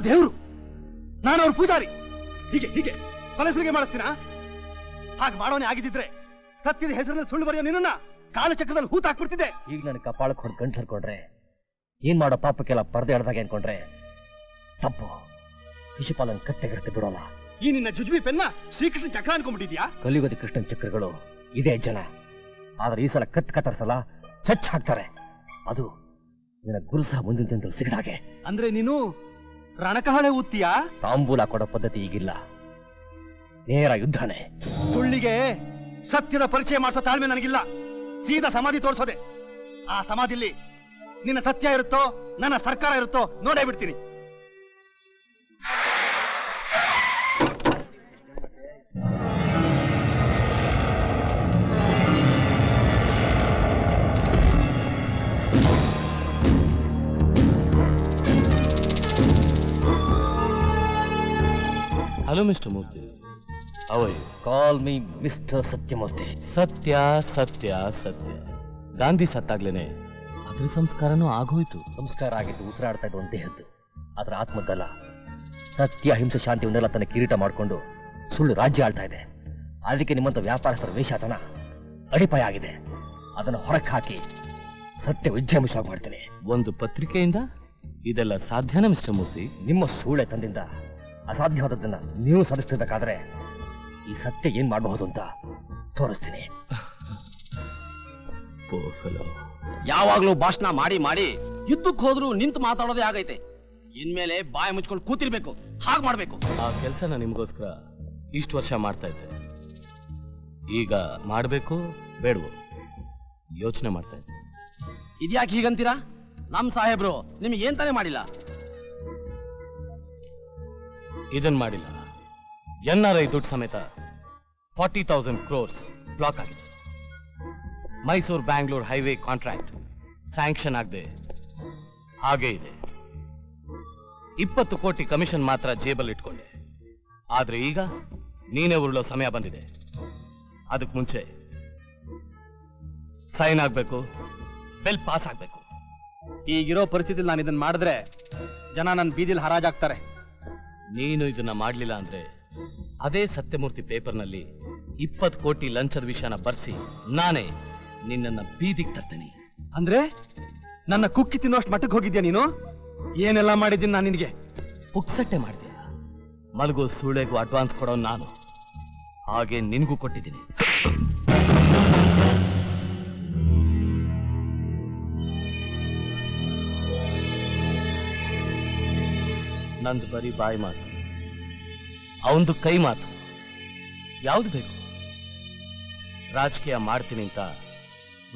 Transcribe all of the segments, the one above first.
ದೇವ್ರು, ನಾನು ಅವ್ರ ಪೂಜಾರಿ. ಹೀಗೆ ಹೀಗೆ ಕೊಲೆಸುಲಿಗೆ ಮಾಡಿಸ್ತೀನ? ಹಾಗೆ ಮಾಡೋನೇ ಆಗಿದ್ದಿದ್ರೆ ಸತ್ಯದ ಹೆಸರನ್ನು ಸುಳ್ಳು ಬರೆಯೋ ನಿನ್ನ ಕಾಲಚಕ್ರದಲ್ಲಿ ಹೂತಾಕ್ಬಿಡ್ತಿದ್ದೆ. ಈಗ ನನ್ನ ಕಪಾಳಕ್ಕೆ ಹೊಡೆದು ಗಂಟು ಹರ್ಕೊಂಡ್ರೆ ಏನ್ ಮಾಡೋ ಪಾಪಕ್ಕೆಲ್ಲ ಪರದೆ ಎಳ್ದಾಗ ಅನ್ಕೊಂಡ್ರೆ ತಪ್ಪು. ಶಿಶುಪಾಲನ್ ಕತ್ತೆಗರಿಸ್ತು ಬಿಡೋಲ್ಲ. ಈ ನಿನ್ನ ಜುಜುಬಿ ಪೆನ್ನ ಶ್ರೀಕೃಷ್ಣ ಚಕ್ರ ಅನ್ಕೊಂಡ್ಬಿಟ್ಟಿದ್ಯಾ? ಕಲಿಯುಗದ ಕೃಷ್ಣನ್ ಚಕ್ರಗಳು ಇದೇ ಜನ. ಆದ್ರೆ ಈ ಸಲ ಕತ್ತರಿಸಲ್ಲ, ಚಚ್ ಹಾಕ್ತಾರೆ. ಅದು ನಿನ್ನ ಗುರುಸಹ ಮುಂದಿನ ಜನರು ಸಿಗದಾಗೆ. ಅಂದ್ರೆ ನೀನು ರಣಕಹಳೆ ಊದ್ತೀಯಾ? ತಾಂಬೂಲ ಕೊಡೋ ಪದ್ಧತಿ ಈಗಿಲ್ಲ, ನೇರ ಯುದ್ಧನೇ. ಸುಳ್ಳಿಗೆ ಸತ್ಯದ ಪರಿಚಯ ಮಾಡಿಸೋ ತಾಳ್ಮೆ ನನಗಿಲ್ಲ. ಸೀದಾ ಸಮಾಧಿ ತೋರಿಸೋದೆ. ಆ ಸಮಾಧಿಲಿ ನಿನ್ನ ಸತ್ಯ ಇರುತ್ತೋ ನನ್ನ ಸರ್ಕಾರ ಇರುತ್ತೋ ನೋಡೇ ಬಿಡ್ತೀನಿ. Hello mister Murthy, how are you? Call me mister Satyamurthy. Satya Satya ಸತ್ಯ. ಗಾಂಧಿ ಸತ್ತಾಗ್ಲೇನೆ ಅದ್ರ ಸಂಸ್ಕಾರನೂ ಆಗೋಯ್ತು. ಸಂಸ್ಕಾರ ಆಗಿದ್ದು ಉಸಿರಾಡ್ತಾ ಇದ್ದು ಒಂದು ದೇಹದ್ದು, ಅದರ ಆತ್ಮದ್ದಲ್ಲ. ಸತ್ಯ ಹಿಂಸೆ ಶಾಂತಿ ಒಂದೆಲ್ಲ ತನ್ನ ಕಿರೀಟ ಮಾಡಿಕೊಂಡು ಸುಳ್ಳು ರಾಜ್ಯ ಆಳ್ತಾ ಇದೆ. ಅದಕ್ಕೆ ನಿಮ್ಮಂತ ವ್ಯಾಪಾರಸ್ಥರ ವೇಷಾತನ ಅಡಿಪಾಯ ಆಗಿದೆ. ಅದನ್ನು ಹೊರಕ್ಕೆ ಹಾಕಿ ಸತ್ಯ ವಿಜೃಂಭಿಸುವಾಗ ಮಾಡ್ತೇನೆ. ಒಂದು ಪತ್ರಿಕೆಯಿಂದ ಇದೆಲ್ಲ ಸಾಧ್ಯನಾ ಮಿಸ್ಟರ್ ಮೂರ್ತಿ? ನಿಮ್ಮ ಸೂಳೆ ತಂದಿಂದ ಅಸಾಧ್ಯವಾದದ್ದನ್ನ ನೀವು ಸಾಧಿಸ್ತಿರ್ಬೇಕಾದ್ರೆ ಈ ಸತ್ಯ ಏನ್ ಮಾಡಬಹುದು ಅಂತ ತೋರಿಸ್ತೀನಿ. ಯಾವಾಗ್ಲೂ ಭಾಷಣ ಮಾಡಿ ಮಾಡಿ ಯುದ್ಧಕ್ಕೆ ಹೋದ್ರು ನಿಂತು ಮಾತಾಡೋದೇ ಆಗೈತೆ. ಇನ್ಮೇಲೆ ಬಾಯಿ ಮುಚ್ಕೊಂಡು ಕೂತಿರ್ಬೇಕು, ಹಾಗೆ ಮಾಡ್ಬೇಕು. ಆ ಕೆಲಸನ ನಿಮಗೋಸ್ಕರ ಇಷ್ಟು ವರ್ಷ ಮಾಡ್ತಾ ಇದ್ದೆ. ಈಗ ಮಾಡ್ಬೇಕು ಬೇಡವೋ ಯೋಚನೆ ಮಾಡ್ತಾ ಇದ್ದೆ. ಇದ್ಯಾಕೆ ಹೀಗಂತೀರಾ? ನಮ್ ಸಾಹೇಬ್ರು ನಿಮಗೆ ಏನ್ ತಾನೇ ಮಾಡಿಲ್ಲ? ಇದನ್ ಮಾಡಿಲ್ಲ. NRI ದುಡ್ಡು ಸಮೇತ 40,000 crores ಬ್ಲಾಕ್ ಆಗಿದೆ. Mysuru Bangalore highway contract sanction ಆಗದೆ ಹಾಗೆ ಇದೆ. 20 ಕೋಟಿ ಕಮಿಷನ್ ಮಾತ್ರ ಜೇಬಲ್ ಇಟ್ಕೊಂಡೆ. ಆದ್ರೆ ಈಗ ನೀನೇ ಉರುಳೋ ಸಮಯ ಬಂದಿದೆ. ಅದಕ್ಕೆ ಮುಂಚೆ ಸೈನ್ ಆಗ್ಬೇಕು, ಬಿಲ್ ಪಾಸ್ ಆಗ್ಬೇಕು. ಈಗಿರೋ ಪರಿಸ್ಥಿತಿಲಿ ನಾನು ಇದನ್ನ ಮಾಡಿದ್ರೆ ಜನ ನನ್ನ ಬೀದಿಲಿ ಹರಾಜಾಗ್ತಾರೆ. ನೀನು ಇದನ್ನ ಮಾಡ್ಲಿಲ್ಲ ಅಂದ್ರೆ ಅದೇ ಸತ್ಯಮೂರ್ತಿ ಪೇಪರ್ನಲ್ಲಿ 20 ಕೋಟಿ ಲಂಚದ ವಿಷಯನ ಬರ್ಸಿ ನಾನೇ ನಿನ್ನನ್ನ ಬೀದಿಗೆ ತರ್ತೀನಿ. ಅಂದ್ರೆ ನನ್ನ ಕುಕ್ಕಿ ತಿನ್ನೋಷ್ಟು ಮಟ್ಟಕ್ಕೆ ಹೋಗಿದ್ಯಾ ನೀನು? ಏನೆಲ್ಲ ಮಾಡಿದ್ದೀನಿ ನಾನು ನಿನಗೆ? ಪುಕ್ಸಟ್ಟೆ ಮಾಡಿದ್ಯಾ? ಮಲಗೋ ಸೂಳೆಗೂ ಅಡ್ವಾನ್ಸ್ ಕೊಡೋ ನಾನು, ಹಾಗೆ ನಿನ್ಗೂ ಕೊಟ್ಟಿದ್ದೀನಿ. ನಂದು ಬರೀ ಬಾಯಿ ಮಾತು, ಅವಂದು ಕೈ ಮಾತು. ಯಾವ್ದು ಬೇಕು? ರಾಜಕೀಯ ಮಾಡ್ತೀನಿ ಅಂತ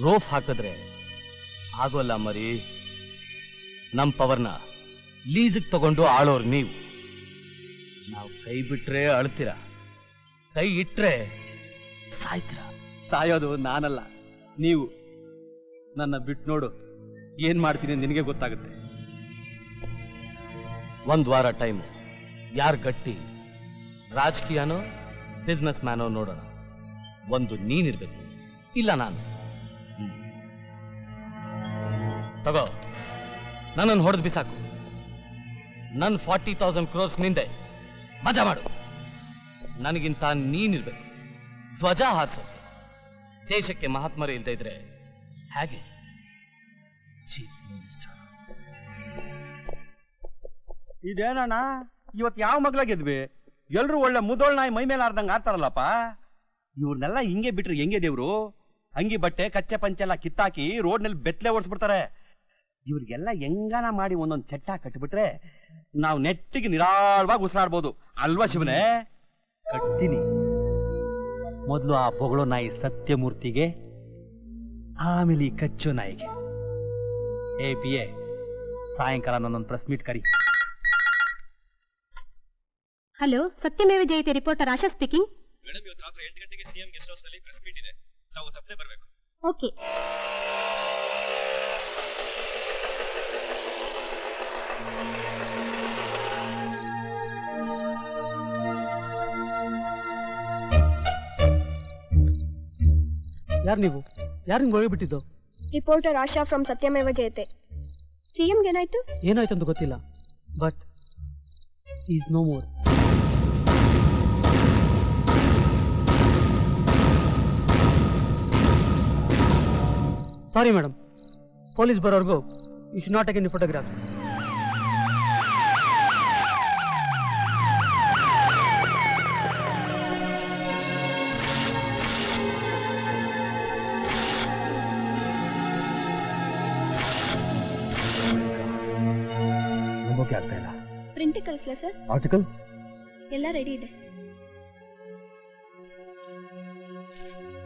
ರೋಫ್ ಹಾಕಿದ್ರೆ ಆಗೋಲ್ಲ ಮರಿ. ನಮ್ ಪವರ್ನ ಲೀಸಿಗೆ ತಗೊಂಡು ಆಳೋರು ನೀವು. ನಾವು ಕೈ ಬಿಟ್ರೆ ಅಳ್ತೀರ, ಕೈ ಇಟ್ರೆ ಸಾಯ್ತೀರ. ಸಾಯೋದು ನಾನಲ್ಲ, ನೀವು. ನನ್ನ ಬಿಟ್ಟು ನೋಡು, ಏನ್ ಮಾಡ್ತೀನಿ ನಿನಗೆ ಗೊತ್ತಾಗುತ್ತೆ. 1 ವಾರ ಟೈಮ್. ಯಾರು ಗಟ್ಟಿ, ರಾಜಕೀಯನೋ ಬಿಸ್ನೆಸ್ ಮ್ಯಾನೋ ನೋಡೋಣ. ಒಂದು ನೀನಿರ್ಬೇಕು, ಇಲ್ಲ ನಾನು. ತಗೋ, ನನ್ನನ್ನು ಹೊಡೆದು ಬಿಸಾಕು. ನನ್ನ 40,000 crores ನಿಂದೆ ಮಜಾ ಮಾಡು. ನನಗಿಂತ ನೀನಿರ್ಬೇಕು, ಧ್ವಜ ಹಾರಿಸೋಕೆ. ದೇಶಕ್ಕೆ ಮಹಾತ್ಮರೇ ಇಲ್ಲದೆ ಇದ್ರೆ ಹೇಗೆ? Chief minister. ಇದೇನಣ್ಣ ಇವತ್ತು ಯಾವ ಮಗ್ಲ ಗೆದ್ವಿ? ಎಲ್ರು ಒಳ್ಳೆ ಮುದೋಳ್ ನಾಯಿ ಮೈ ಮೇಲೆ ಆರ್ದಂಗ ಆಡ್ತಾರಲ್ಲಪ್ಪ. ಇವ್ರನ್ನೆಲ್ಲ ಹಿಂಗೆ ಬಿಟ್ರೆ ಹೆಂಗೆ ದೇವ್ರು? ಅಂಗಿ ಬಟ್ಟೆ ಕಚ್ಚೆ ಪಂಚೆ ಎಲ್ಲ ಕಿತ್ತಾಕಿ ರೋಡ್ನಲ್ಲಿ ಬೆತ್ತಲೆ ಓಡಿಸ್ಬಿಡ್ತಾರೆ. ಇವ್ರಿಗೆಲ್ಲ ಹೆಂಗಾನ ಮಾಡಿ ಒಂದೊಂದು ಚಟ್ಟ ಕಟ್ಟಿಬಿಟ್ರೆ ನಾವು ನೆಟ್ಟಿಗೆ ನಿರಾಳವಾಗಿ ಉಸಿರಾಡ್ಬೋದು ಅಲ್ವಾ ಶಿವನೇ? ಕಟ್ತೀನಿ. ಮೊದಲು ಆ ಬೊಗಳೋ ನಾಯಿ ಸತ್ಯಮೂರ್ತಿಗೆ, ಆಮೇಲೆ ಈ ಕಚ್ಚೋ ನಾಯಿಗೆ. PA ಸಾಯಂಕಾಲ ನನ್ನೊಂದು ಪ್ರೆಸ್ ಮೀಟ್ ಕರಿ. ಹಲೋ, ಸತ್ಯಮೇವ ಜಯತೆ ರಿಪೋರ್ಟರ್ ಆಶಾ ಸ್ಪೀಕಿಂಗ್. ಮೇಡಮ್, ಇವತ್ತು ರಾತ್ರಿ 8 ಗಂಟೆಗೆ ಸಿಎಂ ಗೆಸ್ಟ್ ಹೌಸ್ ನಲ್ಲಿ ಪ್ರೆಸ್ ಮೀಟ್ ಇದೆ. ತಾವು ತಪ್ಪದೆ ಬರಬೇಕು. ಓಕೆ. ಯಾರು ನೀವು? ಯಾರು ನಿಮ್ಗೆ ಹೋಗಿಬಿಟ್ಟಿದ್ದು? ರಿಪೋರ್ಟರ್ ಆಶಾ ಫ್ರಮ್ ಸತ್ಯಮೇವ ಜಯತೆ. ಸಿಎಂಗೆ ಏನಾಯ್ತು? ಏನಾಯ್ತು ಅಂತ ಗೊತ್ತಿಲ್ಲ, but is no more. Sorry madam, police ಬರೋರ್ಗು you should not take any photographs. ನಂಬೋಕೆ ಆಗ್ತಾ ಇಲ್ಲ. ಪ್ರಿಂಟ್ ಕಳಿಸ್ಲಾ ಸರ್? ಆರ್ಟಿಕಲ್ ಎಲ್ಲ ರೆಡಿ ಇದೆ.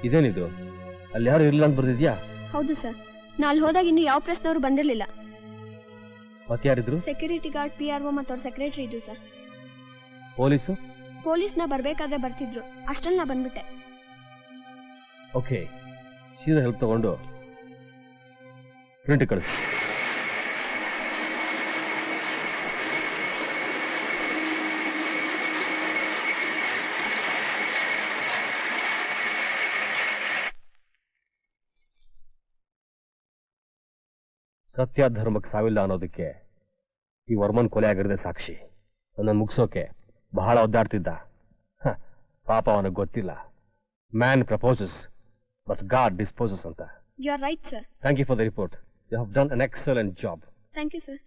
ಇದೇನಿದು? ಅಲ್ಲಿ ಯಾರು ಇರಲಿಲ್ಲ ಅಂತ ಬರ್ದಿದ್ಯಾ? ಹೌದು ಸರ್, ನಾಳೆ ಹೋದಾಗ ಇನ್ನು ಯಾವ ಪ್ರೆಸ್ನವರು ಬಂದಿರಲಿಲ್ಲ. ಮತ್ತೆ ಯಾರಿದ್ರು? ಸೆಕ್ಯೂರಿಟಿ ಗಾರ್ಡ್, PRO ಮತ್ತು ಅವ್ರ ಸೆಕ್ರೆಟರಿ ಇದ್ರು ಸರ್. ಪೊಲೀಸು? ಪೊಲೀಸ್ನ ಬರ್ಬೇಕಾದ್ರೆ ಬರ್ತಿದ್ರು, ಅಷ್ಟರಲ್ಲಿ ನಾ ಬಂದ್ಬಿಟ್ಟೆ. ಓಕೆ, ಸೀದಾ ಹೆಲ್ಪ್ ತಗೊಂಡು ಪ್ರಿಂಟ್ ಕಳಿಸಿ. ಸತ್ಯ ಧರ್ಮಕ್ಕೆ ಸಾವಿಲ್ಲ ಅನ್ನೋದಕ್ಕೆ ಈ ವರ್ಮನ್ ಕೊಲೆ ಆಗಿರದೆ ಸಾಕ್ಷಿ. ನನ್ನ ಮುಗಿಸೋಕೆ ಬಹಳ ಒದ್ದಾಡ್ತಿದ್ದ. ಪಾಪ ಅವನಿಗೆ ಗೊತ್ತಿಲ್ಲ, man proposes but God disposes ಅಂತ. You are right sir. Thank you for the report. You have done an excellent job. Thank you sir.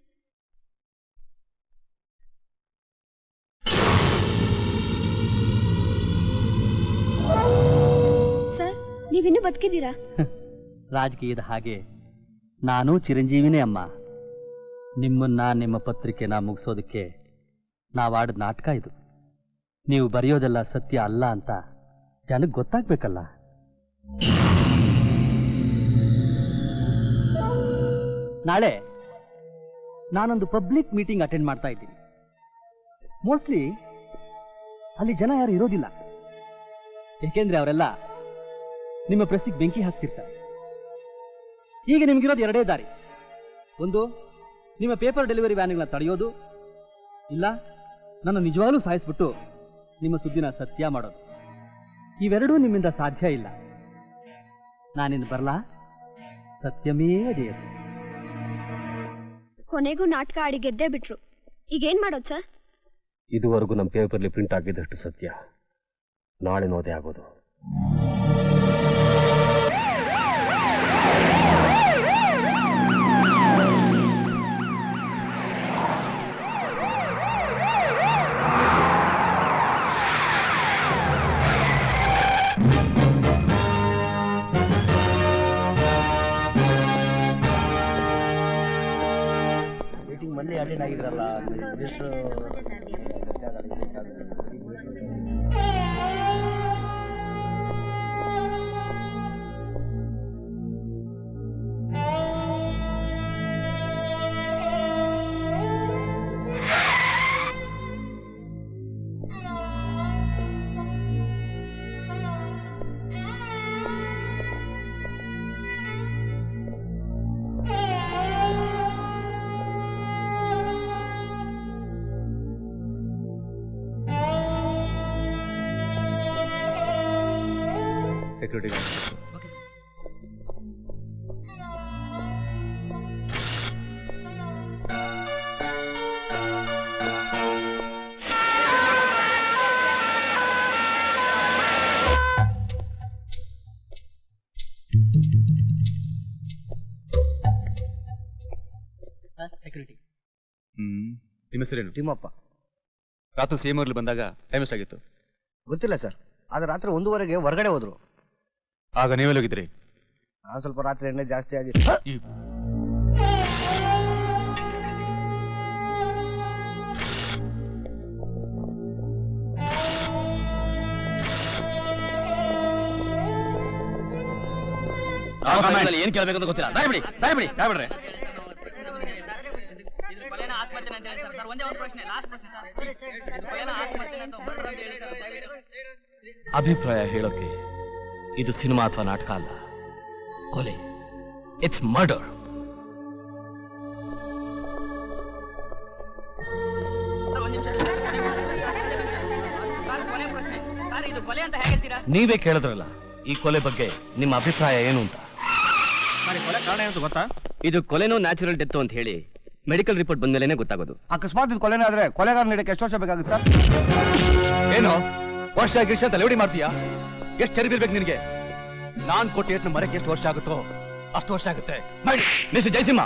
Sir, ನೀವಿನ್ನೂ ಬದುಕಿದ್ದೀರಾ? ರಾಜಕೀಯದ ಹಾಗೆ ನಾನು ಚಿರಂಜೀವಿನೇ ಅಮ್ಮ. ನಿಮ್ಮನ್ನ ನಿಮ್ಮ ಪತ್ರಿಕೆನ ಮುಗಿಸೋದಕ್ಕೆ ನಾವಾಡಿದ ನಾಟಕ ಇದು. ನೀವು ಬರೆಯೋದೆಲ್ಲ ಸತ್ಯ ಅಲ್ಲ ಅಂತ ಜನಕ್ಕೆ ಗೊತ್ತಾಗ್ಬೇಕಲ್ಲ. ನಾಳೆ ನಾನೊಂದು ಪಬ್ಲಿಕ್ ಮೀಟಿಂಗ್ ಅಟೆಂಡ್ ಮಾಡ್ತಾ ಇದ್ದೀನಿ. ಮೋಸ್ಟ್ಲಿ ಅಲ್ಲಿ ಜನ ಯಾರು ಇರೋದಿಲ್ಲ, ಏಕೆಂದ್ರೆ ಅವರೆಲ್ಲ ನಿಮ್ಮ ಪ್ರೆಸ್ಸಿಗೆ ಬೆಂಕಿ ಹಾಕ್ತಿರ್ತಾರೆ. ಈಗ ನಿಮ್ಗಿರೋದು ಎರಡೇ ದಾರಿ. ಒಂದು, ನಿಮ್ಮ ಪೇಪರ್ ಡೆಲಿವರಿ ವ್ಯಾನ್ಗಳನ್ನ ತಡೆಯೋದು, ಇಲ್ಲ ನನ್ನ ನಿಜವಾಗ್ಲೂ ಸಾಯಿಸ್ಬಿಟ್ಟು ನಿಮ್ಮ ಸುದ್ದಿನ ಸತ್ಯ ಮಾಡೋದು. ಇವೆರಡೂ ನಿಮ್ಮಿಂದ ಸಾಧ್ಯ ಇಲ್ಲ. ನಾನಿಂದ ಬರಲಾ? ಸತ್ಯಮೇವ ಜಯತೆ. ಕೊನೆಗೂ ನಾಟಕ ಆಡಿ ಗೆದ್ದೇ ಬಿಟ್ರು. ಈಗೇನ್ ಮಾಡೋದು ಸರ್? ಇದುವರೆಗೂ ನಮ್ಮ ಪೇಪರ್ಲಿ ಪ್ರಿಂಟ್ ಆಗಿದ್ದಷ್ಟು ಸತ್ಯ ನಾಳೆ ನೋದೇ ಆಗೋದು. ಮಲ್ಲಿ ಅಟೆಂಡ್ ಆಗಿದ್ರಲ್ಲ, ಸೆಕ್ಯೂರಿಟಿ ಗಾರ್ಡ್. ಸೆಕ್ಯೂರಿಟಿ. ನಿಮ್ಮ ಹೆಸರೇನು? ತಿಮ್ಮಪ್ಪ. ರಾತ್ರಿ ಸಿಎಂಆರ್ಲಿ ಬಂದಾಗ ಟೈಮ್ ಎಷ್ಟಾಗಿತ್ತು? ಗೊತ್ತಿಲ್ಲ ಸರ್, ಆದ್ರೆ ರಾತ್ರಿ 1:30ಗೆ ಹೊರಗಡೆ ಹೋದ್ರು. ಆಗ ನೀವೆಲ್ಲ ಹೋಗಿದ್ರಿ? ನಾನು ಸ್ವಲ್ಪ ರಾತ್ರಿ ಎಣ್ಣೆ ಜಾಸ್ತಿ ಆಗಿ ಏನ್ ಕೇಳಬೇಕಂತ ಗೊತ್ತಿಲ್ಲ. ದಯಬಿಡಿ. ಅಭಿಪ್ರಾಯ ಹೇಳೋಕೆ ಇದು ಸಿನಿಮಾ ಅಥವಾ ನಾಟಕ ಅಲ್ಲ, ಕೊಲೆ. It's murder. ನೀವೇ ಕೇಳಿದ್ರಲ್ಲ ಈ ಕೊಲೆ ಬಗ್ಗೆ ನಿಮ್ಮ ಅಭಿಪ್ರಾಯ ಏನು ಅಂತ. ಕೊಲೆ ಕಾರಣ ಏನು ಗೊತ್ತಾ? ಇದು ಕೊಲೆನೋ ನ್ಯಾಚುರಲ್ ಡೆತ್ ಅಂತ ಹೇಳಿ ಮೆಡಿಕಲ್ ರಿಪೋರ್ಟ್ ಬಂದ್ಮೇಲೆ ಗೊತ್ತಾಗೋದು. ಅಕಸ್ಮಾತ್ ಇದು ಕೊಲೆನೇ ಆದ್ರೆ ಕೊಲೆಗಾರ ನೀಡಕ್ಕೆ ಎಷ್ಟು ವರ್ಷ ಬೇಕಾಗುತ್ತೆ ಸರ್? ಏನು ವರ್ಷ ಗಿರ್ಷ ಅಂತ ಲೆವಡಿ ಮಾಡ್ತೀಯಾ? ಎಷ್ಟು ಚರಿ ಬಿರ್ಬೇಕು ನಿನಗೆ? ನಾನ್ ಕೊಟ್ಟ ಏಟ್ನ ಮರಕ್ಕೆ ಎಷ್ಟು ವರ್ಷ ಆಗುತ್ತೋ ಅಷ್ಟು ವರ್ಷ ಆಗುತ್ತೆ. Mister Jayasimha,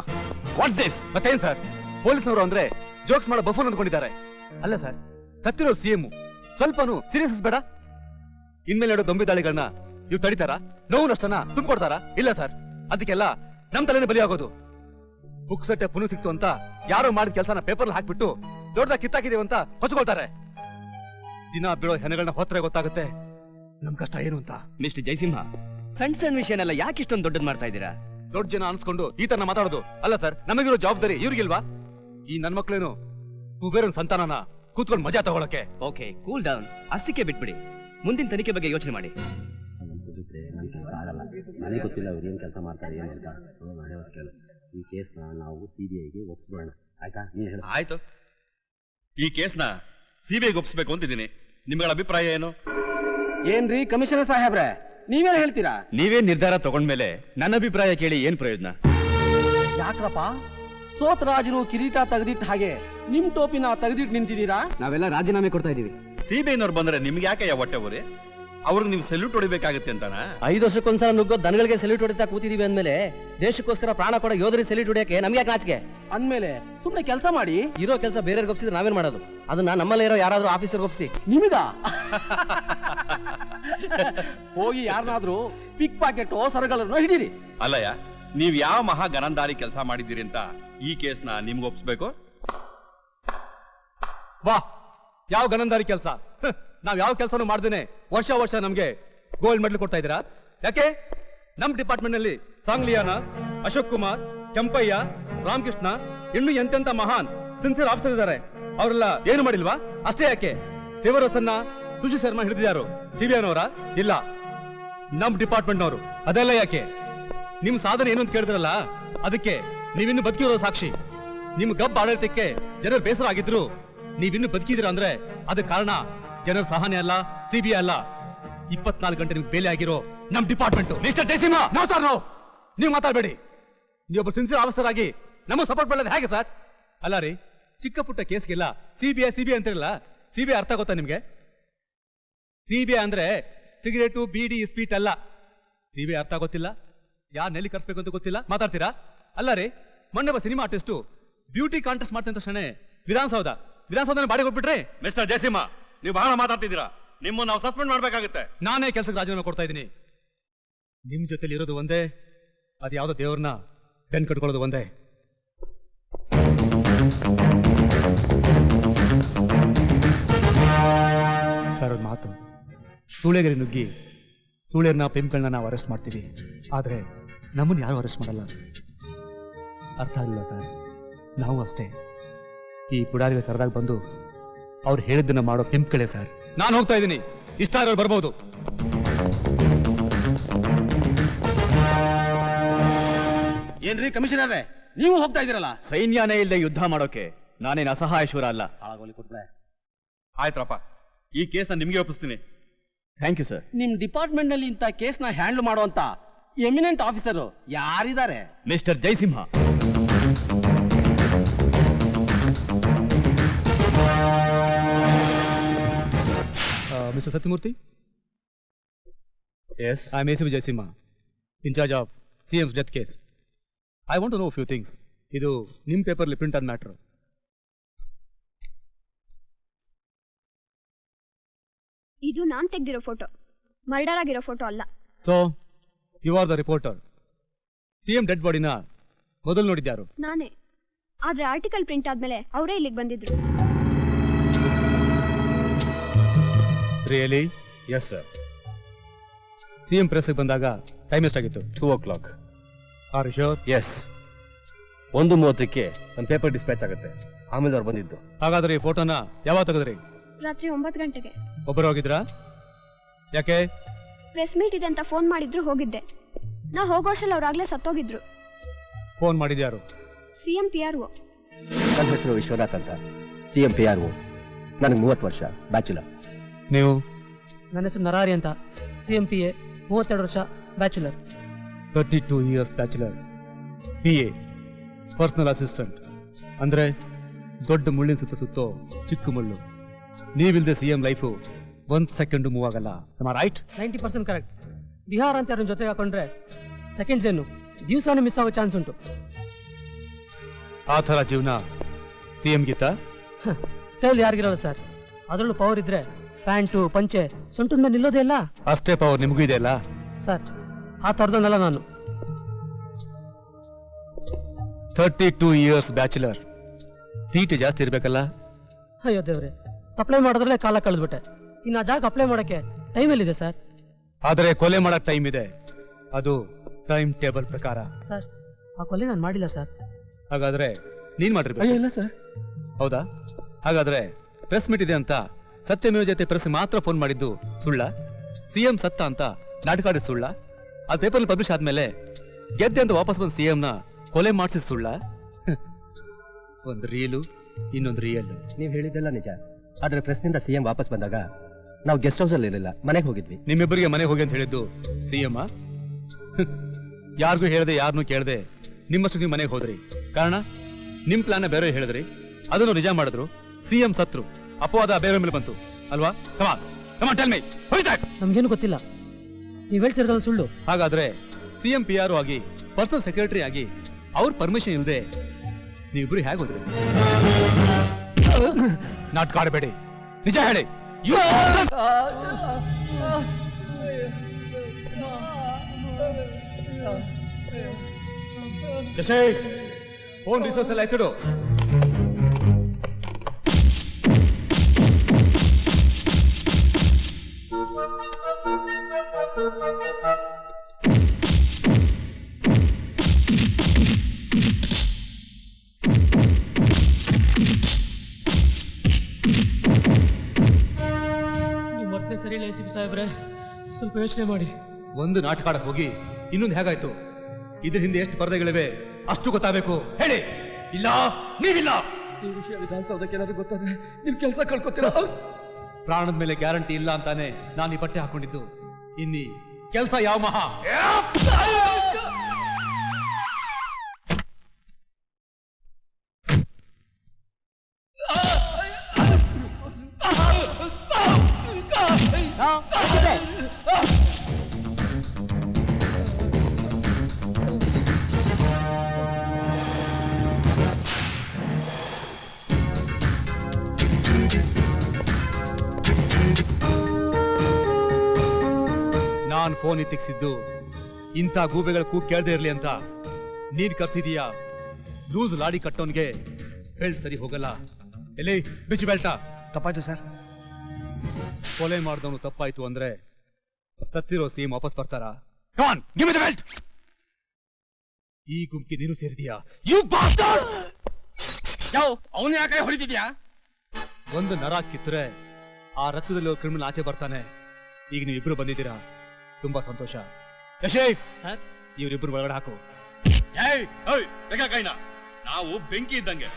what's this? ಮತ್ತೇನ್ ಸರ್, ಪೊಲೀಸ್ನವರು ಅಂದ್ರೆ ಜೋಕ್ಸ್ ಮಾಡೋ ಬಫೂನ್ ಅಂದ್ಕೊಂಡಿದ್ದಾರೆ. ಅಲ್ಲ ಸರ್, ಸತ್ತಿರೋ ಸಿಎಂ ಸ್ವಲ್ಪನೂ ಸೀರಿಯಸ್ ಬೇಡ. ಇನ್ಮೇಲೆ ನೋಡೋ ಗಂಭೀರ ದಾಳಿಗಳನ್ನ ಇವ್ ತಡಿತಾರ? ನೋವು ನಷ್ಟನ ತುಂಬಿಕೊಡ್ತಾರ? ಇಲ್ಲ ಸರ್, ಅದಕ್ಕೆಲ್ಲ ನಮ್ ತಲೆನೇ ಬಲಿಯಾಗೋದು. ಬುಕ್ ಸಟ್ಟೆ ಪುನಃ ಸಿಕ್ತು ಅಂತ ಯಾರೋ ಮಾಡಿದ ಕೆಲಸನ ಪೇಪರ್ ಹಾಕ್ಬಿಟ್ಟು ದೊಡ್ಡದಾಗ ಕಿತ್ತಾಕಿದೀವಿ ಅಂತ ಹೊಚ್ಕೊಳ್ತಾರೆ. ದಿನ ಬೀಳೋ ಹೆಣಗಳನ್ನ ಹೊತ್ತರೆ ಗೊತ್ತಾಗುತ್ತೆ ನಮ್ ಕಷ್ಟ ಏನು ಅಂತ. ಮಿಸ್ಟರ್ ಜಯಸಿಂಹ, ಸಣ್ಣ ಸಣ್ಣ ವಿಷಯನೆಲ್ಲ ಯಾಕೆ ಇಷ್ಟೊಂದು ದೊಡ್ಡದ್ ಮಾಡ್ತಾ ಇದ್ದೀರಾ? ದೊಡ್ಡ ಜನ ಅನ್ಸ್ಕೊಂಡು ಈ ತರ ಮಾತಾಡೋದು ಅಲ್ಲ ಸರ್. ನಮಗಿರೋ ಜವಾಬ್ದಾರಿ ಇವ್ರಿಗಿಲ್ವಾ? ಈ ನನ್ ಮಕ್ಳೇನು ಕುಬೇರನ್ ಸಂತಾನನ ಕೂತ್ಕೊಂಡು ಮಜಾ ತಗೊಳಕ್ಕೆ? Okay, cool down. ಅಷ್ಟಕ್ಕೆ ಬಿಟ್ಬಿಡಿ. ಮುಂದಿನ ತನಿಖೆ ಬಗ್ಗೆ ಯೋಚನೆ ಮಾಡಿ. ನನಗೆ ಗೊತ್ತಿಲ್ಲ ಅವ್ರು ಏನ್ ಕೆಲಸ ಮಾಡ್ತಾರೆ ಏನು ಅಂತ. ಕೇಳು, ಈ ಕೇಸ್ನ ನಾವು ಸಿಬಿಐಗೆ ಒಪ್ಪಿಸ್ಬಿಡೋಣ, ಆಯ್ತಾ? ನೀನ್ ಹೇಳು. ಆಯ್ತು, ಈ ಕೇಸ್ನ ಸಿಬಿಐಗೆ ಒಪ್ಪಿಸ್ಬೇಕು ಅಂತಿದ್ದೀನಿ. ನಿಮ್ಗಳ ಅಭಿಪ್ರಾಯ ಏನು? ಏನ್ರಿ ಕಮಿಷನರ್ ಸಾಹೇಬ್ರೆ, ನೀವೇನ್ ಹೇಳ್ತೀರಾ? ನೀವೇ ನಿರ್ಧಾರ ತಗೊಂಡ್ಮೇಲೆ ನನ್ನ ಅಭಿಪ್ರಾಯ ಕೇಳಿ ಏನ್ ಪ್ರಯೋಜನ? ಯಾಕ್ರಪ್ಪ ಸೋತ್ ರಾಜರು ಕಿರೀಟ ತೆಗೆದಿಟ್ಟ ಹಾಗೆ ನಿಮ್ ಟೋಪಿನ ತೆಗೆದಿಟ್ಟು ನಿಂತಿದ್ದೀರಾ? ನಾವೆಲ್ಲ ರಾಜೀನಾಮೆ ಕೊಡ್ತಾ ಇದೀವಿ. ಸಿಬಿಐನವ್ರು ಬಂದ್ರೆ ನಿಮ್ಗೆ ಯಾಕೆ ಹೊಟ್ಟೆ ಊರಿ? ಅವ್ರಿಗೆ ನೀವು ಸೆಲ್ಯೂಟ್ ಹೊಡಿಬೇಕಾಗುತ್ತೆ ಅಂತಾನ? 5 ವರ್ಷಕ್ಕೊಂದ್ಸಲ ನುಗ್ಗೋ ದನಗಳಿಗೆ ಸೆಲ್ಯೂಟ್ ಹೊಡಿತಾ ಕೂತಿದೀವಿ ಅಂದ್ಮೇಲೆ ದೇಶಕ್ಕೋಸ್ಕರ ಪ್ರಾಣ ಕೊಡೋ ಯೋಧರಿಗೆ ಸೆಲ್ಯೂಟ್ ಹೊಡಿಯಕ್ಕೆ ನಮ್ಗೆ ಯಾಕೆ ನಾಚಿಕೆ? ಅಂದ್ಮೇಲೆ ಸುಮ್ಮನೆ ಕೆಲಸ ಮಾಡಿ. ಇರೋ ಕೆಲಸ ಬೇರೆಯವ್ರಿಗೆ ಒಪ್ಸಿದ್ರೆ ನಾವೇನ್ ಮಾಡೋದು? ಅದನ್ನ ನಮ್ಮಲ್ಲೇ ಇರೋ ಯಾರಾದ್ರೂ ಆಫೀಸರ್ ಒಪ್ಸಿ. ನಿಮಗ ಹೋಗಿ ಯಾರನ್ನಾದ್ರೂ ಪಿಕ್ ಪಾಕೆಟ್ ಸರಗಳನ್ನು ಹಿಡೀರಿ. ಅಲ್ಲಯ್ಯ, ನೀವ್ ಯಾವ ಮಹಾ ಗನಂದಾರಿ ಕೆಲಸ ಮಾಡಿದ್ದೀರಿ ಅಂತ ಈ ಕೇಸ್ನ ನಿಮ್ಗೆ ಒಪ್ಪಿಸ್ಬೇಕು? ವಾ, ಯಾವ ಗನಂದಾರಿ ಕೆಲಸ? ನಾವ್ ಯಾವ ಕೆಲಸನೂ ಮಾಡ್ದೇನೆ ವರ್ಷ ವರ್ಷ ನಮ್ಗೆ ಗೋಲ್ಡ್ ಮೆಡಲ್ ಕೊಡ್ತಾ ಇದ್ದೀರಾ? ಯಾಕೆ? ನಮ್ ಡಿಪಾರ್ಟ್ಮೆಂಟ್ ನಲ್ಲಿ ಸಾಂಗ್ಲಿಯಾನ, ಅಶೋಕ್ ಕುಮಾರ್, ಕೆಂಪಯ್ಯ, ರಾಮಕೃಷ್ಣ, ಇನ್ನು ಎಂತೆಂತ ಮಹಾನ್ ಸಿನ್ಸಿಯರ್ ಆಫೀಸರ್ ಇದ್ದಾರೆ. ಅವರೆಲ್ಲ ಏನು ಮಾಡಿಲ್ವಾ? ಅಷ್ಟೇ ಯಾಕೆ ಶಿವರಸನ್ನ ಸುಶಿ ಶರ್ಮಾ ಹಿಡಿದಿದ್ದಾರು ಸಿಬಿಐನವರ? ಇಲ್ಲ, ನಮ್ ಡಿಪಾರ್ಟ್ಮೆಂಟ್ ನವರು. ಅದೆಲ್ಲ ಯಾಕೆ? ನಿಮ್ ಸಾಧನೆ ಏನು ಅಂತ ಕೇಳಿದ್ರಲ್ಲ, ಅದಕ್ಕೆ ನೀವಿನ್ನು ಬದುಕಿರೋ ಸಾಕ್ಷಿ. ನಿಮ್ ಗಬ್ಬ ಆಡಳಿತಕ್ಕೆ ಜನರು ಬೇಸರ ಆಗಿದ್ರು ನೀವಿನ್ನು ಬದುಕಿದಿರ ಅಂದ್ರೆ ಅದಕ್ಕೆ ಕಾರಣ ಜನರ ಸಹನೆ ಅಲ್ಲ, ಸಿಬಿಐ ಅಲ್ಲ, 24 ಗಂಟೆ ನಿಮ್ಗೆ ಬೇಲೆ ಆಗಿರೋ ನಮ್ department. Mister Jayasimha, no sir, no, ನೀವು ಮಾತಾಡಬೇಡಿ. ನೀವೊಬ್ಬ ಸಿನ್ಸಿಯರ್ ಆಫೀಸರ್ ಆಗಿ ನಮ್ಮ ಸಪೋರ್ಟ್ ಮಾಡೋದು ಹೇಗೆ ಸರ್? ಅಲ್ಲ ರೀ, ಚಿಕ್ಕ ಪುಟ್ಟ ಕೇಸ್ಗೆಲ್ಲ ಸಿಬಿಐ ಅಂತಿರಲ್ಲ. ಸಿಬಿಐ ಅರ್ಥ ಗೊತ್ತಾ ನಿಮ್ಗೆ? ಸಿಬಿಐ ಅಂದ್ರೆ ಸಿಗರೇಟು, ಬೀಡಿ, ಇಸ್ಪೀಟ್ ಅಲ್ಲ. ಸಿಬಿಐ ಅರ್ಥ ಗೊತ್ತಿಲ್ಲ? ಯಾರು ನೆಲ್ಲಿ ಕರ್ಸ್ಬೇಕು ಅಂತ ಗೊತ್ತಿಲ್ಲ ಮಾತಾಡ್ತೀರಾ? ಅಲ್ಲ ರೀ, ಮೊನ್ನೆ ಒಬ್ಬ ಸಿನಿಮಾ ಆರ್ಟಿಸ್ಟು ಬ್ಯೂಟಿ ಕಾಂಟೆಸ್ಟ್ ಮಾಡ್ತಂತ ತಕ್ಷಣ ವಿಧಾನಸೌಧ ಬಾಡಿ ಕೊಟ್ಬಿಟ್ರೆ. ಮಿಸ್ಟರ್ ಜಯಸಿಂಹ, ನೀವು ಬಹಳ ಮಾತಾಡ್ತಿದ್ದೀರಾ. ನಿಮ್ಮನ್ನು ನಾವು ಸಸ್ಪೆಂಡ್ ಮಾಡ್ಬೇಕಾಗುತ್ತೆ. ನಾನೇ ಕೆಲಸಕ್ಕೆ ರಾಜೀನಾಮೆ ಕೊಡ್ತಾ ಇದ್ದೀನಿ. ನಿಮ್ ಜೊತೆಲಿ ಇರೋದು ಒಂದೇ, ಅದು ಯಾವ್ದೋ ದೇವ್ರನ್ನ ಬೆನ್ ಕಟ್ಕೊಳ್ಳೋದು ಒಂದೇ. ಸರ್, ಒಂದು ಮಾತು, ಸೂಳೆಗರಿ ನುಗ್ಗಿ ಸೂಳೆರ್ನ ಪೆಂಗಳನ್ನ ನಾವು ಅರೆಸ್ಟ್ ಮಾಡ್ತೀವಿ, ಆದ್ರೆ ನಮ್ಮನ್ನು ಯಾರು ಅರೆಸ್ಟ್ ಮಾಡಲ್ಲ. ಅರ್ಥ ಆಗಿಲ್ಲ ಸರ್? ನಾವು ಅಷ್ಟೇ ಈ ಪುಡಾರಿಗಳ ಕರೆದಾಗ ಬಂದು ಅವ್ರು ಹೇಳಿದ್ದನ್ನ ಮಾಡೋ ಪೆಂಪ್ಗಳೇ ಸರ್. ನಾನು ಹೋಗ್ತಾ ಇದ್ದೀನಿ, ಇಷ್ಟ ಇರೋರು ಬರ್ಬೋದು. ಏನ್ರಿ ಕಮಿಷನರ್, ನೀವು ಹೋಗ್ತಾ ಇದೀರಲ್ಲ? ಸೈನ್ಯನೇ ಇಲ್ಲದೆ ಯುದ್ಧ ಮಾಡೋಕೆ ನಾನೇನು ಅಸಹಾಯಶೂರ ಅಲ್ಲ. ಆಯ್ತ್ರಪ್ಪ, ಈ ಕೇಸ್ನ ನಿಮ್ಗೆ ಒಪ್ಪಿಸ್ತೀನಿ. Thank you sir. ನಿಮ್ ಡಿಪಾರ್ಟ್ಮೆಂಟ್ ನಲ್ಲಿ ಇಂಥ ಕೇಸ್ನ ಹ್ಯಾಂಡಲ್ ಮಾಡುವಂತ ಎಮಿನೆಂಟ್ ಆಫೀಸರ್ ಯಾರಿದ್ದಾರೆ? Mister Jayasimha. Mr. Satyamurthy? Yes, I am ACP Jaisimha, in charge of CM's death case. I want to know a few things. ಇದು ನಿಮ್ ಪೇಪರ್ಲಿ ಪ್ರಿಂಟ್ ಆದ ಮ್ಯಾಟ್ರು. ಇದು ನಾನ್ ತೆಗ್ದಿರೋ ಫೋಟೋ, ಮರ್ಡರ್ ಆಗಿರೋ ಫೋಟೋ ಅಲ್ಲ. So you are the reporter. CM dead ಬಾಡಿನ ಮೊದಲು ನೋಡಿದ್ಯಾರು? ನಾನೇ. ಆದ್ರೆ ಆರ್ಟಿಕಲ್ ಪ್ರಿಂಟ್ ಆದ್ಮೇಲೆ ಅವರೇ ಇಲ್ಲಿಗೆ ಬಂದಿದ್ರು. ರಿಯಲಿ? Yes sir. ಸಿಎಂ ಪ್ರೆಸ್ಗೆ ಬಂದಾಗ ಟೈಮ್ ಎಷ್ಟಾಗಿತ್ತು? 2 o'clock. Are you sure? Yes. 1:30ಕ್ಕೆ ನಮ್ಮ ಪೇಪರ್ ಡಿಸ್ಪ್ಯಾಚ್ ಆಗುತ್ತೆ. ಆಮೇಲೆ ಅವ್ರು ಬಂದಿದ್ದು. ಹಾಗಾದ್ರೆ ಈ ಫೋಟೋನ ಯಾವಾಗ ತೆಗೆದ್ರಿ? ರಾತ್ರಿ 9 ಗಂಟೆಗೆ. ಒಬ್ಬರು ಹೋಗಿದ್ರಾ? ಯಾಕೆ? ಪ್ರೆಸ್ ಮೀಟ್ ಇದೆ ಅಂತ ಫೋನ್ ಮಾಡಿದ್ರು, ಹೋಗಿದ್ದೆ. ನಾ ಹೋಗೋಷ್ಟಲ್ಲಿ ಅವ್ರಾಗ್ಲೇ ಸತ್ತೋಗಿದ್ರು. ಫೋನ್ ಮಾಡಿದ್ಯಾರು? CM PRO. ನನ್ನ ಹೆಸರು ವಿಶ್ವನಾಥ್ ಅಂತ, CM PRO. ನನಗೆ 30 ವರ್ಷ, ಬ್ಯಾಚುಲರ್. ನೀವು? ನನ್ನ ಹೆಸರು ನರಾರಿ ಅಂತ, CMPA, 32 ವರ್ಷ, bachelor. 32 years bachelor, PA, personal assistant. ಅಂದ್ರೆ ದೊಡ್ಡ ಮುಳ್ಳಿನ ಸುತ್ತೋ ಚಿಕ್ಕ ಮುಳ್ಳು. ನೀವಿಲ್ದೆ CM ಲೈಫು 1 ಸೆಕೆಂಡ್ ಮೂವ್ ಆಗಲ್ಲ. ರೈಟ್? 90% ಕರೆಕ್ಟ್. ಬಿಹಾರ್ ಅಂತ ಯಾರನ್ನ ಜೊತೆ ಹಾಕೊಂಡ್ರೆ ಸೆಕೆಂಡ್ಸ್ ಏನು ದಿವಸನೂ ಮಿಸ್ ಆಗೋ ಚಾನ್ಸ್ ಉಂಟು. ಆ ಥರ ಜೀವನ CM ಗೀತ ಕೈಯಲ್ಲಿ ಯಾರಿಗಿರಲ್ಲ ಸರ್. ಅದರಲ್ಲೂ ಪವರ್ ಇದ್ರೆ ಪ್ಯಾಂಟು ಪಂಚೆ ಸೊಂಟದ ಮೇಲೆ ನಿಲ್ಲೋದೇ ಇಲ್ಲ. ಅಷ್ಟೇ ಪವರ್ ನಿಮಗೂ ಇದೆ ಅಲ್ಲ ಸರ್? ಆ ಥರದವನ್ನೆಲ್ಲ ನಾನು. 32 ಇಯರ್ಸ್ ಬ್ಯಾಚುಲರ್, ತೀಟೆ ಜಾಸ್ತಿ ಇರ್ಬೇಕಲ್ಲ? ಅಯ್ಯೋ ದೇವ್ರೆ, ಸಪ್ಲೈ ಮಾಡೋದ್ರಲ್ಲೇ ಕಾಲ ಕಳೆದ್ಬಿಟ್ಟೆ. ಇನ್ನು ಆ ಜಾಗ ಅಪ್ಲೈ ಮಾಡೋಕ್ಕೆ ಟೈಮ್ ಎಲ್ಲಿದೆ ಸರ್? ಆದರೆ ಕೊಲೆ ಮಾಡಕ್ ಟೈಮ್ ಇದೆ. ಅದು ಟೈಮ್ ಟೇಬಲ್ ಪ್ರಕಾರ. ಸರ್, ಆ ಕೊಲೆ ನಾನು ಮಾಡಿಲ್ಲ ಸರ್. ಹಾಗಾದ್ರೆ ನೀನ್ ಮಾಡಿರ್ಬೇಕು. ಇಲ್ಲ ಸರ್. ಹೌದಾ? ಹಾಗಾದ್ರೆ ಪ್ರೆಸ್ ಮೀಟ್ ಇದೆ ಅಂತ ಸತ್ಯಮೇವ ಜೊತೆ ಪ್ರೆಸ್ ಮಾತ್ರ ಫೋನ್ ಮಾಡಿದ್ದು ಸುಳ್ಳ? CM ಸತ್ತ ಅಂತ ನಾಟಕ ಆಡಿದ ಸುಳ್ಳ? ಆ ಪೇಪರ್ ಪಬ್ಲಿಷ್ ಆದ್ಮೇಲೆ ಗೆದ್ದೆ ಅಂತ ವಾಪಸ್ ಬಂದು CM ನ ಕೊಲೆ ಮಾಡಿಸಿದ ಸುಳ್ಳ? ಒಂದು ರೀಲು, ಇನ್ನೊಂದು ರಿಯಲ್. ನೀವು ಹೇಳಿದ್ದೆಲ್ಲ ನಿಜ. ಆದ್ರೆ ಪ್ರೆಸ್ನಿಂದ CM ವಾಪಸ್ ಬಂದಾಗ ನಾವು ಗೆಸ್ಟ್ ಹೌಸ್ ಅಲ್ಲಿ ಇರಲಿಲ್ಲ, ಮನೆಗೆ ಹೋಗಿದ್ವಿ. ನಿಮ್ಮಿಬ್ಬರಿಗೆ ಮನೆಗೆ ಹೋಗಿ ಅಂತ ಹೇಳಿದ್ದು CM? ಯಾರಿಗೂ ಹೇಳದೆ ಯಾರನ್ನೂ ಕೇಳದೆ ನಿಮ್ಮಷ್ಟು ನೀವು ಮನೆಗೆ ಹೋದ್ರಿ. ಕಾರಣ ನಿಮ್ ಪ್ಲಾನ್ ಬೇರೆ ಹೇಳಿದ್ರಿ, ಅದನ್ನು ನಿಜ ಮಾಡಿದ್ರು. CM ಸತ್ರು, ಅಪವಾದ ಬೇರೆ ಮೇಲೆ ಬಂತು ಅಲ್ವಾ? ನಮ್ಗೇನು ಗೊತ್ತಿಲ್ಲ, ನೀವ್ ಹೇಳ್ತಿರೋದು ಸುಳ್ಳು. ಹಾಗಾದ್ರೆ CM PRO ಆಗಿ ಪರ್ಸನಲ್ ಸೆಕ್ರೆಟರಿ ಆಗಿ ಅವ್ರ ಪರ್ಮಿಷನ್ ಇಲ್ಲದೆ ನೀವಿಬ್ರು ಹೇಗೆ ಹೋದ್ರಿ? ನಾಟಕ ಆಡಬೇಡಿ, ನಿಜ ಹೇಳಿ. ಫೋನ್ ರಿಸೋರ್ಸ್ ಎಲ್ಲ ಎತ್ತಿಡು. ಸರಿ ಇಲ್ಲ ACP ಸಾಹೇಬ್ರೆ, ಸ್ವಲ್ಪ ಯೋಚನೆ ಮಾಡಿ. ಒಂದು ನಾಟಕ ಆಡಕ್ ಹೋಗಿ ಇನ್ನೊಂದು ಹೇಗಾಯ್ತು? ಇದ್ರ ಹಿಂದೆ ಎಷ್ಟು ಪರದೆಗಳಿವೆ ಅಷ್ಟು ಗೊತ್ತಾಗಬೇಕು. ಹೇಳಿ. ಇಲ್ಲ, ನೀವಿಲ್ಲ. ಈ ವಿಷಯ ವಿಧಾನಸೌಧಕ್ಕೆ ಏನಾದ್ರು ಗೊತ್ತಾದ್ರೆ ನಿಮ್ ಕೆಲಸ ಕಳ್ಕೊತೀರಾ? ಪ್ರಾಣದ ಮೇಲೆ ಗ್ಯಾರಂಟಿ ಇಲ್ಲ ಅಂತಾನೆ ನಾನು ಈ ಬಟ್ಟೆ ಹಾಕೊಂಡಿದ್ದು. ಇನ್ನಿ ಕೆಲಸ ಯಾವ ಮಹಾ? ನಾನ್ ಫೋನ್ ಎತ್ತಿಸಿದ್ದು ಇಂಥ ಗೂಬೆಗಳ ಕೂಗ್ ಕೇಳದೆ ಇರ್ಲಿ ಅಂತ. ನೀನ್ ಕರ್ಸಿದೀಯಾ ಲೂಸ್ ಲಾಡಿ ಕಟ್ಟೋನ್ಗೆ ಬೆಲ್ಟ್ ಸರಿ ಹೋಗಲ್ಲ. ಎಲ್ಲಿ ಬಿಚ್ಚು ಬೆಲ್ಟ? ತಪ್ಪಾಯ್ತು ಸರ್. ಕೊಲೆ ಮಾಡಿದವನು ತಪ್ಪಾಯ್ತು ಅಂದ್ರೆ ಸತ್ತಿರೋ CM ವಾಪಸ್ ಬರ್ತಾರಾ? Come on, give me the belt. ಈ ಗುಂಪಿಗೆ ನೀನು ಸೇರಿದೀಯಾ? You bastard! ಅವನು ಯಾಕೆ ಹೊಡಿತಿದ್ಯಾ? ಒಂದು ನರ ಕಿತ್ತರೆ ಆ ರಕ್ತದಲ್ಲಿ ಕ್ರಿಮಿನಲ್ ಆಚೆ ಬರ್ತಾನೆ. ಈಗ ನೀವು ಇಬ್ರು ಬಂದಿದ್ದೀರಾ, ತುಂಬಾ ಸಂತೋಷ. ಯಶೇಫ್ ಸರ್, ಇವರಿಬ್ರು ಒಳಗಡೆ ಹಾಕು. ಕೈನ ನಾವು ಬೆಂಕಿ ಇದ್ದಂಗೆ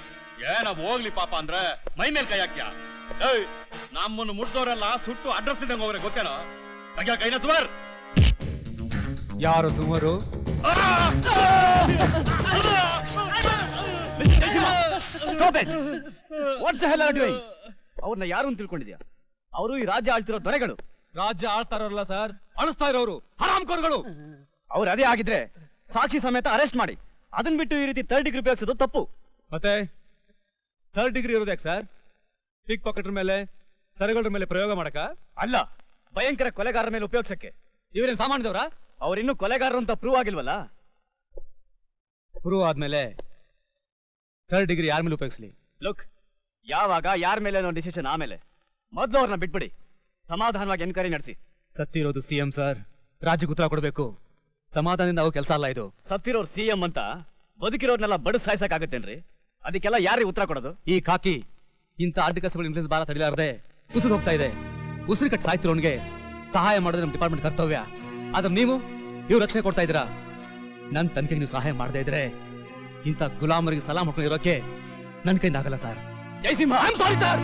ಏನಾವ್ ಹೋಗ್ಲಿ ಪಾಪ ಅಂದ್ರೆ ಮೈ ಮೇಲೆ ಕೈ ಹಾಕ್ಯ. ನಮ್ಮನ್ನು ಮುಟ್ದವರೆಲ್ಲ ಸುಟ್ಟು ಅಡ್ರೆಸ್ ಇದ್ದಂಗೆ ಹೋಗ್ರೆ ಗೊತ್ತೇನೋ? ಕೈನ ಸುಮಾರ್. ಯಾರು ಸುಮಾರು? ಅವ್ರನ್ನ ಯಾರು ಅಂತ ತಿಳ್ಕೊಂಡಿದ್ಯಾ? ಅವರು ಈ ರಾಜ್ಯ ಆಳ್ತಿರೋ ದೊರೆಗಳು. ರಾಜ್ಯ ಆಳ್ತಾ ಇರೋಲ್ಲ ಸರ್, ಅಳಿಸ್ತಾ ಇರೋರು ಹರಾಮ್ಕೋರ್ಗಳು. ಅವ್ರು ಅದೇ ಆಗಿದ್ರೆ ಸಾಕ್ಷಿ ಸಮೇತ ಅರೆಸ್ಟ್ ಮಾಡಿ. ಅದನ್ ಬಿಟ್ಟು ಈ ರೀತಿ 3rd ಡಿಗ್ರಿ ಉಪಯೋಗಿಸೋದು ತಪ್ಪು. ಮತ್ತೆ 3rd ಡಿಗ್ರಿ ಇರೋದ್ಯಾಕೆ ಸರ್? ಪಿಕ್ ಪಾಕೆಟ್ರ ಮೇಲೆ, ಸರಗಳ ಮೇಲೆ ಪ್ರಯೋಗ ಮಾಡಕ ಅಲ್ಲ, ಭಯಂಕರ ಕೊಲೆಗಾರರ ಮೇಲೆ ಉಪಯೋಗಿಸಕ್ಕೆ. ಇವರೇನ್ ಸಾಮಾನ್ಯದವ್ರ? ಅವ್ರಿನ್ನೂ ಕೊಲೆಗಾರರು ಅಂತ ಪ್ರೂವ್ ಆಗಿಲ್ವಲ್ಲ. ಪ್ರೂವ್ ಆದ್ಮೇಲೆ 3rd ಡಿಗ್ರಿ ಯಾರ ಮೇಲೆ ಉಪಯೋಗಿಸ್ಲಿ? ಲುಕ್, ಯಾವಾಗ ಯಾರ ಮೇಲೆ ಅನ್ನೋ ಡಿಸಿಷನ್ ಆಮೇಲೆ. ಮೊದ್ಲು ಅವ್ರನ್ನ ಬಿಟ್ಬಿಡಿ, ಸಮಾಧಾನವಾಗಿ ಎನ್ಕ್ವೈರಿ ನಡೆಸಿ. ಸತ್ತಿರೋದು CM ಸರ್, ರಾಜ್ಯಕ್ಕೆ ಉತ್ತರ ಕೊಡಬೇಕು. ಸಮಾಧಾನದಿಂದ ನಾವು ಕೆಲಸ ಅಲ್ಲ ಇದು. ಸತ್ತಿರೋರು CM ಅಂತ ಬದುಕಿರೋರ್ನೆಲ್ಲ ಬಡದ್ ಸಾಯ್ಸಕ್ಕಾಗತ್ತೇನ್ರಿ? ಅದಕ್ಕೆಲ್ಲ ಯಾರಿಗೆ ಉತ್ತರ ಕೊಡೋದು? ಈ ಕಾಕಿ ಇಂಥ ಆರ್ಥಿಕಸಗಳು ಇನ್ಫ್ಲೂಯೆನ್ಸ್ ಬಾರ ತಡಿಲಾರದೆ ಉಸಿರು ಹೋಗ್ತಾ ಇದೆ. ಉಸಿರು ಕಟ್ಟು ಸಾಯ್ತಿರೋನ್ಗೆ ಸಹಾಯ ಮಾಡೋದು ನಮ್ಮ ಡಿಪಾರ್ಟ್ಮೆಂಟ್ ಕರ್ತವ್ಯ. ಆದ್ರೆ ನೀವು ಇವ್ರು ರಕ್ಷಣೆ ಕೊಡ್ತಾ ಇದ್ದೀರಾ. ನನ್ನ ತನಿಖೆಗೆ ನೀವು ಸಹಾಯ ಮಾಡದೇ ಇದ್ರೆ ಇಂಥ ಗುಲಾಮರಿಗೆ ಸಲಾಂ ಹಾಕೊಂಡು ಇರೋಕೆ ನನ್ನ ಕೈಯಿಂದ ಆಗಲ್ಲ sir. Jayasimha, I am sorry sir.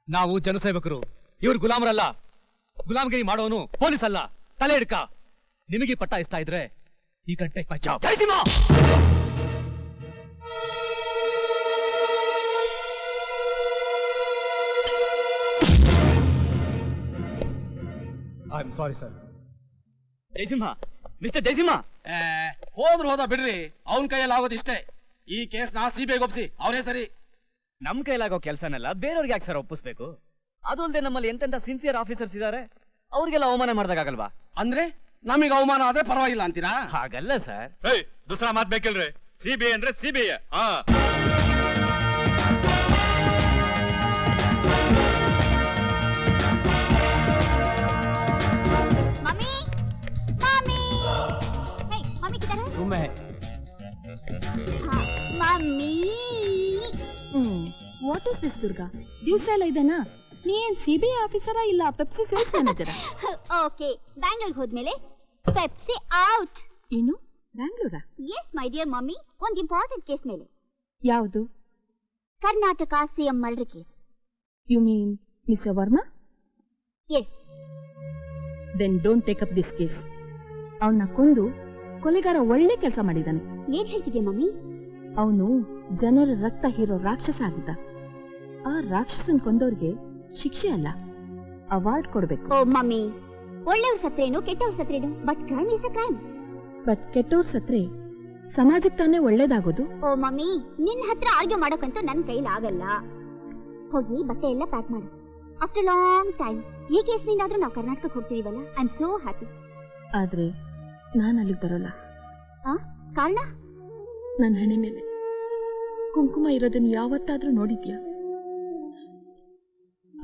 ನಾವು ಜನಸೇವಕರು, ಇವ್ರು ಗುಲಾಮರಲ್ಲ. ಗುಲಾಮಗಿರಿ ಮಾಡೋನು ಪೊಲೀಸ್ ಅಲ್ಲ, ತಲೆ ಹಿಡ್ಕ. ನಿಮಗೆ ಪಟ್ಟ ಇಷ್ಟ ಇದ್ರೆ ಈ ಕಟ್ಟೆ Jayasimha I am sorry sir. Jayasimha, mister Jayasimha, ಹೋದ ಬಿಡ್ರಿ, ಅವನ ಕೈಯಲ್ಲಿ ಆಗೋದು ಇಷ್ಟೇ. ಈ ಕೇಸ್ ನಾ ಸಿಬಿಐಗೆ ಒಪ್ಪಿಸಿ ಅವರೇ ಸರಿ. ನಮ್ ಕೈಲಾಗೋ ಕೆಲಸನೆಲ್ಲ ಬೇರೆಯವ್ರಿಗೆ ಯಾಕೆ ಸರ್ ಒಪ್ಪಿಸ್ಬೇಕು? ಅದು ಅಲ್ಲದೆ ನಮ್ಮಲ್ಲಿ ಎಂತೆಂತ ಸಿನ್ಸಿಯರ್ ಆಫೀಸರ್ಸ್ ಇದ್ದಾರೆ, ಅವ್ರಿಗೆಲ್ಲ ಅವಮಾನ ಮಾಡ್ದಾಗಲ್ವಾ? ಅಂದ್ರೆ ನಮಗೆ ಅವಮಾನ ಆದ್ರೆ ಪರವಾಗಿಲ್ಲ ಅಂತೀರಾ? ಹಾಗಲ್ಲ ಸರ್. ದೂಸರಾ ಮಾತ್ ಬೇಕಿಲ್ರಿ. ಸಿಬಿಐ ಅಂದ್ರೆ CBI. Mummy mummy hey mummy किधर है? रूम में है. हाँ mummy. What is this Durga? ದಿವಸ ಎಲ್ಲ ಇದನಾ? ನೀ ಏನ್ ಸಿಬಿಐ ಆಫೀಸರಾ ಇಲ್ಲ ಪೆಪ್ಸಿ ಸೇಲ್ಸ್ ಮ್ಯಾನೇಜರಾ? ಓಕೆ, ಬ್ಯಾಂಗ್ಳೂರ್ ಹೋದ್ಮೇಲೆ ಪೆಪ್ಸಿ ಔಟ್. ಏನು ಬ್ಯಾಂಗ್ಳೂರಾ? ಎಸ್ ಮೈ ಡಿಯರ್ ಮಮ್ಮಿ, ಒಂದು ಇಂಪಾರ್ಟೆಂಟ್ ಕೇಸ್ ಮೇಲೆ. ಯಾವುದು? Karnataka CM murder case. You mean mister Varma? Yes. Then don't take up this case. ಅವನ್ನ ಕೊಂದು ಕೊಲೆಗಾರ ಒಳ್ಳೆ ಕೆಲಸ ಮಾಡಿದ್ದಾನೆ. ಏನ್ ಹೇಳ್ತಿದ್ಯಾ ಮಮ್ಮಿ? ಅವನು ಜನರ ರಕ್ತ ಹೀರೋ ರಾಕ್ಷಸ ಆಗಿದ್ದ. ಆ ರಾಕ್ಷಸನ್ ಕೊಂದವ್ರಿಗೆ ಶಿಕ್ಷೆ ಅಲ್ಲ, ಅವಾರ್ಡ್ ಕೊಡ್ಬೇಕು. ಓ ಮಮ್ಮಿ, ಒಳ್ಳೆಯವ್ರ ಸತ್ರೇನು ಕೆಟ್ಟವ್ರ ಸತ್ರೇನು, but crime is a crime. But ಕೆಟ್ಟವ್ರ ಸತ್ರೆ ಸಮಾಜಕ್ಕೆ ತಾನೇ ಒಳ್ಳೇದಾಗೋದು. ಓ ಮಮ್ಮಿ, ನಿನ್ ಹತ್ರ ಆರ್ಗ್ಯೂ ಮಾಡೋಕಂತೂ ನನ್ ಕೈಲಿ ಆಗಲ್ಲ. ಹೋಗಿ ಬಟ್ಟೆ ಎಲ್ಲ ಪ್ಯಾಕ್ ಮಾಡು. ಆಫ್ಟರ್ ಲಾಂಗ್ ಟೈಮ್ ಈ ಕೇಸ್ನಿಂದಾದ್ರೂ ನಾವು ಕರ್ನಾಟಕಕ್ಕೆ ಹೋಗ್ತಿದೀವಲ್ಲ, ಐ ಆಮ್ ಸೋ ಹ್ಯಾಪಿ. ಆದ್ರೆ ನಾನು ಅಲ್ಲಿಗೆ ಬರೋಲ್ಲ. ಕಾರಣ? ನನ್ನ ಹಣೆ ಮೇಲೆ ಕುಂಕುಮ ಇರೋದನ್ನ ಯಾವತ್ತಾದ್ರೂ ನೋಡಿದ್ಯಾ?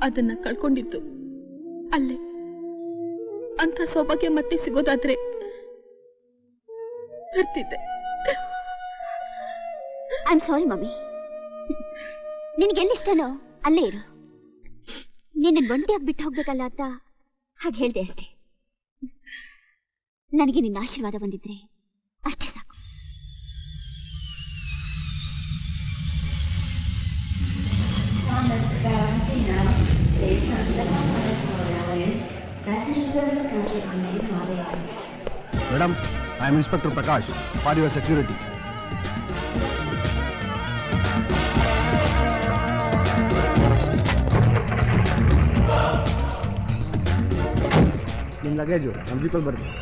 ಅದನ್ನ ಕಳ್ಕೊಂಡಿತ್ತು ಅಲ್ಲೇ. ಅಂತ ಸೌಭಾಗ್ಯ ಮತ್ತೆ ಸಿಗೋದಾದ್ರೆ ಬರ್ತಿದ್ದೆ. I am sorry mummy. ನಿನ್ಗೆಲ್ಲಿಷ್ಟನೋ ಅಲ್ಲೇ ಇರು. ನಿನ್ನ ಒಂಟಿಯಾಗಿ ಬಿಟ್ಟು ಹೋಗ್ಬೇಕಲ್ಲ ಅಂತ ಹಾಗೆ ಹೇಳ್ದೆ ಅಷ್ಟೇ. ನನಗೆ ನಿನ್ನ ಆಶೀರ್ವಾದ ಬಂದಿದ್ರೆ ಅಷ್ಟೇ ಸಾಕು. Madam, I am inspector Prakash, for your security. ನಿಮ್ಮ ಲಗೇಜು ನಮ್ಮ ಜೀಪಲ್ಲಿ ಬರುತ್ತೆ.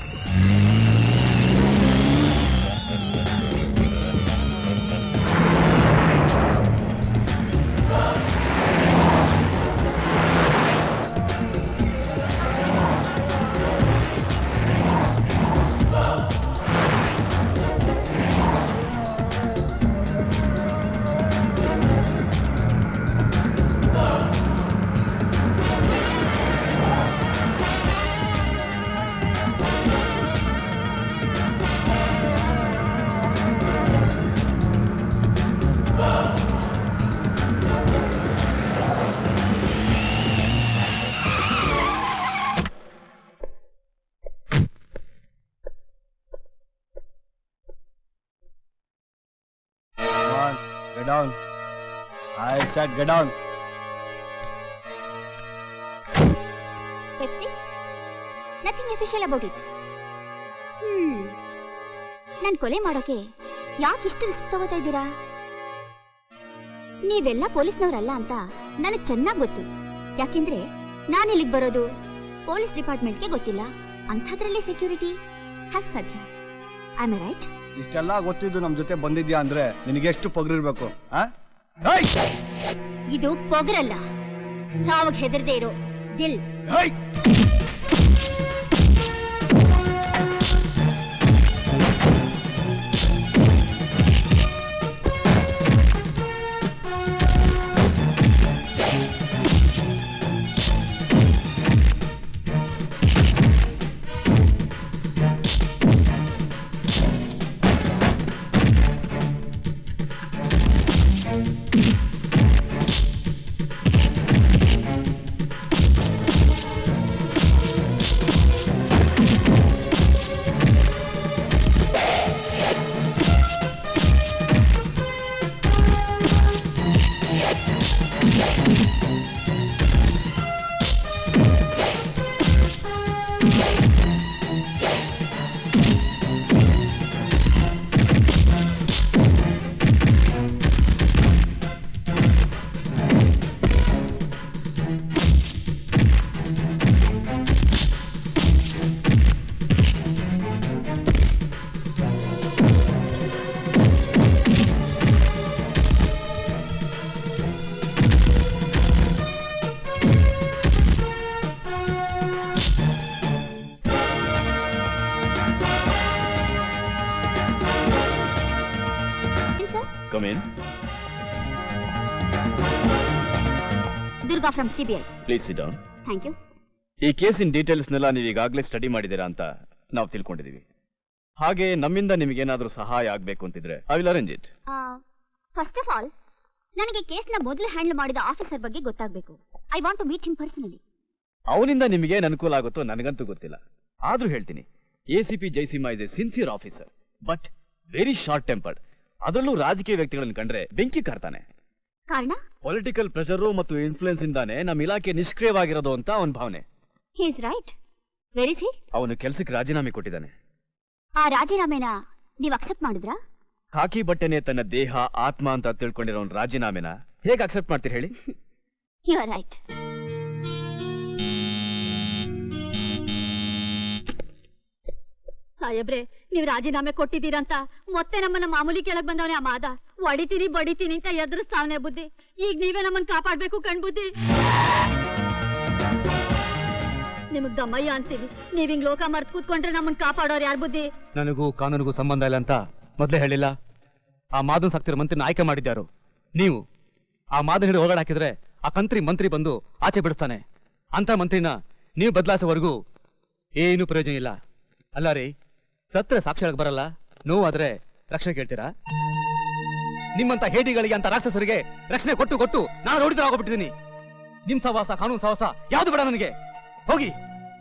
Get down. I said get down. Pepsi? Nothing official about it. ನನ್ ಕೊಲೆ ಮಾಡೋಕೆ ಯಾಕೆ ಇಷ್ಟು ರಿಸ್ಕ್ ತಗೋತಾ ಇದ್ದೀರಾ? ನೀವೆಲ್ಲ ಪೊಲೀಸ್ನವರಲ್ಲ ಅಂತ ನನಗೆ ಚೆನ್ನಾಗಿ ಗೊತ್ತು. ಯಾಕೆಂದ್ರೆ ನಾನು ಇಲ್ಲಿಗೆ ಬರೋದು ಪೊಲೀಸ್ ಡಿಪಾರ್ಟ್ಮೆಂಟ್ಗೆ ಗೊತ್ತಿಲ್ಲ. ಅಂಥದ್ರಲ್ಲಿ ಸೆಕ್ಯೂರಿಟಿ ಹಾಗೆ ಸಾಧ್ಯ? I am right? ಇಷ್ಟೆಲ್ಲ ಗೊತ್ತಿದ್ದು ನಮ್ ಜೊತೆ ಬಂದಿದ್ಯಾ ಅಂದ್ರೆ ನಿನಗೆ ಎಷ್ಟು ಪೊಗರಿರ್ಬೇಕು? ಇದು ಪೊಗರಲ್ಲ, ಸಾವಗ್ ಹೆದರದೇ ಇರೋ ದಿಲ್. Come in. Durga from CBI. Please sit down. Thank you. ಈ ಕೇಸಿನ ಡೀಟೇಲ್ಸ್ನೆಲ್ಲ ನೀವು ಈಗಾಗಲೇ ಸ್ಟಡಿ ಮಾಡಿದ್ದೀರಾ ಅಂತ ನಾವು ತಿಳ್ಕೊಂಡಿದ್ದೀವಿ. ಹಾಗೆ ನಮ್ಮಿಂದ ನಿಮಗೇನಾದ್ರೂ ಸಹಾಯ ಆಗ್ಬೇಕು ಅಂತಿದ್ರೆ I will arrange it. First of all ನನಗೆ ಕೇಸ್ನ ಮೊದಲು ಹ್ಯಾಂಡಲ್ ಮಾಡಿದ ಆಫೀಸರ್ ಬಗ್ಗೆ ಗೊತ್ತಾಗಬೇಕು. I want to meet him personally. ಅವನಿಂದ ನಿಮಗೇನು ಅನುಕೂಲ ಆಗುತ್ತೋ ನನಗಂತೂ ಗೊತ್ತಿಲ್ಲ. ಆದ್ರೂ ಹೇಳ್ತೀನಿ, ACP Jayasimha is a sincere officer but very short tempered. ಅದರಲ್ಲೂ ರಾಜಕೀಯ ವ್ಯಕ್ತಿಗಳನ್ನು ಕಂಡ್ರೆ ಬೆಂಕಿ ಕಾರ್ತಾನೆ. ಕಾರಣ ಪೊಲಿಟಿಕಲ್ ಪ್ರೆಷರು ಮತ್ತು ಇನ್ಫ್ಲೂಯೆನ್ಸ್ ಇಂದಾನೆ ನಮ್ಮ ಇಲಾಖೆ ನಿಷ್ಕ್ರಿಯವಾಗಿರೋದು ಅಂತ ಅವನ ಭಾವನೆ. He is right. Where is he? ಅವನು ಕೆಲಸಕ್ಕೆ ರಾಜೀನಾಮೆ ಕೊಟ್ಟಿದ್ದಾನೆ. ಆ ರಾಜೀನಾಮೆನ ನೀವು ಅಕ್ಸೆಪ್ಟ್ ಮಾಡಿದ್ರಾ? ಖಾಕಿ ಬಟ್ಟೆನೆ ತನ್ನ ದೇಹ ಆತ್ಮ ಅಂತ ತಿಳ್ಕೊಂಡಿರೋ ರಾಜೀನಾಮೆನ ಹೇಗೆ ಅಕ್ಸೆಪ್ಟ್ ಮಾಡ್ತೀರಿ ಹೇಳಿ? You are right. ಸಾಹೇಬ್ರೆ, ನೀವು ರಾಜೀನಾಮೆ ಕೊಟ್ಟಿದ್ದೀರಂತ ಮತ್ತೆ ನಮ್ಮನ್ನ ಮಾಮೂಲಿ ಕೆಳಗ್ ಬಂದವನೇ ಆ ಮಾದ. ಹೊಡಿತೀನಿ ಬಡಿತೀನಿ ಅಂತ ಎದುರಿಸ್ತಾವನೆ ಬುದ್ಧಿ. ಈಗ ನೀವೇ ನಮ್ಮನ್ನ ಕಾಪಾಡ್ಬೇಕು ಕಣ್ಬುದ್ಧಿ. ನಿಮಗ್ ದಮ್ಮಯ್ಯ ಅಂತೀವಿ, ನೀವ್ ಹಿಂಗ್ ಲೋಕ ಮರ್ತ್ ಕೂತ್ಕೊಂಡ್ರೆ ನಮ್ಮನ್ನ ಕಾಪಾಡೋರು ಯಾರ್ ಬುದ್ಧಿ? ನನಗೂ ಕಾನೂನಿಗೂ ಸಂಬಂಧ ಇಲ್ಲ ಅಂತ ಮೊದಲೇ ಹೇಳಿಲ್ಲ. ಆ ಮಾದನ್ ಸಾಕ್ತಿರೋ ಮಂತ್ರಿನ ಆಯ್ಕೆ ಮಾಡಿದ್ಯಾರು? ನೀವು. ಆ ಮಾದನ್ ಹಿಡಿದು ಹೊರಗಡೆ ಹಾಕಿದ್ರೆ ಆ ಮಂತ್ರಿ ಬಂದು ಆಚೆ ಬಿಡಿಸ್ತಾನೆ. ಅಂತ ಮಂತ್ರಿನ ನೀವು ಬದಲಾಯಿಸೋವರೆಗೂ ಏನು ಪ್ರಯೋಜನ ಇಲ್ಲ. ಅಲ್ಲ ರೀ, ಸತ್ರ ಸಾಕ್ಷಿಯಾಗಿ ಬರಲ್ಲ, ನೋವಾದ್ರೆ ರಕ್ಷಣೆ ಕೇಳ್ತೀರಾ? ನಿಮ್ಮಂತ ಹೇಡಿಗಳಿಗೆ ಅಂತ ರಾಕ್ಷಸರಿಗೆ ರಕ್ಷಣೆ ಕೊಟ್ಟು ಕೊಟ್ಟು ನಾನು ನೋಡಿದ್ರೆ ಆಗೋಗ್ಬಿಟ್ಟಿದ್ದೀನಿ. ನಿಮ್ ಸವಾಸ, ಕಾನೂನು ಸವಾಸ ಯಾವ್ದು ಬೇಡ ನನಗೆ. ಹೋಗಿ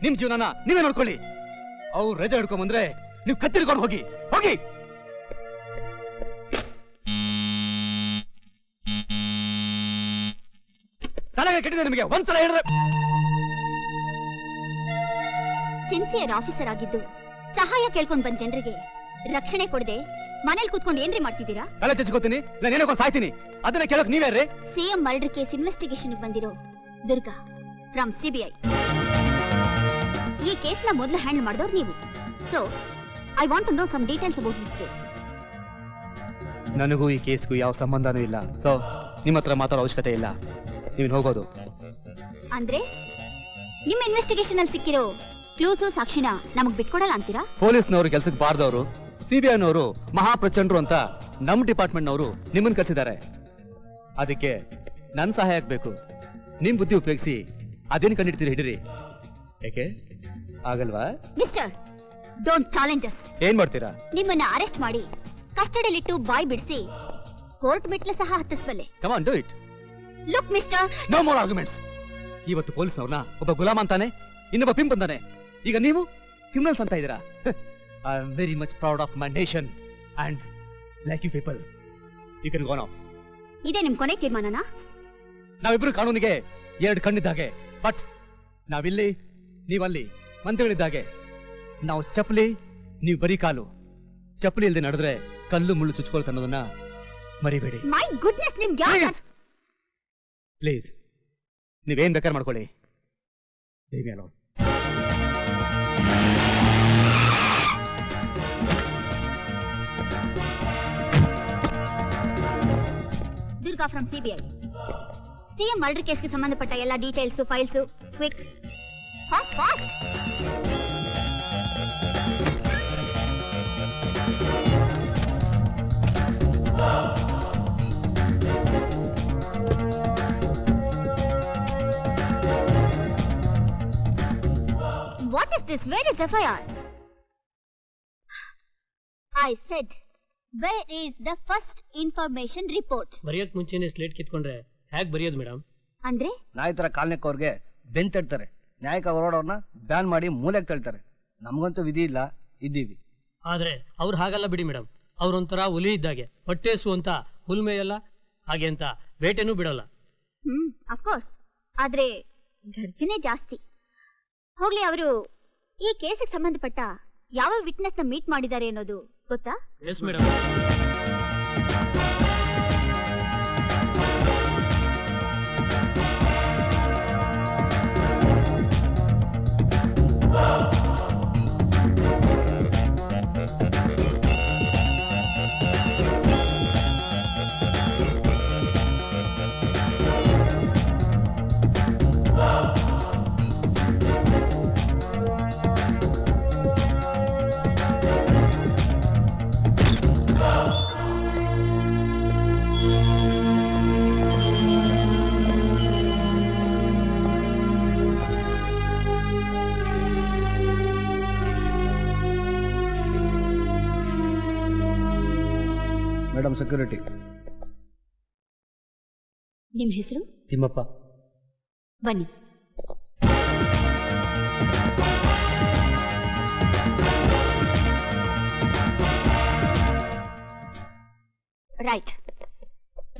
ನಿಮ್ ಜೀವನನ ನೀವೇ ನೋಡ್ಕೊಳ್ಳಿ. ಅವ್ರು ರಜೆ ಹಿಡ್ಕೊಂಬಂದ್ರೆ ನೀವು ಕತ್ತಿಡ್ಕೊಂಡು ಹೋಗಿ ಹೋಗಿ. ತಲೆಗೆ ಕೆಟ್ಟಿದೆ ನಿಮಗೆ ಒಂದ್ಸಲ ಹೇಳಿದ್ರೆ. ಸಿನ್ಸಿಯರ್ ಆಫೀಸರ್ ಆಗಿದ್ದು ಸಹಾಯ ಕೇಳ್ಕೊಂಡ್ ಬಂದ್ ಜನರಿಗೆ ರಕ್ಷಣೆ ಕೊಡದೆ ಮನೇಲಿ ಕೂತ್ಕೊಂಡು ಏನ್ರಿ ಮಾಡ್ತಿದ್ದೀರಾ? ತಲೆ ಚಚ್ಕೋತೀನಿ, ನಾನು ಏನೋ ಸಾಯ್ತೀನಿ. ಅದನ್ನ ಕೇಳಕ್ ನೀವ್ಯಾರ್ರಿ? ಸಿಎಂ ಮರ್ಡರ್ ಕೇಸ್ ಇನ್ವೆಸ್ಟಿಗೇಷನ್ ಬಂದಿರೋ ದುರ್ಗಾ ಫ್ರಮ್ ಸಿಬಿಐ. ಈ ಕೇಸ್ನ ಮೊದಲು ಹ್ಯಾಂಡಲ್ ಮಾಡಿದವ್ರು ನೀವು. So I want to know some details about this case. ನನಗೂ ಈ ಕೇಸ್ಗೂ ಯಾವ ಸಂಬಂಧನೂ ಇಲ್ಲ. ಸೊ ನಿಮ್ಮ ಹತ್ರ ಮಾತಾಡೋ ಅವಶ್ಯಕತೆ ಇಲ್ಲ. ನೀವು ಹೋಗೋದು. ಅಂದ್ರೆ ನಿಮ್ಮ ಇನ್ವೆಸ್ಟಿಗೇಷನ್ ಅಲ್ಲಿ ಸಿಕ್ಕಿರೋ ಕ್ಲೂಸು ಸಾಕ್ಷಿನ ನಮಗ್ ಬಿಟ್ಕೊಡಲ್ಲ ಅಂತೀರಾ? ಪೊಲೀಸ್ನವರು ಕೆಲ್ಸಕ್ಕೆ ಬಾರ್ದವರು, ಸಿಬಿಐನವರು ಮಹಾಪ್ರಚಂಡ್ರು ಅಂತ ನಮ್ಮ ಡಿಪಾರ್ಟ್ಮೆಂಟ್ನವರು ನಿಮ್ಮನ್ನ ಕರೆಸಿದ್ದಾರೆ. ಅದಕ್ಕೆ ನನ್ನ ಸಹಾಯ ಆಗ್ಬೇಕು. ನಿಮ್ ಬುದ್ಧಿ ಉಪಯೋಗಿಸಿ ಅದೇನು ಕಂಡಿಡ್ತೀರಿ ಹಿಡಿರಿ. ಯಾಕೆ ಆಗಲ್ವಾ? Mister, don't challenge us. ಏನ್ ಮಾಡ್ತೀರಾ? ನಿಮ್ಮನ್ನ ಅರೆಸ್ಟ್ ಮಾಡಿ ಕಸ್ಟಡಿಯಲ್ಲಿಟ್ಟು ಬಾಯ್ ಬಿಡಿಸಿ ಕೋರ್ಟ್ ಮೆಟ್ಲು ಸಹ ಹತ್ತಿಸಬಲ್ಲೆ. Come on, do it. Look mister, no more arguments. ಇವತ್ತು ಪೊಲೀಸ್ನವ್ರನ್ನ ಒಬ್ಬ ಗುಲಾಮ ಅಂತಾನೆ, ಇನ್ನೊಬ್ಬ ಪಿಂಪ್ ಅಂತಾನೆ. ಈಗ ನೀವು ಕ್ರಿಮಿನಲ್ಸ್ ಅಂತ ಇದ್ದೀರಾ. I am very much proud of my nation and like you people. You can go now. ಇದೇ ನಿಮ್ ಕೊನೆ ತೀರ್ಮಾನನಾ? ನಾವಿಬ್ರು ಕಾನೂನಿಗೆ ಎರಡು ಕಣ್ಣಿದ್ದಾಗೆ. ಬಟ್ ನಾವಿಲ್ಲಿ, ನೀವಲ್ಲಿ ಮಂತ್ರಿಗಳಿದ್ದಾಗೆ. ನಾವು ಚಪ್ಪಲಿ, ನೀವು ಬರೀ ಕಾಲು. ಚಪ್ಪಲಿ ಇಲ್ಲದೆ ನಡೆದ್ರೆ ಕಲ್ಲು ಮುಳ್ಳು ಚುಚ್ಕೊಳ್ತ ಅನ್ನೋದನ್ನ ಮರಿಬೇಡಿ. ಮೈ ಗುಡ್ನೆಸ್, ನಿಮ್ಗೆ ಪ್ಲೀಸ್ ನೀವೇನ್ ಬೇಕಾದ್ರೆ ಮಾಡ್ಕೊಳ್ಳಿ. Leave me alone. Durga from CBI. CM murder ಕೇಸ್ಗೆ ಸಂಬಂಧಪಟ್ಟ ಎಲ್ಲ details, files, quick, fast fast. What is this? Where is FIR? I said, where is the first information report? ಬರೆಯಕ್ ಮುಂಚೆನೆ ಸ್ಲೇಟ್ ಕಿತ್ಕೊಂಡ್ರೆ ಹೇಗೆ ಬರೆಯೋದು ಮೇಡಮ್? ಅಂದ್ರೆ ನಾಯಿತರ ಕಾಲನಿಕ್ಕವ್ರಿಗೆ ಬೆನ್ ತಡ್ತಾರೆ, ನ್ಯಾಯಕ್ಕೆ ಹೊರಡೋರ್ನ ಬ್ಯಾನ್ ಮಾಡಿ ಮೂಲೆಗೆ ತಳ್ತಾರೆ. ನಮ್ಗಂತೂ ವಿಧಿ ಇಲ್ಲ, ಇದ್ದೀವಿ. ಆದ್ರೆ ಅವ್ರು ಹಾಗಲ್ಲ ಬಿಡಿ ಮೇಡಮ್. ಅವ್ರೊಂಥರ ಹುಲಿ ಇದ್ದಾಗೆ, ಹೊಟ್ಟೆಸು ಅಂತ ಹುಲ್ ಮೇಯಲ್ಲ, ಹಾಗೆ ಅಂತ ಬೇಟೆನೂ ಬಿಡಲ್ಲ. ಅಫ್ಕೋರ್ಸ್. ಆದ್ರೆ ಗರ್ಜನೆ ಜಾಸ್ತಿ. ಹೋಗ್ಲಿ, ಅವರು ಈ ಕೇಸಿಗೆ ಸಂಬಂಧಪಟ್ಟ ಯಾವ ವಿಟ್ನೆಸ್ ನ ಮೀಟ್ ಮಾಡಿದ್ದಾರೆ ಅನ್ನೋದು ಗೊತ್ತಾ? Yes madam. Madam security. ನಿಮ್ ಹೆಸರು? ತಿಮ್ಮಪ್ಪ. ಬನ್ನಿ. ರೈಟ್.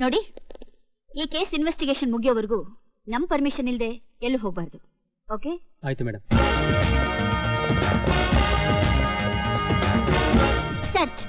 ನೋಡಿ, ಈ ಕೇಸ್ ಇನ್ವೆಸ್ಟಿಗೇಷನ್ ಮುಗಿಯೋವರೆಗೂ ನಮ್ ಪರ್ಮಿಷನ್ ಇಲ್ಲದೆ ಎಲ್ಲೂ ಹೋಗ್ಬಾರ್ದು. ಓಕೆ? ಆಯ್ತು ಮೇಡಮ್. ಸರ್ಚ್.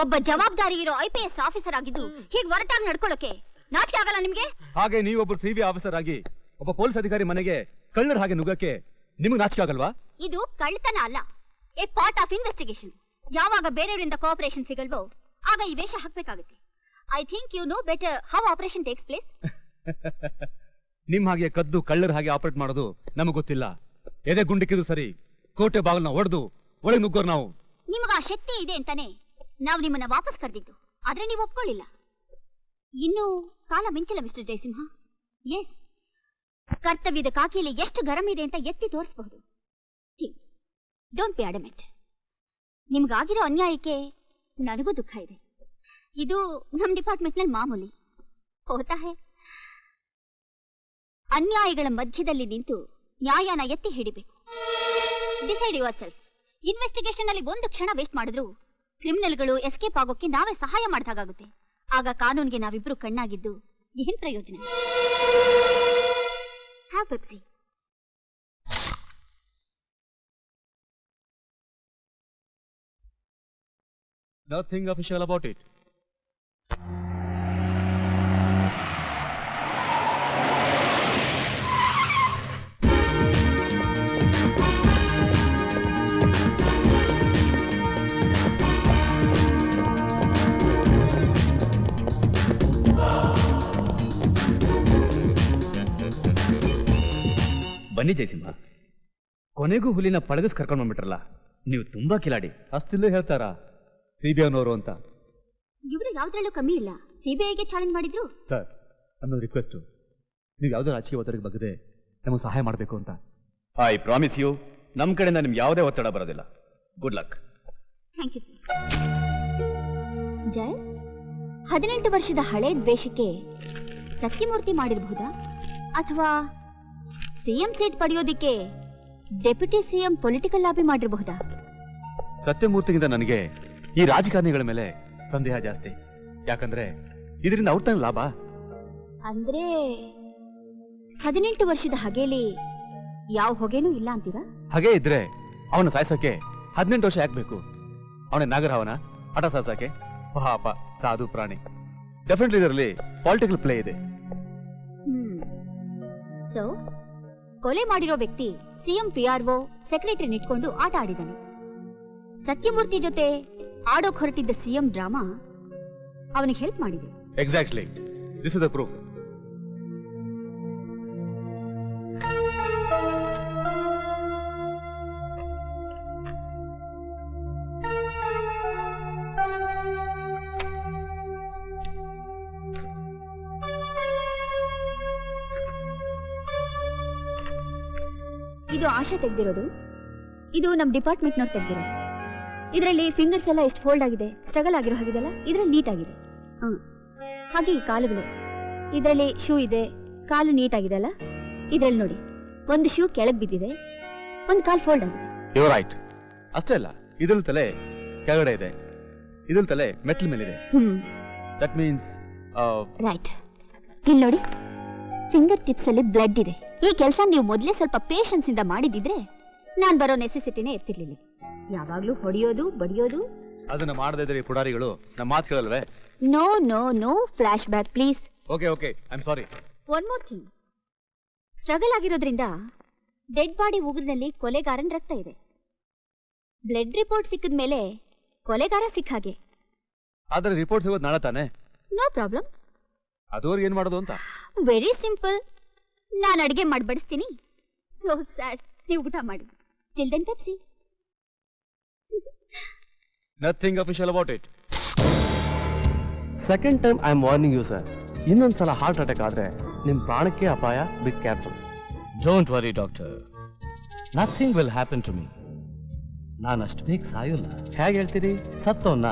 ಒಬ್ಬ ಜವಾಬ್ದಾರಿ ಇರೋ IPS ಆಫೀಸರ್ ಆಗಿದ್ದು ಹೀಗೆ ಹೊರಟಾಗಿ ನಡ್ಕೊಳ್ಳೋಕೆ ನಾಚಿಕೆ ಆಗಲ್ಲ ನಿಮ್ಗೆ? ಹಾಗೆ ನೀವೊಬ್ಬರು CB ಆಫೀಸರ್ ಆಗಿ ಒಬ್ಬ ಪೊಲೀಸ್ ಅಧಿಕಾರಿ ಮನೆಗೆ ಕಳ್ಳರ ಹಾಗೆ ನುಗ್ಗಕ್ಕೆ ನಿಮಗೆ ನಾಚಿಕೆ ಆಗಲ್ವಾ? ಇದು ಕಳ್ಳತನ ಅಲ್ಲ, ಎ ಪಾರ್ಟ್ ಆಫ್ ಇನ್ವೆಸ್ಟಿಗೇಷನ್. ಯಾವಾಗ ಬೇರೆಯವರಿಂದ ಕೋಆಪರೇಷನ್ ಸಿಗಲ್ವೋ ಆಗ ಈ ವೇಷ ಹಾಕ್ಬೇಕಾಗುತ್ತೆ. I think you know better how operation takes place. ನಿಮ್ ಹಾಗೆ ಕದ್ದು ಕಳ್ಳರ ಹಾಗೆ ಆಪರೇಟ್ ಮಾಡೋದು ನಮಗೆ ಗೊತ್ತಿಲ್ಲ. ಎದೆ ಗುಂಡಿಕ್ಕಿದ್ರು ಸರಿ, ಕೋಟೆ ಬಾಗಿಲನ್ನ ಒಡೆದು ಒಳಗೆ ನುಗ್ಗೋರು ನಾವು. ನಿಮಗ ಆ ಶಕ್ತಿ ಇದೆ ಅಂತಾನೆ ನಾವು ನಿಮ್ಮನ್ನ ವಾಪಸ್ ಕರೆದಿದ್ದು. ಆದ್ರೆ ನೀವು ಒಪ್ಕೊಳ್ಳಿಲ್ಲ. ಇನ್ನು ಕಾಲ ಮಿಂಚಿಲ್ಲ ಮಿಸ್ಟರ್ ಜಯಸಿಂಹ. ಎಸ್, ಕರ್ತವ್ಯದ ಕಾಕಿಯಲ್ಲಿ ಎಷ್ಟು ಗರಂ ಇದೆ ಅಂತ ಎತ್ತಿ ತೋರಿಸಬಹುದು. Don't be adamant. ನಿಮ್ಗಾಗಿರೋ ಅನ್ಯಾಯಕ್ಕೆ ನನಗೂ ದುಃಖ ಇದೆ. ಇದು ನಮ್ ಡಿಪಾರ್ಟ್ಮೆಂಟ್ ನಲ್ಲಿ ಮಾಮೂಲಿ ಹೋತಾ ಹೇ. ಅನ್ಯಾಯಗಳ ಮಧ್ಯದಲ್ಲಿ ನಿಂತು ನ್ಯಾಯನ ಎತ್ತಿ ಹಿಡಿಬೇಕು. Decide your self. ಇನ್ವೆಸ್ಟಿಗೇಷನ್ ಅಲ್ಲಿ ಒಂದು ಕ್ಷಣ ವೇಸ್ಟ್ ಮಾಡಿದ್ರು ಕ್ರಿಮಿನಲ್ಗಳು ಎಸ್ಕೇಪ್ ಆಗೋಕೆ ನಾವೇ ಸಹಾಯ ಮಾಡಿದಾಗುತ್ತೆ. ಆಗ ಕಾನೂನಿಗೆ ನಾವಿಬ್ರು ಕಣ್ಣಾಗಿದ್ದು ಏನ್ ಪ್ರಯೋಜನ? Have Pepsi. Nothing official about it. ಬನ್ನಿ ಜಯಸಿಂಹ, ಕೊನೆಗೂ ಹುಲಿನ ಪಳಗಸ್ ಕರ್ಕೊಂಡು ಬಂದ್ಬಿಟ್ರಲ್ಲ, ನೀವು ತುಂಬಾ ಕಿಲಾಡಿ. ಅಷ್ಟಿಲ್ಲೇ ಹೇಳ್ತಾರಾ CBI ಅನ್ನೋರು ಅಂತ? ಇವರು ಯಾವ್ದ್ರಲ್ಲೂ ಕಮ್ಮಿ ಇಲ್ಲ. CBIಗೆ ಚಾಲೆಂಜ್ ಮಾಡಿದ್ರು. ಸರ್, ಅನ್ನೋದು ರಿಕ್ವೆಸ್ಟ್, ನೀವು ಯಾವುದೋ ರಾಜಕೀಯ ಒತ್ತಡಕ್ಕೆ ಬಗ್ಗದೆ ನಮಗೆ ಸಹಾಯ ಮಾಡಬೇಕು ಅಂತ. ಐ ಪ್ರಾಮಿಸ್ ಯು, ನಮ್ಮ ಕಡೆಯಿಂದ ನಿಮ್ಗೆ ಯಾವುದೇ ಒತ್ತಡ ಬರೋದಿಲ್ಲ. Good luck. Thank you sir. Jay, 18 ವರ್ಷದ ಹಳೆ ದ್ವೇಷಕ್ಕೆ ಸತ್ಯಮೂರ್ತಿ ಮಾಡಿರಬಹುದಾ? ಅಥವಾ CM ಸೀಟ್ ಪಡೆಯೋದಿಕ್ಕೆ ಡೆಪ್ಯೂಟಿ CM ಪೊಲಿಟಿಕಲ್ ಲಾಬಿ ಮಾಡಿರಬಹುದಾ? ಸತ್ಯಮೂರ್ತಿಗಿಂತ ನನಗೆ ಈ ರಾಜಕಾರಣಿಗಳ ಮೇಲೆ ಸಂದೇಹ ಜಾಸ್ತಿ. ಯಾಕಂದ್ರೆ ಇದರಿಂದ ಅವ್ರ ತಾನೇ ಲಾಭ. ಅಂದ್ರೆ 18 ವರ್ಷದ ಹಗೇಲಿ ಯಾವ ಹೊಗೆನೂ ಇಲ್ಲ ಅಂತೀರಾ? ಹಾಗೆ ಇದ್ರೆ ಅವನ ಸಾಯ್ಸಕ್ಕೆ 18 ವರ್ಷ ಯಾಕಬೇಕು? ಅವನ ನಾಗರಹವನ ಹಠ ಸಾಯ್ಸಕ್ಕೆ? ಪಾಪ ಸಾಧು ಪ್ರಾಣಿ. ಡೆಫಿನೆಟ್ಲಿ ಇದರಲ್ಲಿ ಪೊಲಿಟಿಕಲ್ ಪ್ಲೇ ಇದೆ. ಸೊ ಕೊಲೆ ಮಾಡಿರೋ ವ್ಯಕ್ತಿ CM PRO ಸೆಕ್ರೆಟರಿ ನಿಟ್ಕೊಂಡು ಆಟ ಆಡಿದಾನೆ. ಸತ್ಯಮೂರ್ತಿ ಜೊತೆ ಆಡೋಕ್ ಹೊರಟಿದ್ದ CM ಡ್ರಾಮಾ ಅವನಿಗೆ ಹೆಲ್ಪ್ ಮಾಡಿದೆ. Exactly, this is the proof. ಇದು ಆಶಾ ತೆಗ್ದಿರೋದು, ಇದು ನಮ್ ಡಿಪಾರ್ಟ್ಮೆಂಟ್ ನವ್ರು ತೆಗ್ದಿರೋದು. ಇದರಲ್ಲಿ ಫಿಂಗರ್ಸ್ ಎಲ್ಲ ಎಷ್ಟು ಫೋಲ್ಡ್ ಆಗಿದೆ, ಸ್ಟ್ರಗಲ್ ಆಗಿರೋ ಹಾಗಿದೆಲ್ಲ ಇದ್ರಲ್ಲಿ ನೀಟ್ ಆಗಿದೆ. ಹಾಗೆ ಈ ಕಾಲುಗಳು, ಇದರಲ್ಲಿ ಶೂ ಇದೆ, ಕಾಲು ನೀಟ್ ಆಗಿದೆ ಅಲ್ಲ. ಇದ್ರಲ್ಲಿ ನೋಡಿ, ಒಂದು ಶೂ ಕೆಳಗ್ ಬಿದ್ದಿದೆ, ಒಂದು ಕಾಲು ಫೋಲ್ಡ್ ಆಗಿದೆ. You right. ಅಷ್ಟೇ ಅಲ್ಲ, ಇದ್ರಲ್ಲಿ ತಲೆ ಕೆಳಗಡೆ ಇದೆ, ಇದ್ರಲ್ಲಿ ತಲೆ ಮೆಟ್ಲ ಮೇಲಿದೆ. That means right. ಇಲ್ಲಿ ನೋಡಿ, ಫಿಂಗರ್ ಟಿಪ್ಸ್ ಅಲ್ಲಿ ಬ್ಲಡ್ ಇದೆ. ಈ ಕೆಲಸ ನೀವು ಮೊದಲೇ ಸ್ವಲ್ಪ ಪೇಷನ್ಸ್ ಇಂದ ಮಾಡಿದಿದ್ರೆ ನಾನ್ ಬರೋ ನೆಸೆಸಿಟಿನೇ ಇರ್ತಿರ್ಲಿಲ್ಲ. ಯಾವಾಗ್ಲೂ ಹೊಡೆಯೋದು ಬಡಿಯೋದು. ಅದನ್ನ ಮಾಡದೇ ಇದ್ರೆ ಈ ಪುಡಾರಿಗಳು ನಮ್ಮ ಮಾತು ಕೇಳಲ್ವೇ? No no no flashback please. Okay okay I am sorry. One more thing, struggle ಆಗಿರೋದ್ರಿಂದ ಡೆಡ್ ಬಾಡಿ ಉಗುರಿನಲ್ಲಿ ಕೊಲೆಗಾರನ್ ರಕ್ತ ಇದೆ. ಬ್ಲಡ್ ರಿಪೋರ್ಟ್ ಸಿಕ್ಕಿದ ಮೇಲೆ ಕೊಲೆಗಾರ ಸಿಕ್ಕ ಹಾಗೆ. ಆದ್ರೆ ರಿಪೋರ್ಟ್ ಸಿಗೋದು ನಾಳೆ ತಾನೆ? No problem. ಅದವ್ರಿಗೆ ಏನ್ ಮಾಡೋದು ಅಂತ? Very simple. ನಾನು ಅಡಿಗೆ ಮಾಡಿ ಬಡಿಸ್ತೀನಿ. So sad. ನೀವು ಊಟ ಮಾಡಿ. Till then Pepsi. Nothing official about it. Second time I am warning you sir. ಇನ್ನೊಂದ್ಸಲ ಹಾರ್ಟ್ ಅಟ್ಯಾಕ್ ಆದ್ರೆ ನಿಮ್ ಪ್ರಾಣಕ್ಕೆ ಅಪಾಯ. Be careful. Don't worry doctor, nothing will happen to me. ನಾನು ಅಷ್ಟು ಬೇಗ ಸಾಯೋಲ್ಲ. ಹೇಗೆ ಹೇಳ್ತೀರಿ? ಸತ್ತವನ್ನ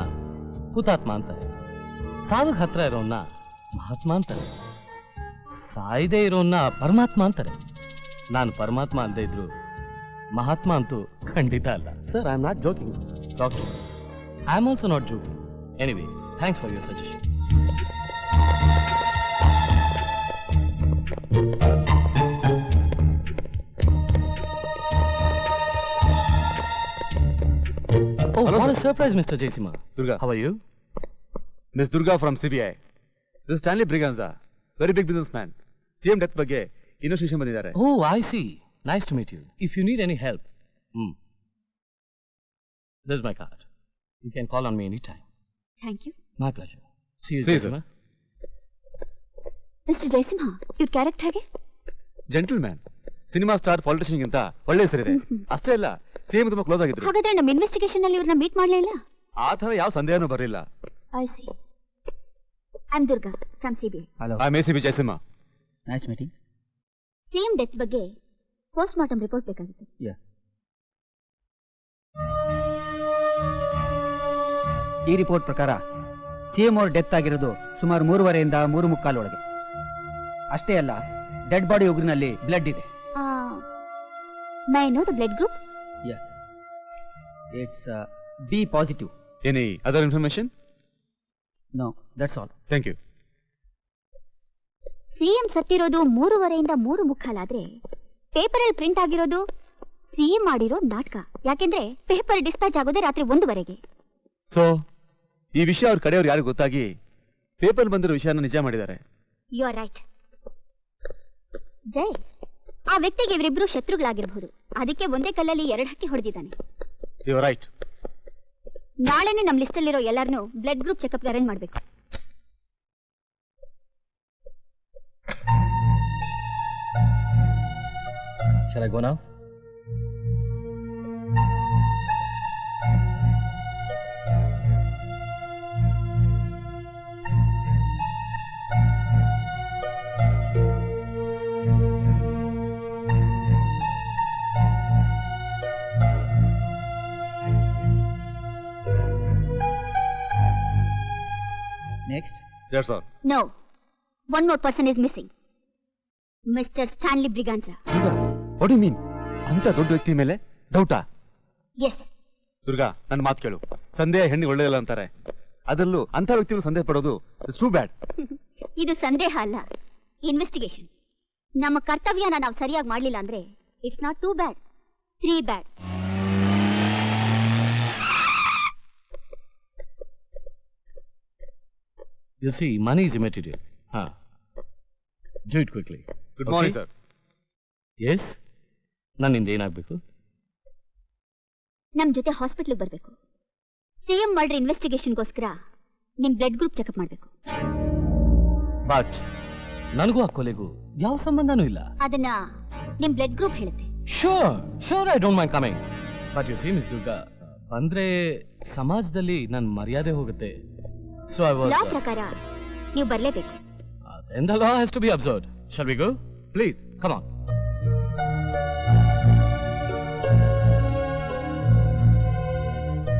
ಹುತಾತ್ಮ ಅಂತಾರೆ, ಸಾವಿಗೆ ಹತ್ರ ಇರೋನ್ನ ಮಹಾತ್ಮ ಅಂತಾರೆ, ಸಾಯದೇ ಇರೋನ್ನ ಪರಮಾತ್ಮ ಅಂತಾರೆ. ನಾನು ಪರಮಾತ್ಮ ಅಲ್ಲದೆ ಇದ್ರು ಮಹಾತ್ಮ ಅಂತೂ ಖಂಡಿತ ಅಲ್ಲ. Sir I am not joking. Doctor, I am also not joking. Anyway, thanks for your suggestion. Oh, Hello, what a sir. surprise, Mr. Jaisima. Durga. How are you? Miss Durga from CBI. This is Stanley Briganza, very big businessman. CM death ಬಗ್ಗೆ investigation ಬಂದಿದ್ದಾರೆ. Oh, I see. Nice to meet you. If you need any help, this is my card. You can call on me anytime. Thank you. My pleasure. See you, See you, Jaisima. Mister Jayasimha, ಇವ್ರ character ಹೇಗೆ? Gentleman, cinema star, politician ಗಿಂತ ಒಳ್ಳೆ ಹೆಸರಿದೆ. ಅಷ್ಟೇ ಅಲ್ಲ, CM ತುಂಬಾ close ಆಗಿದ್ರು. ಹಾಗಾದ್ರೆ ನಮ್ಮ ಇನ್ವೆಸ್ಟಿಗೇಷನ್ ಅಲ್ಲಿ ಇವ್ರನ್ನ ಮೀಟ್ ಮಾಡ್ಲೇ ಇಲ್ಲ? ಆ ತರ ಯಾವ ಸಂದೇಹನೂ ಬರಲಿಲ್ಲ. I C. I am Durga from CBI. Hello, I am ACP Jayasimha. Nice meeting. CM death ಬಗ್ಗೆ ಪೋಸ್ಟ್ ಮಾರ್ಟಮ್ ರಿಪೋರ್ಟ್ ಬೇಕಾಗಿತ್ತು. ಈ ರಿಪೋರ್ಟ್ ಪ್ರಕಾರ ಸಿಎಂ ಅವ್ರ ಡೆತ್ ಆಗಿರೋದು ಸುಮಾರು 3:15 ರಿಂದ 3:45 ಒಳಗೆ. ಅಷ್ಟೇ ಅಲ್ಲ, ಡೆಡ್ ಬಾಡಿ ಉಗುರಿನಲ್ಲಿ ಬ್ಲಡ್ ಇದೆ. My know the blood group? It's B positive. Any other information? No, that's all. Thank you. CM ಸತ್ತಿರೋದು 3:15 ರಿಂದ 3:45 ಪೇಪರ್ ಅಲ್ಲಿ ಪ್ರಿಂಟ್ ಆಗಿರೋದು ಸಿಎಂ ಮಾಡಿರೋ ನಾಟಕ. ಯಾಕೆಂದ್ರೆ ಪೇಪರ್ ಡಿಸ್ಪ್ಯಾಚ್ ಆಗೋದೇ ರಾತ್ರಿ 1:00 ಸೊ ಈ ವಿಷಯ ಅವ್ರ ಕಡೆಯವ್ರು ಯಾರು ಗೊತ್ತಾಗಿ ಪೇಪರ್ ಬಂದಿರೋ ವಿಷಯನ ನಿಜ ಮಾಡಿದ್ದಾರೆ. You are right. ಜಯ್, ಆ ವ್ಯಕ್ತಿಗೆ ಇವರಿಬ್ರು ಶತ್ರುಗಳಾಗಿರಬಹುದು. ಅದಕ್ಕೆ ಒಂದೇ ಕಲ್ಲಲ್ಲಿ 2 ಹಕ್ಕಿ ಹೊಡೆದಿದ್ದಾನೆ. You are right. ನಾಳೆನೇ ನಮ್ಮ ಲಿಸ್ಟ್ ಅಲ್ಲಿರೋ ಎಲ್ಲರನ್ನೂ ಬ್ಲಡ್ ಗ್ರೂಪ್ ಚೆಕಪ್ ಅರೇಂಜ್ ಮಾಡಬೇಕು. Shall I go now? Next. Yes, sir. No. One more person is missing. Mr. Stanley Briganza. What you mean? ಅಂತ ದೊಡ್ಡ ವ್ಯಕ್ತಿ ಮೇಲೆ ಡೌಟಾ? Yes. ದುರ್ಗಾ, ನನ್ನ ಮಾತು ಕೇಳು. ಸಂದೇಹ ಹೆಣ್ಣಿಗೆ ಒಳ್ಳೆಯಲ್ಲ ಅಂತಾರೆ. ಅದರಲ್ಲೂ ಅಂತ ವ್ಯಕ್ತಿಗಳು ಸಂದೇಹ ಪಡೋದು ಇಟ್ಸ್ ಟೂ ಬ್ಯಾಡ್. ಇದು ಸಂದೇಹ ಅಲ್ಲ, ಇನ್ವೆಸ್ಟಿಗೇಷನ್. ನಮ್ಮ ಕರ್ತವ್ಯನ ನಾವು ಸರಿಯಾಗಿ ಮಾಡಲಿಲ್ಲ ಅಂದ್ರೆ it's not too bad, 3 bad. You see, money is immaterial. Do it quickly. Good morning sir. Yes? ನನ್ನಿಂದ ಏನಾಗಬೇಕು? ನಮ್ ಜೊತೆ ಹಾಸ್ಪಿಟ್ಲಿಗೆ ಬರಬೇಕು. ಸಿಎಂ ಮರ್ಡರ್ ಇನ್ವೆಸ್ಟಿಗೇಷನ್ಗೋಸ್ಕರ ನಿಮ್ ಬ್ಲಡ್ ಗ್ರೂಪ್ ಚೆಕಪ್ ಮಾಡಬೇಕು. ಬಟ್ ನನಗೂ ಆ ಕೊಲೆಗೂ ಯಾವ ಸಂಬಂಧನೂ ಇಲ್ಲ. ಅದನ್ನ ನಿಮ್ ಬ್ಲಡ್ ಗ್ರೂಪ್ ಹೇಳುತ್ತೆ. Sure I don't mind coming. But U C miss Durga, ಅಂದ್ರೆ ಸಮಾಜದಲ್ಲಿ ನನ್ನ ಮರ್ಯಾದೆ ಹೋಗುತ್ತೆ. ಸೊ ಐ ವಾಸ್ ಲಾ ಪ್ರಕಾರ ನೀವು ಬರಲೇಬೇಕು. Then the law has to be observed. Shall we go? Please, come on.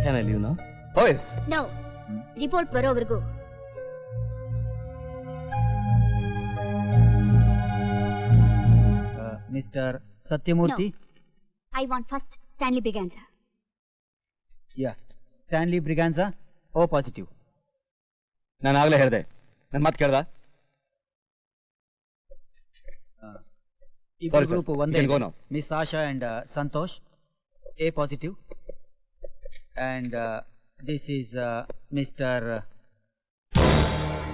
Can I leave now? Oh yes. No. Report ಬರೋವರೆಗೂ mister Satyamurthy. I want first Stanley Braganza. Stanley Braganza O positive. ನಾನು ಆಗ್ಲೇ ಹೇಳಿದೆ, ನನ್ನ ಮಾತು ಕೇಳ್ದ? ಇಬ್ಬರು ಗ್ರೂಪ್ ಒಂದೇ. Miss Asha and Santosh A positive. And this is mister.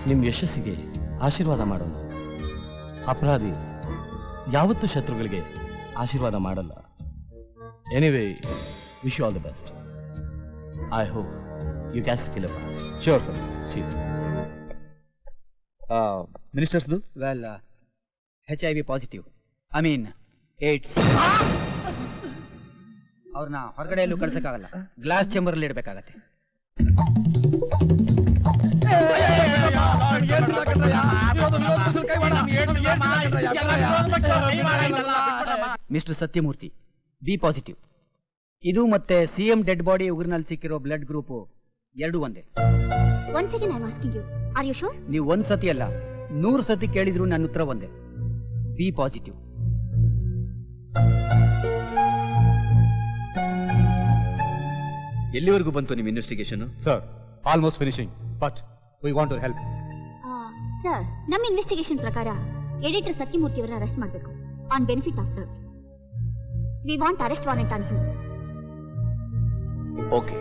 ನಿಮ್ಮ ಯಶಸ್ಸಿಗೆ ಆಶೀರ್ವಾದ ಮಾಡೋಣ. ಅಪರಾಧಿ ಯಾವತ್ತೂ ಶತ್ರುಗಳಿಗೆ ಆಶೀರ್ವಾದ ಮಾಡಲ್ಲ. Anyway, wish you all the best. I hope you catch the killer fast. Sure sir. ಮಿನಿಸ್ಟರ್ಸ್ದು well, HIV positive, I mean AIDS. ಅವ್ರನ್ನ ಹೊರಗಡೆ ಎಲ್ಲೂ ಕಳ್ಸಕ್ಕಾಗಲ್ಲ, ಗ್ಲಾಸ್ ಚೇಂಬರಲ್ಲಿ ಇಡಬೇಕಾಗತ್ತೆ. Mister Satyamurthy, B positive. ಇದು ಮತ್ತೆ CM ಡೆಡ್ ಬಾಡಿ ಉಗುರಿನಲ್ಲಿ ಸಿಕ್ಕಿರೋ ಬ್ಲಡ್ ಗ್ರೂಪ್ ಎರಡು ಒಂದೇ. Once again I am asking you, are you sure? ನೀವು 1 ಸತಿ ಅಲ್ಲ 100 ಸತಿ ಕೇಳಿದ್ರು ನನ್ನ ಉತ್ತರ ಒಂದೇ, ಬಿ ಪಾಸಿಟಿವ್. ಎಲ್ಲಿವರೆಗೂ ಬಂತು ನಿಮ್ಮ investigation? Sir, almost finishing, but we want to help. Sir, ನಮ್ಮ ಇನ್ವೆಸ್ಟಿಗೇಷನ್ ಪ್ರಕಾರ ಎಡಿಟರ್ ಸತ್ಯಮೂರ್ತಿ ಅವರ ಅರೆಸ್ಟ್ ಮಾಡಬೇಕು on benefit of doubt. We want arrest warrant on him. Okay.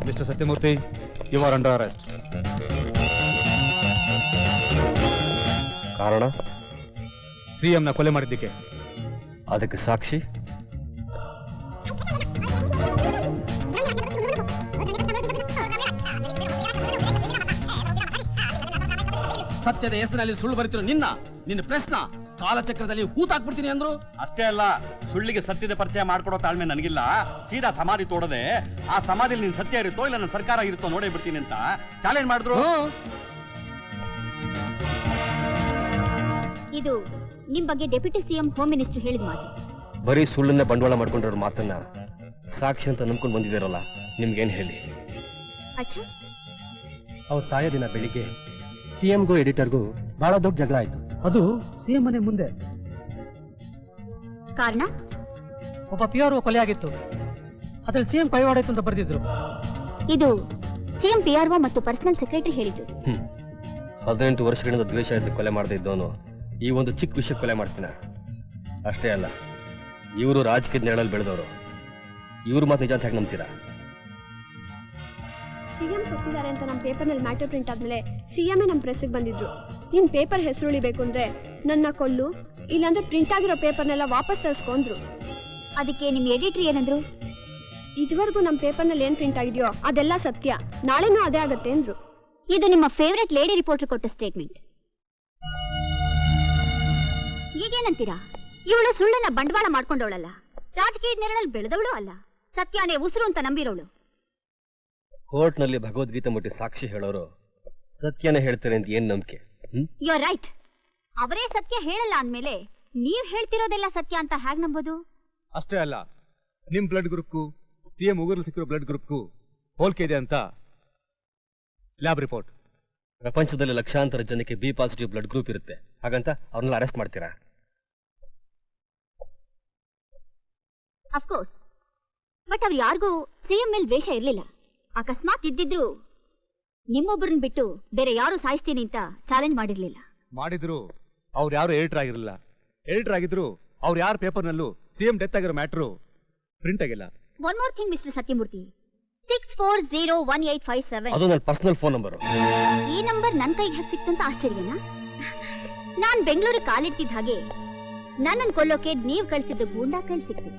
Mister Satyamurthy, you are under arrest. ಕಾರಣ? CM ನ ಕೊಲೆ ಮಾಡಿದ್ದಕ್ಕೆ. ಅದಕ್ಕೆ ಸಾಕ್ಷಿ? ಸತ್ಯದ ಹೆಸರಿನಲ್ಲಿ ಸುಳ್ಳು ಬರೀತಿರೋ ನಿನ್ನ ಪ್ರಶ್ನ ಕಾಲಚಕ್ರದಲ್ಲಿ ಹೂತಾಕ್ಬಿಡ್ತೀನಿ ಅಂದ್ರು. ಅಷ್ಟೇ ಅಲ್ಲ, ಸುಳ್ಳಿಗೆ ಸತ್ಯದ ಪರಿಚಯ ಮಾಡ್ಕೊಡೋ ತಾಳ್ಮೆ ನನಗಿಲ್ಲ. ಸೀದಾ ಸಮಾಧಿ ತೋಡದೆ ಆ ಸಮಾಧಿಯಲ್ಲಿ ನಿನ್ ಸತ್ಯ ಇರುತ್ತೋ ಇಲ್ಲ ನನ್ನ ಸರ್ಕಾರ ಇರುತ್ತೋ ನೋಡೇ ಬಿಡ್ತೀನಿ ಅಂತ ಚಾಲೆಂಜ್ ಮಾಡಿದ್ರು. ಇದು ನಿಮ್ ಬಗ್ಗೆ ಡೆಪ್ಯೂಟಿ CM ಹೋಮ್ ಮಿನಿಸ್ಟರ್ ಹೇಳಿದ ಮಾತು. ಬರೀ ಸುಳ್ಳನ್ನ ಬಂಡವಾಳ ಮಾಡ್ಕೊಂಡಿರೋ ಮಾತನ್ನ ಸಾಕ್ಷಿ ಅಂತ ನಂಬ್ಕೊಂಡು ಬಂದಿದ್ದೀರಲ್ಲ, ನಿಮ್ಗೇನ್ ಹೇಳಿ? ಅಚ್ಚಾ, ಅವ್ರು ಸಾಯೋ ದಿನ ಬೆಳಿಗ್ಗೆ CMಗೂ ಎಡಿಟರ್ಗೂ ಬಹಳ ದೊಡ್ಡ ಜಗಳ ಆಯ್ತು. ಅದು CM ಮನೆ ಮುಂದೆ. ಕಾರಣ? ಒಬ್ಬ PRO ಕೊಲೆ ಆಗಿತ್ತು, ಅದ್ರಲ್ಲಿ CM ಕೈವಾಡಾಯ್ತು ಅಂತ ಬರೆದಿದ್ರು. ಇದು CM PRO ಮತ್ತು ಪರ್ಸನಲ್ ಸೆಕ್ರೆಟರಿ ಹೇಳಿದ್ದು. 18 ವರ್ಷಗಳಿಂದ ದ್ವೇಷ ಇದ್ದು ಕೊಲೆ ಮಾಡದೇ ಇದ್ದವನು ಈ ಒಂದು ಚಿಕ್ಕ ವಿಷಯ ಕೊಲೆ ಮಾಡ್ತೀನ? ಅಷ್ಟೇ ಅಲ್ಲ, ಇವರು ರಾಜಕೀಯದ ನೆರಳಲ್ಲಿ ಬೆಳೆದವರು. ಇವ್ರು ಮಾತು ನಿಜ ಅಂತ ಹೇಗೆ ನಂಬ್ತೀರಾ? CM ಸತ್ತಿದ್ದಾರೆ ಅಂತ ನಮ್ಮ ಪೇಪರ್ನಲ್ಲಿ ಮ್ಯಾಟರ್ ಪ್ರಿಂಟ್ ಆದ್ಮೇಲೆ CM ನಮ್ಮ ಪ್ರೆಸ್ಸಿಗೆ ಬಂದಿದ್ರು. ನಿನ್ ಪೇಪರ್ ಹೆಸರು ಉಳಿಬೇಕು ಅಂದ್ರೆ ನನ್ನ ಕೊಲ್ಲು, ಇಲ್ಲಾಂದ್ರೆ ಪ್ರಿಂಟ್ ಆಗಿರೋ ಪೇಪರ್ನೆಲ್ಲ ವಾಪಸ್ ತರಿಸ್ಕೊಂಡ್ರು. ಅದಕ್ಕೆ ನಿಮ್ ಎಡಿಟರ್ ಏನಂದ್ರು? ಇದುವರೆಗೂ ನಮ್ಮ ಪೇಪರ್ನಲ್ಲಿ ಏನ್ ಪ್ರಿಂಟ್ ಆಗಿದೆಯೋ ಅದೆಲ್ಲ ಸತ್ಯ, ನಾಳೆನೂ ಅದೇ ಆಗತ್ತೆ ಅಂದ್ರು. ಇದು ನಿಮ್ಮ ಫೇವರೆಟ್ ಲೇಡಿ ರಿಪೋರ್ಟರ್ ಕೊಟ್ಟ ಸ್ಟೇಟ್ಮೆಂಟ್. ಈಗೇನಂತೀರಾ? ಇವಳು ಸುಳ್ಳನ್ನ ಬಂಡವಾಳ ಮಾಡ್ಕೊಂಡವಳಲ್ಲ, ರಾಜಕೀಯ ನೆರಳಲ್ಲಿ ಬೆಳೆದವಳು ಅಲ್ಲ, ಸತ್ಯನೇ ಉಸಿರು ಅಂತ ನಂಬಿರೋಳು. ಕೋರ್ಟ್ನಲ್ಲಿ ಭಗವದ್ಗೀತೆ ಮುಟ್ಟಿ ಸಾಕ್ಷಿ ಹೇಳೋರು ಸತ್ಯನೇ ಹೇಳ್ತಾರೆ ಅಂತ ಏನ್ ನಂಬಿಕೆ? You are right. ಅವರೇ ಸತ್ಯ ಹೇಳಲ್ಲ ಅಂದ್ಮೇಲೆ ನೀವ್ ಹೇಳ್ತಿರೋದೆಲ್ಲ ಸತ್ಯ ಅಂತ ಹೇಗ್ ನಂಬೋದು? ಅಷ್ಟೇ ಅಲ್ಲ, ನಿಮ್ ಬ್ಲಡ್ ಗ್ರೂಪ್ಗೂ CM ಉಗುರು ಸಿಕ್ಕಿರೋ ಬ್ಲಡ್ ಗ್ರೂಪ್ಗೂ ಹೋಲಿಕೆ ಇದೆ ಅಂತ ಲ್ಯಾಬ್ ರಿಪೋರ್ಟ್. ಪ್ರಪಂಚದಲ್ಲಿ ಲಕ್ಷಾಂತರ ಜನಕ್ಕೆ ಬಿ ಪಾಸಿಟಿವ್ ಬ್ಲಡ್ ಗ್ರೂಪ್ ಇರುತ್ತೆ, ಹಾಗಂತ ಅವ್ರನ್ನೆಲ್ಲ ಅರೆಸ್ಟ್ ಮಾಡ್ತೀರಾ? ಅಫ್ಕೋರ್ಸ್, ಬಟ್ ಅವ್ರು ಯಾರಿಗೂ CM ಮೇಲೆ ದ್ವೇಷ ಇರ್ಲಿಲ್ಲ. ಅಕಸ್ಮಾತ್ ಇದ್ದಿದ್ರು ನಿಮ್ಮೊಬ್ಬರನ್ನ ಬಿಟ್ಟು ಬೇರೆ ಯಾರು ಸಾಯಿಸ್ತೀನಿ ಅಂತ ಚಾಲೆಂಜ್ ಮಾಡಿರ್ಲಿಲ್ಲ. ಮಾಡಿದ್ರು ಅವ್ರು ಯಾರು ಎಡಿಟರ್ ಆಗಿರಲಿಲ್ಲ. ಎಡಿಟರ್ ಆಗಿದ್ರು ಅವ್ರು ಯಾರ ಪೇಪರ್ನಲ್ಲೂ CM ಡೆತ್ ಆಗಿರೋ ಮ್ಯಾಟ್ರು ಪ್ರಿಂಟ್ ಆಗಿಲ್ಲ. One more thing mister Sathyamurthy, 64018557 ಅದು ನನ್ನ ಪರ್ಸನಲ್ ಫೋನ್ ನಂಬರ್. ಈ ನಂಬರ್ ನನ್ನ ಕೈಗೆ ಹೇಗೆ ಸಿಕ್ತಂತ ಆಶ್ಚರ್ಯನಾ? ನಾನ್ ಬೆಂಗಳೂರು ಕಾಲಿಡ್ತಿದ್ದ ಹಾಗೆ ನನ್ನನ್ನು ಕೊಲ್ಲೋಕೆ ನೀವು ಕಳಿಸಿದ್ದು ಗೂಂಡಾ ಕೈಲಿ ಸಿಕ್ತು.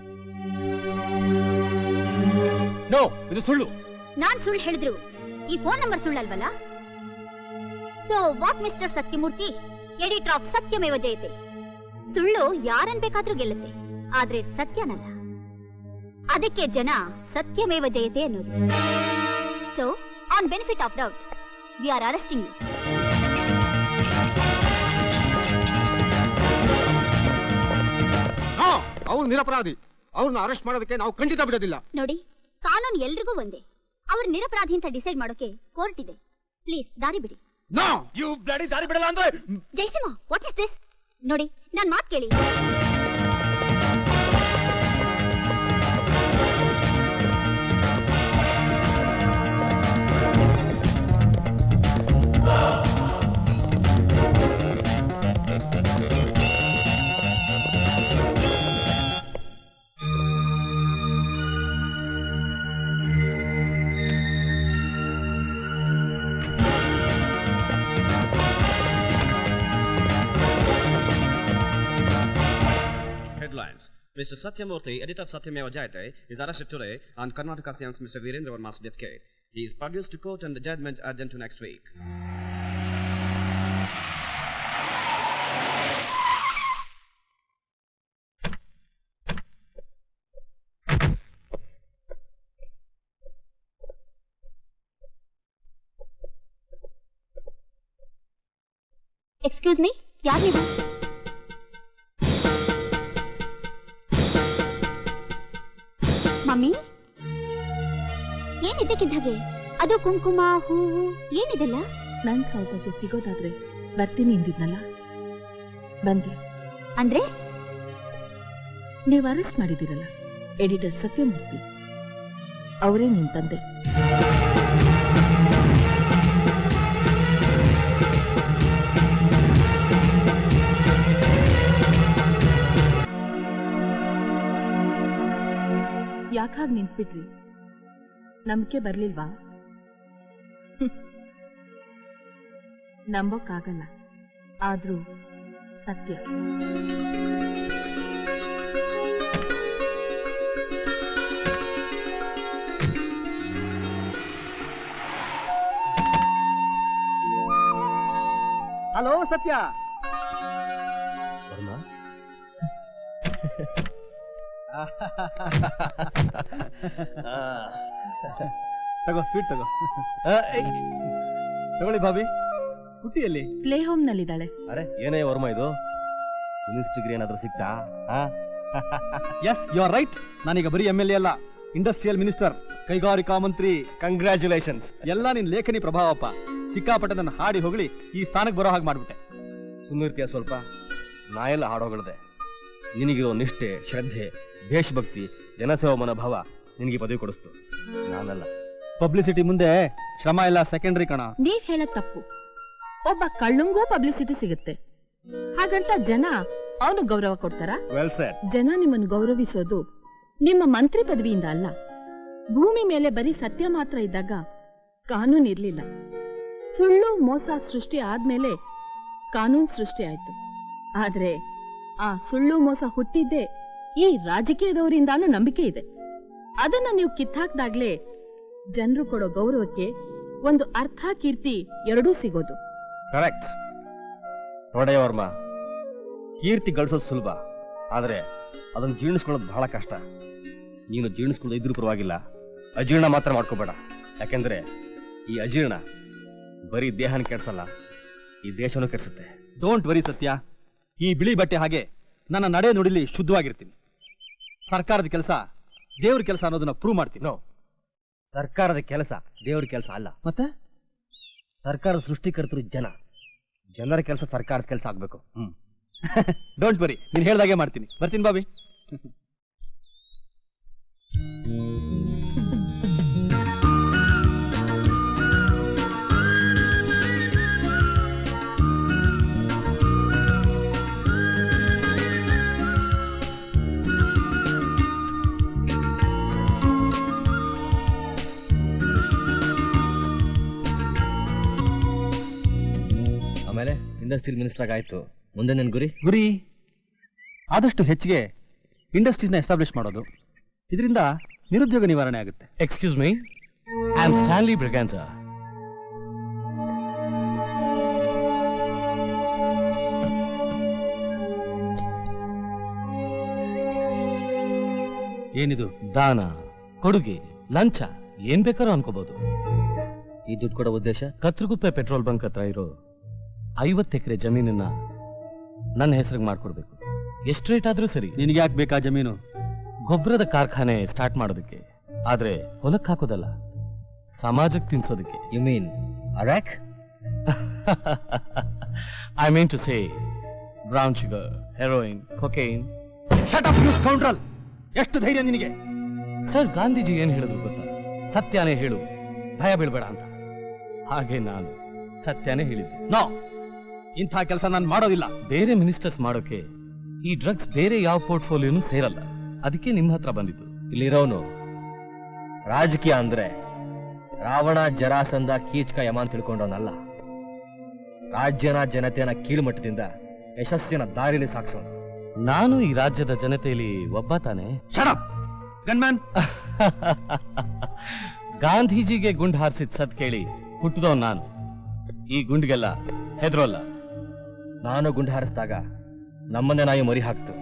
ನೋ, ಇದು ಸುಳ್ಳು. ನಾನ್ ಸುಳ್ಳು ಹೇಳಿದ್ರು ಈ ಫೋನ್ ನಂಬರ್ ಸುಳ್ಳಲ್ವಲ್ಲ? So what mister Satyamurthy, editor of Satyameva Jayate. ಸುಳ್ಳು ಯಾರನ್ ಬೇಕಾದ್ರೂ ಗೆಲ್ಲುತ್ತೆ, ಆದ್ರೆ ಸತ್ಯನಲ್ಲ. ಅದಕ್ಕೆ ಜನ ಸತ್ಯಮೇವ ಜಯತೆ ಅನ್ನೋದು. So on benefit of doubt we are arresting you. ಅವ್ರು ನಿರಪರಾಧಿ, ಅವ್ರನ್ನ ಅರೆಸ್ಟ್ ಮಾಡೋದಕ್ಕೆ ನಾವು ಖಂಡಿತ ಬಿಡೋದಿಲ್ಲ. ನೋಡಿ, ಕಾನೂನು ಎಲ್ರಿಗೂ ಒಂದೇ. ಅವ್ರು ನಿರಪರಾಧಿ ಅಂತ ಡಿಸೈಡ್ ಮಾಡೋಕೆ ಕೋರ್ಟ್ ಇದೆ. ಪ್ಲೀಸ್ ದಾರಿ ಬಿಡಿ. ನೋ, ಯು ಬ್ಲಡಿ ದಾರಿ ಬಿಡಲ್ಲ ಅಂದ್ರೆ. Jayasimha, what is this? ನೋಡಿ, ನನ್ ಮಾತು ಕೇಳಿ. Mr. Satyamurthy, editor of Satyameva Jayate, is arrested today on Karnataka CM's Mr. Virendra Verma's death case. He is produced to court and the judgment adjourned to next week. Excuse me, ಯಾರು ನೀವು? Mummy, ಏನಿದ್ದಕ್ಕಿದ್ದಾಗೆ? ಅದು ಕುಂಕುಮ, ಹೂವು, ಏನಿದೆಲ್ಲ? ನನ್ ಸೌಭಾಗ್ಯ ಸಿಗೋದಾದ್ರೆ ಬರ್ತೀನಿ ಎಂದಿದ್ನಲ್ಲ, ಬಂದೆ. ಅಂದ್ರೆ ನೀವು ಅರೆಸ್ಟ್ ಮಾಡಿದಿರಲ್ಲ ಎಡಿಟರ್ ಸತ್ಯಮೂರ್ತಿ, ಅವರೇ ನಿನ್ ತಂದೆ. ಯಾಕಾಗ್ ನಿಂತ್ಬಿಟ್ರಿ? ನಂಬಿಕೆ ಬರ್ಲಿಲ್ವಾ? ನಂಬೋಕ್ಕಾಗಲ್ಲ, ಆದ್ರೂ ಸತ್ಯ. ಹಲೋ ಸತ್ಯ. ತಗೋ ಸ್ವೀಟ್ ತಗೋ. ತಗೊಳ್ಳಿ ಭಾಬಿ. ಕುಟ್ಟಿಯಲ್ಲಿ ಪ್ಲೇ ಹೋಮ್ ನಲ್ಲಿದ್ದಾಳೆ. ಅರೆ ಏನೇ ವರ್ಮ ಇದು, ಮಿನಿಸ್ಟರ್ ಡಿಗ್ರಿ ಏನಾದ್ರೂ ಸಿಗ್ತಾ? Yes, you are right. ನಾನೀಗ ಬರೀ MLA ಅಲ್ಲ, ಇಂಡಸ್ಟ್ರಿಯಲ್ ಮಿನಿಸ್ಟರ್, ಕೈಗಾರಿಕಾ ಮಂತ್ರಿ. ಕಂಗ್ರ್ಯಾಚುಲೇಷನ್ಸ್. ಎಲ್ಲ ನಿನ್ ಲೇಖನಿ ಪ್ರಭಾವಪ್ಪ. ಸಿಕ್ಕಾಪಟ್ಟೆ ನನ್ನ ಹಾಡಿ ಹೊಗಳಿ ಈ ಸ್ಥಾನಕ್ಕೆ ಬರೋ ಹಾಗೆ ಮಾಡ್ಬಿಟ್ಟೆ. ಸುಮ್ಮನಿರ್ತೀಯ ಸ್ವಲ್ಪ? ನಾ ಎಲ್ಲ ಹಾಡೋಗಳದೆ. ನಿನಗಿರೋ ನಿಷ್ಠೆ, ಶ್ರದ್ಧೆ, ದೇಶಭಕ್ತಿ, ಜನಸೇವಾ ಮನೋಭಾವ ನಿನಗೆ ಪದವಿ ಕೊಡಿಸ್ತು, ನಾನಲ್ಲ. ಪಬ್ಲಿಸಿಟಿ ಮುಂದೆ ಶ್ರಮ ಎಲ್ಲ ಸೆಕೆಂಡರಿ ಕಣ. ನೀವ್ ಹೇಳದ್ ತಪ್ಪು. ಒಬ್ಬ ಕಳ್ಳಂಗೂ ಪಬ್ಲಿಸಿಟಿ ಸಿಗುತ್ತೆ, ಹಾಗಂತ ಜನ ಅವನು ಗೌರವ ಕೊಡ್ತಾರ? Well shed. ಜನ ನಿಮ್ಮನ್ನು ಗೌರವಿಸೋದು ನಿಮ್ಮ ಮಂತ್ರಿ ಪದವಿಯಿಂದ ಅಲ್ಲ. ಭೂಮಿ ಮೇಲೆ ಬರೀ ಸತ್ಯ ಮಾತ್ರ ಇದ್ದಾಗ ಕಾನೂನು ಇರ್ಲಿಲ್ಲ. ಸುಳ್ಳು ಮೋಸ ಸೃಷ್ಟಿ ಆದ್ಮೇಲೆ ಕಾನೂನು ಸೃಷ್ಟಿ ಆಯ್ತು. ಆದ್ರೆ ಆ ಸುಳ್ಳು ಮೋಸ ಹುಟ್ಟಿದ್ದೆ ಈ ರಾಜಕೀಯದವರಿಂದಾನು ನಂಬಿಕೆ ಇದೆ. ಅದನ್ನ ನೀವು ಕಿತ್ತಾಕ್ದಾಗ್ಲೇ ಜನರು ಕೊಡೋ ಗೌರವಕ್ಕೆ ಒಂದು ಅರ್ಥ, ಕೀರ್ತಿ ಎರಡೂ ಸಿಗೋದು. ಕರೆಕ್ಟ್. ನೋಡೇ ವರ್ಮ, ಕೀರ್ತಿ ಗಳಿಸೋದು ಸುಲಭ, ಆದ್ರೆ ಅದನ್ನು ಜೀರ್ಣಿಸ್ಕೊಳ್ಳೋದು ಬಹಳ ಕಷ್ಟ. ನೀನು ಜೀರ್ಣಿಸ್ಕೊಳ್ಳೋದು ಇದ್ರೂ ಪರವಾಗಿಲ್ಲ, ಅಜೀರ್ಣ ಮಾತ್ರ ಮಾಡ್ಕೋಬೇಡ. ಯಾಕೆಂದ್ರೆ ಈ ಅಜೀರ್ಣ ಬರೀ ದೇಹನ ಕೆಡ್ಸಲ್ಲ, ಈ ದೇಶನೂ ಕೆಡ್ಸುತ್ತೆ. ಡೋಂಟ್ ವರಿ ಸತ್ಯ, ಈ ಬಿಳಿ ಬಟ್ಟೆ ಹಾಗೆ ನನ್ನ ನಡೆ ನುಡಿಲಿ ಶುದ್ಧವಾಗಿರ್ತೀನಿ. ಸರ್ಕಾರದ ಕೆಲಸ ದೇವ್ರ ಕೆಲಸ ಅನ್ನೋದನ್ನ ಪ್ರೂವ್ ಮಾಡ್ತೀನಿ. ನೋ, ಸರ್ಕಾರದ ಕೆಲಸ ದೇವ್ರ ಕೆಲಸ ಅಲ್ಲ. ಮತ್ತೆ ಸರ್ಕಾರದ ಸೃಷ್ಟಿಕರ್ತರು ಜನ, ಜನರ ಕೆಲಸ ಸರ್ಕಾರದ ಕೆಲಸ ಆಗ್ಬೇಕು. ಡೋಂಟ್ ವರಿ, ನೀನ್ ಹೇಳ್ದಾಗೆ ಮಾಡ್ತೀನಿ. ಬರ್ತೀನಿ ಬಾಬಿ. ಆಮೇಲೆ ಇಂಡಸ್ಟ್ರಿಯಲ್ ಮಿನಿಸ್ಟರ್ ಆಯ್ತು, ಮುಂದೆ ನನ್ನ ಗುರಿ ಆದಷ್ಟು ಹೆಚ್ಚಿಗೆ ಇಂಡಸ್ಟ್ರೀಸ್ನ ಎಸ್ಟಾಬ್ಲಿಷ್ ಮಾಡೋದು. ಇದರಿಂದ ನಿರುದ್ಯೋಗ ನಿವಾರಣೆ ಆಗುತ್ತೆ. Excuse me, I am Stanley Braganza. ಏನಿದು? ದಾನ, ಕೊಡುಗೆ, ಲಂಚ, ಏನ್ ಬೇಕಾದ್ರೂ ಅನ್ಕೋಬಹುದು. ಈ ದುಡ್ಡು ಕೊಡೋ ಉದ್ದೇಶ ಕತ್ರಗುಪ್ಪೆ ಪೆಟ್ರೋಲ್ ಬಂಕ್ ಹತ್ರ ಇರೋ 50 ಎಕರೆ ಜಮೀನನ್ನ ನನ್ನ ಹೆಸರಿಗೆ ಮಾಡ್ಕೊಡ್ಬೇಕು. ಎಷ್ಟು ರೇಟ್ ಆದ್ರೂ ಸರಿ. ನಿನಗೆ ಯಾಕೆ ಬೇಕಾ ಜಮೀನು? ಗೊಬ್ಬರದ ಕಾರ್ಖಾನೆ ಸ್ಟಾರ್ಟ್ ಮಾಡೋದಕ್ಕೆ. ಆದ್ರೆ ಹೊಲಕ್ಕೆ ಹಾಕೋದಲ್ಲ, ಸಮಾಜಕ್ಕೆ ತಿನ್ಸೋದಕ್ಕೆ. You mean arrack? I mean to say brown sugar, heroin, cocaine. Shut up you scoundrel! ಎಷ್ಟು ಧೈರ್ಯ ನಿನಗೆ? ಸರ್, ಗಾಂಧೀಜಿ ಏನ್ ಹೇಳಿದ್ರು ಗೊತ್ತಾ? ಸತ್ಯನೇ ಹೇಳು, ಭಯ ಬೀಳ್ಬೇಡ ಅಂತ. ಹಾಗೆ ನಾನು ಸತ್ಯನೇ ಹೇಳಿದ್ದೆ. ನೋ, ಇಂಥ ಕೆಲಸ ನಾನು ಮಾಡೋದಿಲ್ಲ. ಬೇರೆ ಮಿನಿಸ್ಟರ್ಸ್ ಮಾಡೋಕೆ ಈ ಡ್ರಗ್ಸ್ ಬೇರೆ ಯಾವ ಪೋರ್ಟ್ಫೋಲಿಯೋನು ಸೇರಲ್ಲ. ಅದಕ್ಕೆ ನಿಮ್ಮ ಹತ್ರ ಬಂದಿದ್ದು. ಇಲ್ಲಿರೋನು ರಾಜಕೀಯ ಅಂದ್ರೆ ರಾವಣ, ಜರಾಸಂಧ, ಕೀಚಕ, ಯಮಾನ್ ತಿಳ್ಕೊಂಡವನಲ್ಲ. ರಾಜ್ಯನ ಜನತೆಯನ್ನ ಕೀಳುಮಟ್ಟದಿಂದ ಯಶಸ್ಸಿನ ದಾರಿಲಿ ಸಾಗಿಸೋನು. ನಾನು ಈ ರಾಜ್ಯದ ಜನತೆಯಲ್ಲಿ ಒಬ್ಬ ತಾನೆ. ಗಾಂಧೀಜಿಗೆ ಗುಂಡು ಹಾರಿಸಿದ ಸತ್ ಕೇಳಿ ಹುಟ್ಟಿದವ್ ನಾನು. ಈ ಗುಂಡಿಗೆಲ್ಲ ಹೆದರೋಲ್ಲ. ನಾನು ಗುಂಡು ಹಾರಿಸಿದಾಗ ನಮ್ಮನ್ನೇ ನಾಯಿ ಮರಿ ಹಾಕ್ತು.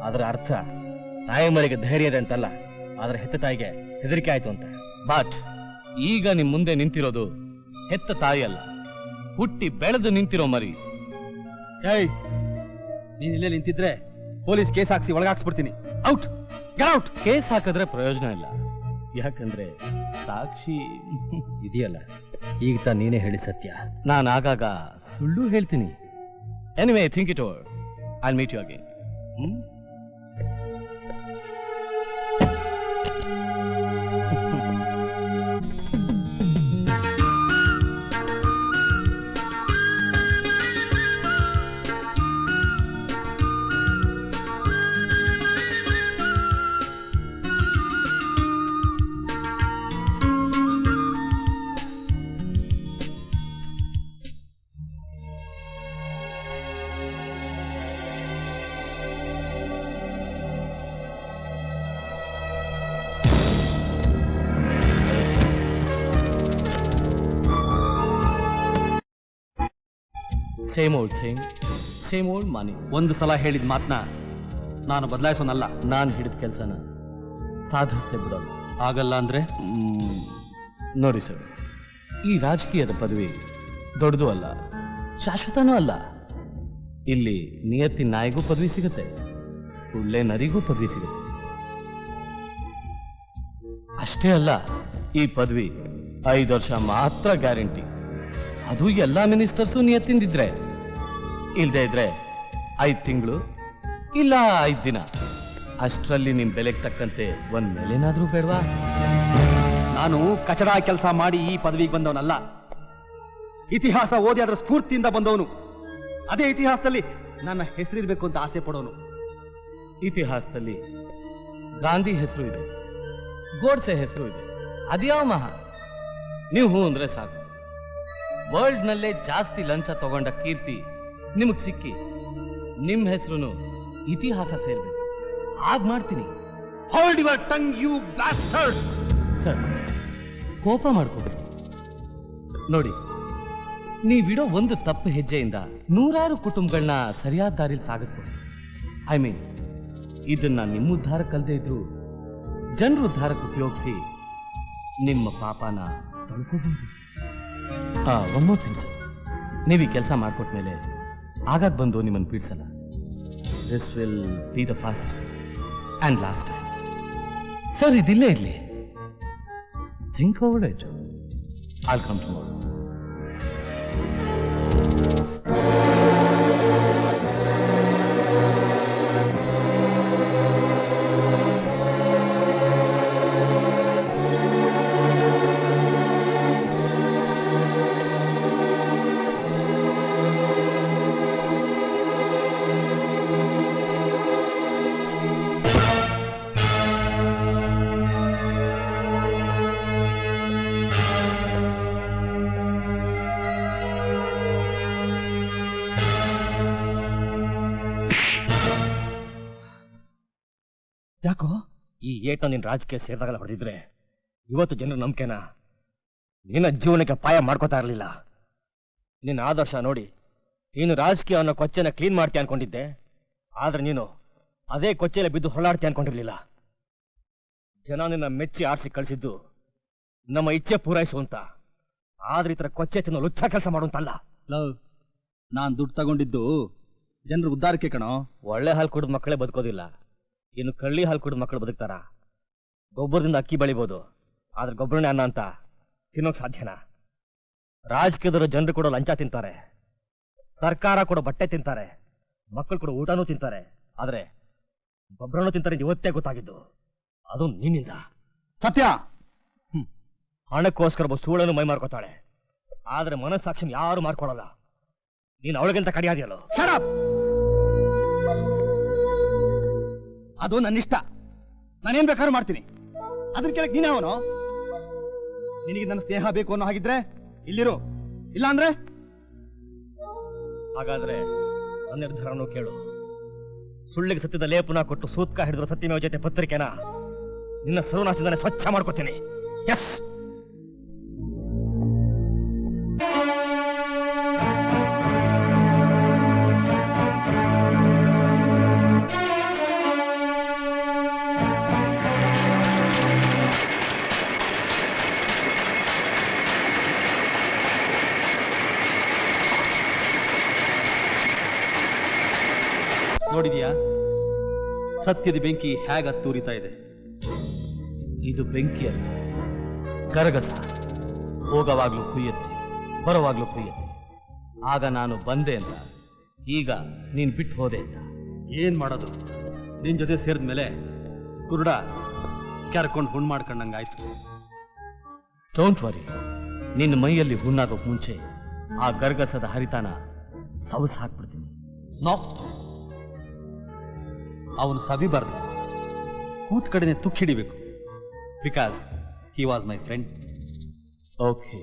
ಅದರ ಅರ್ಥ ನಾಯಿ ಮರಿಗೆ ಧೈರ್ಯ ಇದೆ ಅಂತಲ್ಲ, ಆದ್ರೆ ಹೆತ್ತ ತಾಯಿಗೆ ಹೆದರಿಕೆ ಆಯ್ತು ಅಂತ. ಬಟ್ ಈಗ ನಿಮ್ ಮುಂದೆ ನಿಂತಿರೋದು ಹೆತ್ತ ತಾಯಿ ಅಲ್ಲ, ಹುಟ್ಟಿ ಬೆಳೆದು ನಿಂತಿರೋ ಮರಿ. ನೀನ್ ಇಲ್ಲೇ ನಿಂತಿದ್ರೆ ಪೊಲೀಸ್ ಕೇಸ್ ಹಾಕ್ಸಿ ಒಳಗಾಕ್ಸ್ಬಿಡ್ತೀನಿ. Out, get out. ಕೇಸ್ ಹಾಕಿದ್ರೆ ಪ್ರಯೋಜನ ಇಲ್ಲ, ಯಾಕಂದ್ರೆ ಸಾಕ್ಷಿ ಇದೆಯಲ್ಲ. ಈಗ ನೀನೇ ಹೇಳಿ ಸತ್ಯ. ನಾನು ಆಗಾಗ ಸುಳ್ಳು ಹೇಳ್ತೀನಿ. Anyway, think it over. I'll meet you again. Same old thing, same old money. ಒಂದು ಸಲ ಹೇಳಿದ ಮಾತನ್ನ ನಾನು ಬದಲಾಯಿಸೋನಲ್ಲ. ನಾನು ಹಿಡಿದ ಕೆಲಸನ ಸಾಧಿಸ್ತೆ ಬಿಡೋದು. ಆಗಲ್ಲ ಅಂದ್ರೆ ನೋಡಿ ಸರ್, ಈ ರಾಜಕೀಯದ ಪದವಿ ದೊಡ್ಡದು ಅಲ್ಲ, ಶಾಶ್ವತನೂ ಅಲ್ಲ. ಇಲ್ಲಿ ನಿಯತ್ತಿ ನಾಯಿಗೂ ಪದವಿ ಸಿಗುತ್ತೆ, ಒಳ್ಳೆ ನರಿಗೂ ಪದವಿ ಸಿಗುತ್ತೆ. ಅಷ್ಟೇ ಅಲ್ಲ, ಈ ಪದವಿ 5 ವರ್ಷ ಮಾತ್ರ ಗ್ಯಾರಂಟಿ. ಅದು ಎಲ್ಲಾ ಮಿನಿಸ್ಟರ್ಸು ನಿಯತ್ತಿಂದಿದ್ರೆ. ಇಲ್ದೇ ಇದ್ರೆ 5 ತಿಂಗಳು ಇಲ್ಲ 5 ದಿನ. ಅಷ್ಟರಲ್ಲಿ ನಿಮ್ ಬೆಲೆಗೆ ತಕ್ಕಂತೆ ಒಂದ್ ಮೇಲೇನಾದ್ರೂ ಬೇಡವಾ? ನಾನು ಕಚಡ ಕೆಲಸ ಮಾಡಿ ಈ ಪದವಿಗೆ ಬಂದವನಲ್ಲ. ಇತಿಹಾಸ ಓದಿ ಅದರ ಸ್ಫೂರ್ತಿಯಿಂದ ಬಂದವನು. ಅದೇ ಇತಿಹಾಸದಲ್ಲಿ ನನ್ನ ಹೆಸರಿರ್ಬೇಕು ಅಂತ ಆಸೆ ಪಡೋನು. ಇತಿಹಾಸದಲ್ಲಿ ಗಾಂಧಿ ಹೆಸರು ಇದೆ, ಗೋಡ್ಸೆ ಹೆಸರು ಇದೆ. ಅದ್ಯಾವ ಮಹಾ? ನೀವು ಹೂ ಅಂದ್ರೆ ಸಾಕು. ವರ್ಲ್ಡ್ ನಲ್ಲೇ ಜಾಸ್ತಿ ಲಂಚ ತಗೊಂಡ ಕೀರ್ತಿ ನಿಮಗ್ ಸಿಕ್ಕಿ ನಿಮ್ ಹೆಸರು ಇತಿಹಾಸ ಸೇರ್ಬೇಕು. ಆಗ ಮಾಡ್ತೀನಿ. Hold your tongue you bastard. Sir, ಕೋಪ ಮಾಡ್ಕೋಬೇಕು. ನೋಡಿ, ನೀವಿಡೋ ಒಂದು ತಪ್ಪು ಹೆಜ್ಜೆಯಿಂದ 100 ಕುಟುಂಬಗಳನ್ನ ಸರಿಯಾದ ದಾರಿಲಿ ಸಾಗಿಸ್ಬೋದು. ಐ ಮೀನ್, ಇದನ್ನ ನಿಮ್ಮ ಉದ್ಧಾರಕ್ಕಲ್ದೇ ಇದ್ರು ಜನರ ಉದ್ಧಾರಕ್ಕೆ ಉಪಯೋಗಿಸಿ ನಿಮ್ಮ ಪಾಪನ ತೊಳ್ಕೋಬಹುದು. ಒನ್ ಮೋರ್ ಥಿಂಗ್ ಸರ್, ನೀವು ಈ ಕೆಲಸ ಮಾಡ್ಕೊಟ್ಮೇಲೆ ಆಗಾಗ ಬಂದು ನಿಮ್ಮನ್ನು ಪೀಡಿಸಲ್ಲ. This will be the first and last time. Sir, ಇದಿಲ್ಲೇ ಇರಲಿ. Think over it. I'll come tomorrow. ಯಾಕೋ ಈ ಏಟ ನಿನ್ನ ರಾಜಕೀಯ ಸೇರಿದಾಗಲ್ಲ ಹೊಡೆದಿದ್ರೆ ಇವತ್ತು ಜನರ ನಂಬಿಕೆನ ನಿನ್ನ ಜೀವನಕ್ಕೆ ಅಪಾಯ ಮಾಡ್ಕೋತಾ ಇರಲಿಲ್ಲ. ನಿನ್ನ ಆದರ್ಶ ನೋಡಿ ನೀನು ರಾಜಕೀಯ ಅನ್ನೋ ಕೊಚ್ಚೆನ ಕ್ಲೀನ್ ಮಾಡ್ತೀಯ ಅನ್ಕೊಂಡಿದ್ದೆ. ಆದ್ರೆ ನೀನು ಅದೇ ಕೊಚ್ಚೆಲೆ ಬಿದ್ದು ಹೊರಲಾಡ್ತೀಯ ಅನ್ಕೊಂಡಿರ್ಲಿಲ್ಲ. ಜನ ನಿನ್ನ ಮೆಚ್ಚಿ ಆರಿಸಿ ಕಳಿಸಿದ್ದು ನಮ್ಮ ಇಚ್ಛೆ ಪೂರೈಸು ಅಂತ. ಆದ್ರೆ ಈ ತರ ಕೊಚ್ಚೆ ತಿನ್ನೋ ಲುಚ್ಚ ಕೆಲಸ ಮಾಡುವಂತಲ್ಲ. ನಾನ್ ದುಡ್ಡು ತಗೊಂಡಿದ್ದು ಜನರ ಉದ್ಧಾರಕ್ಕೆ ಕಣೋ. ಒಳ್ಳೆ ಹಾಲು ಕುಡಿದ ಮಕ್ಕಳೇ ಬದುಕೋದಿಲ್ಲ, ಇನ್ನು ಕಳ್ಳಿ ಹಾಲು ಕುಡಿದ ಮಕ್ಕಳು ಬದುಕ್ತಾರ? ಗೊಬ್ಬರದಿಂದ ಅಕ್ಕಿ ಬೆಳಿಬೋದು, ಆದ್ರೆ ಗೊಬ್ಬರನೇ ಅನ್ನ ಅಂತ ತಿನ್ನೋಕ್ ಸಾಧ್ಯನಾ? ರಾಜಕೀಯದವರು ಜನರು ಕೂಡ ಲಂಚ ತಿಂತಾರೆ, ಸರ್ಕಾರ ಕೂಡ ಬಟ್ಟೆ ತಿಂತಾರೆ, ಮಕ್ಕಳು ಕೂಡ ಊಟನೂ ತಿಂತಾರೆ, ಆದ್ರೆ ಗೊಬ್ಬರನೂ ತಿಂತಾರೆ. ಇವತ್ತೇ ಗೊತ್ತಾಗಿದ್ದು, ಅದು ನಿನ್ನಿಂದ. ಸತ್ಯ, ಹಣಕ್ಕೋಸ್ಕರ ಒಬ್ಬ ಸೂಳನ್ನು ಮೈ ಮಾರ್ಕೋತಾಳೆ, ಆದ್ರೆ ಮನಸ್ಸಾಕ್ಷಿನ ಯಾರು ಮಾರ್ಕೊಳಲ್ಲ. ನೀನು ಅವಳಿಗಿಂತ ಕಡಿಯಾದಿಯಲ್ಲ. ಅದು ನನ್ನಿಷ್ಟ, ನಾನೇನ್ ಬೇಕಾದ್ರೂ ಮಾಡ್ತೀನಿ. ಅದನ್ನ ಕೇಳಕ್ ನೀನೇ ಅವನು. ನಿನಗೆ ನನ್ನ ಸ್ನೇಹ ಬೇಕು ಅನ್ನೋ ಹಾಗಿದ್ರೆ ಇಲ್ಲಿರು, ಇಲ್ಲ ಅಂದ್ರೆ ಹಾಗಾದ್ರೆ ನನ್ನ ನಿರ್ಧಾರನೂ ಕೇಳು. ಸುಳ್ಳಿಗೆ ಸತ್ಯದ ಲೇಪನ ಕೊಟ್ಟು ಸೂತ್ಕ ಹಿಡಿದ್ರು ಸತ್ಯಮೇವ ಜೊತೆ ಪತ್ರಿಕೆನ ನಿನ್ನ ಸರ್ವನಾಶದಿಂದಾನೆ ಸ್ವಚ್ಛ ಮಾಡ್ಕೋತೀನಿ. ಎಸ್. ನೋಡಿದ್ಯಾ ಸತ್ಯದ ಬೆಂಕಿ ಹೇಗ ತೂರಿತಾ ಇದೆ. ಇದು ಬೆಂಕಿ ಅಲ್ಲ, ಕರಗಸ. ಹೋಗವಾಗ್ಲೂ ಕುಯ್ಯುತ್ತೆ, ಬರುವಾಗ್ಲೂ ಕುಯ್ಯುತ್ತೆ. ಆಗ ನಾನು ಬಂದೆ ಅಂತ, ಈಗ ನೀನ್ ಬಿಟ್ಟು ಹೋದೆ ಅಂತ. ಏನ್ ಮಾಡೋದು? ನಿನ್ ಜೊತೆ ಸೇರಿದ್ಮೇಲೆ ಕುರುಡ ಕೆರ್ಕೊಂಡು ಹುಣ್ಣು ಮಾಡ್ಕೊಂಡಂಗಾಯ್ತು. ಡೋಂಟ್ ವರಿ, ನಿನ್ನ ಮೈಯಲ್ಲಿ ಹುಣ್ಣಾಗೋಕ್ ಮುಂಚೆ ಆ ಗರ್ಗಸದ ಹರಿತಾನ ಸವಸ್ ಹಾಕ್ಬಿಡ್ತೀನಿ. ನೋ, ಅವನು ಸವಿಬಾರ್ದು, ಕೂತ್ ಕಡೆನೆ ತುಕ್ಕಿಡಿಬೇಕು. Because he was my friend. Okay.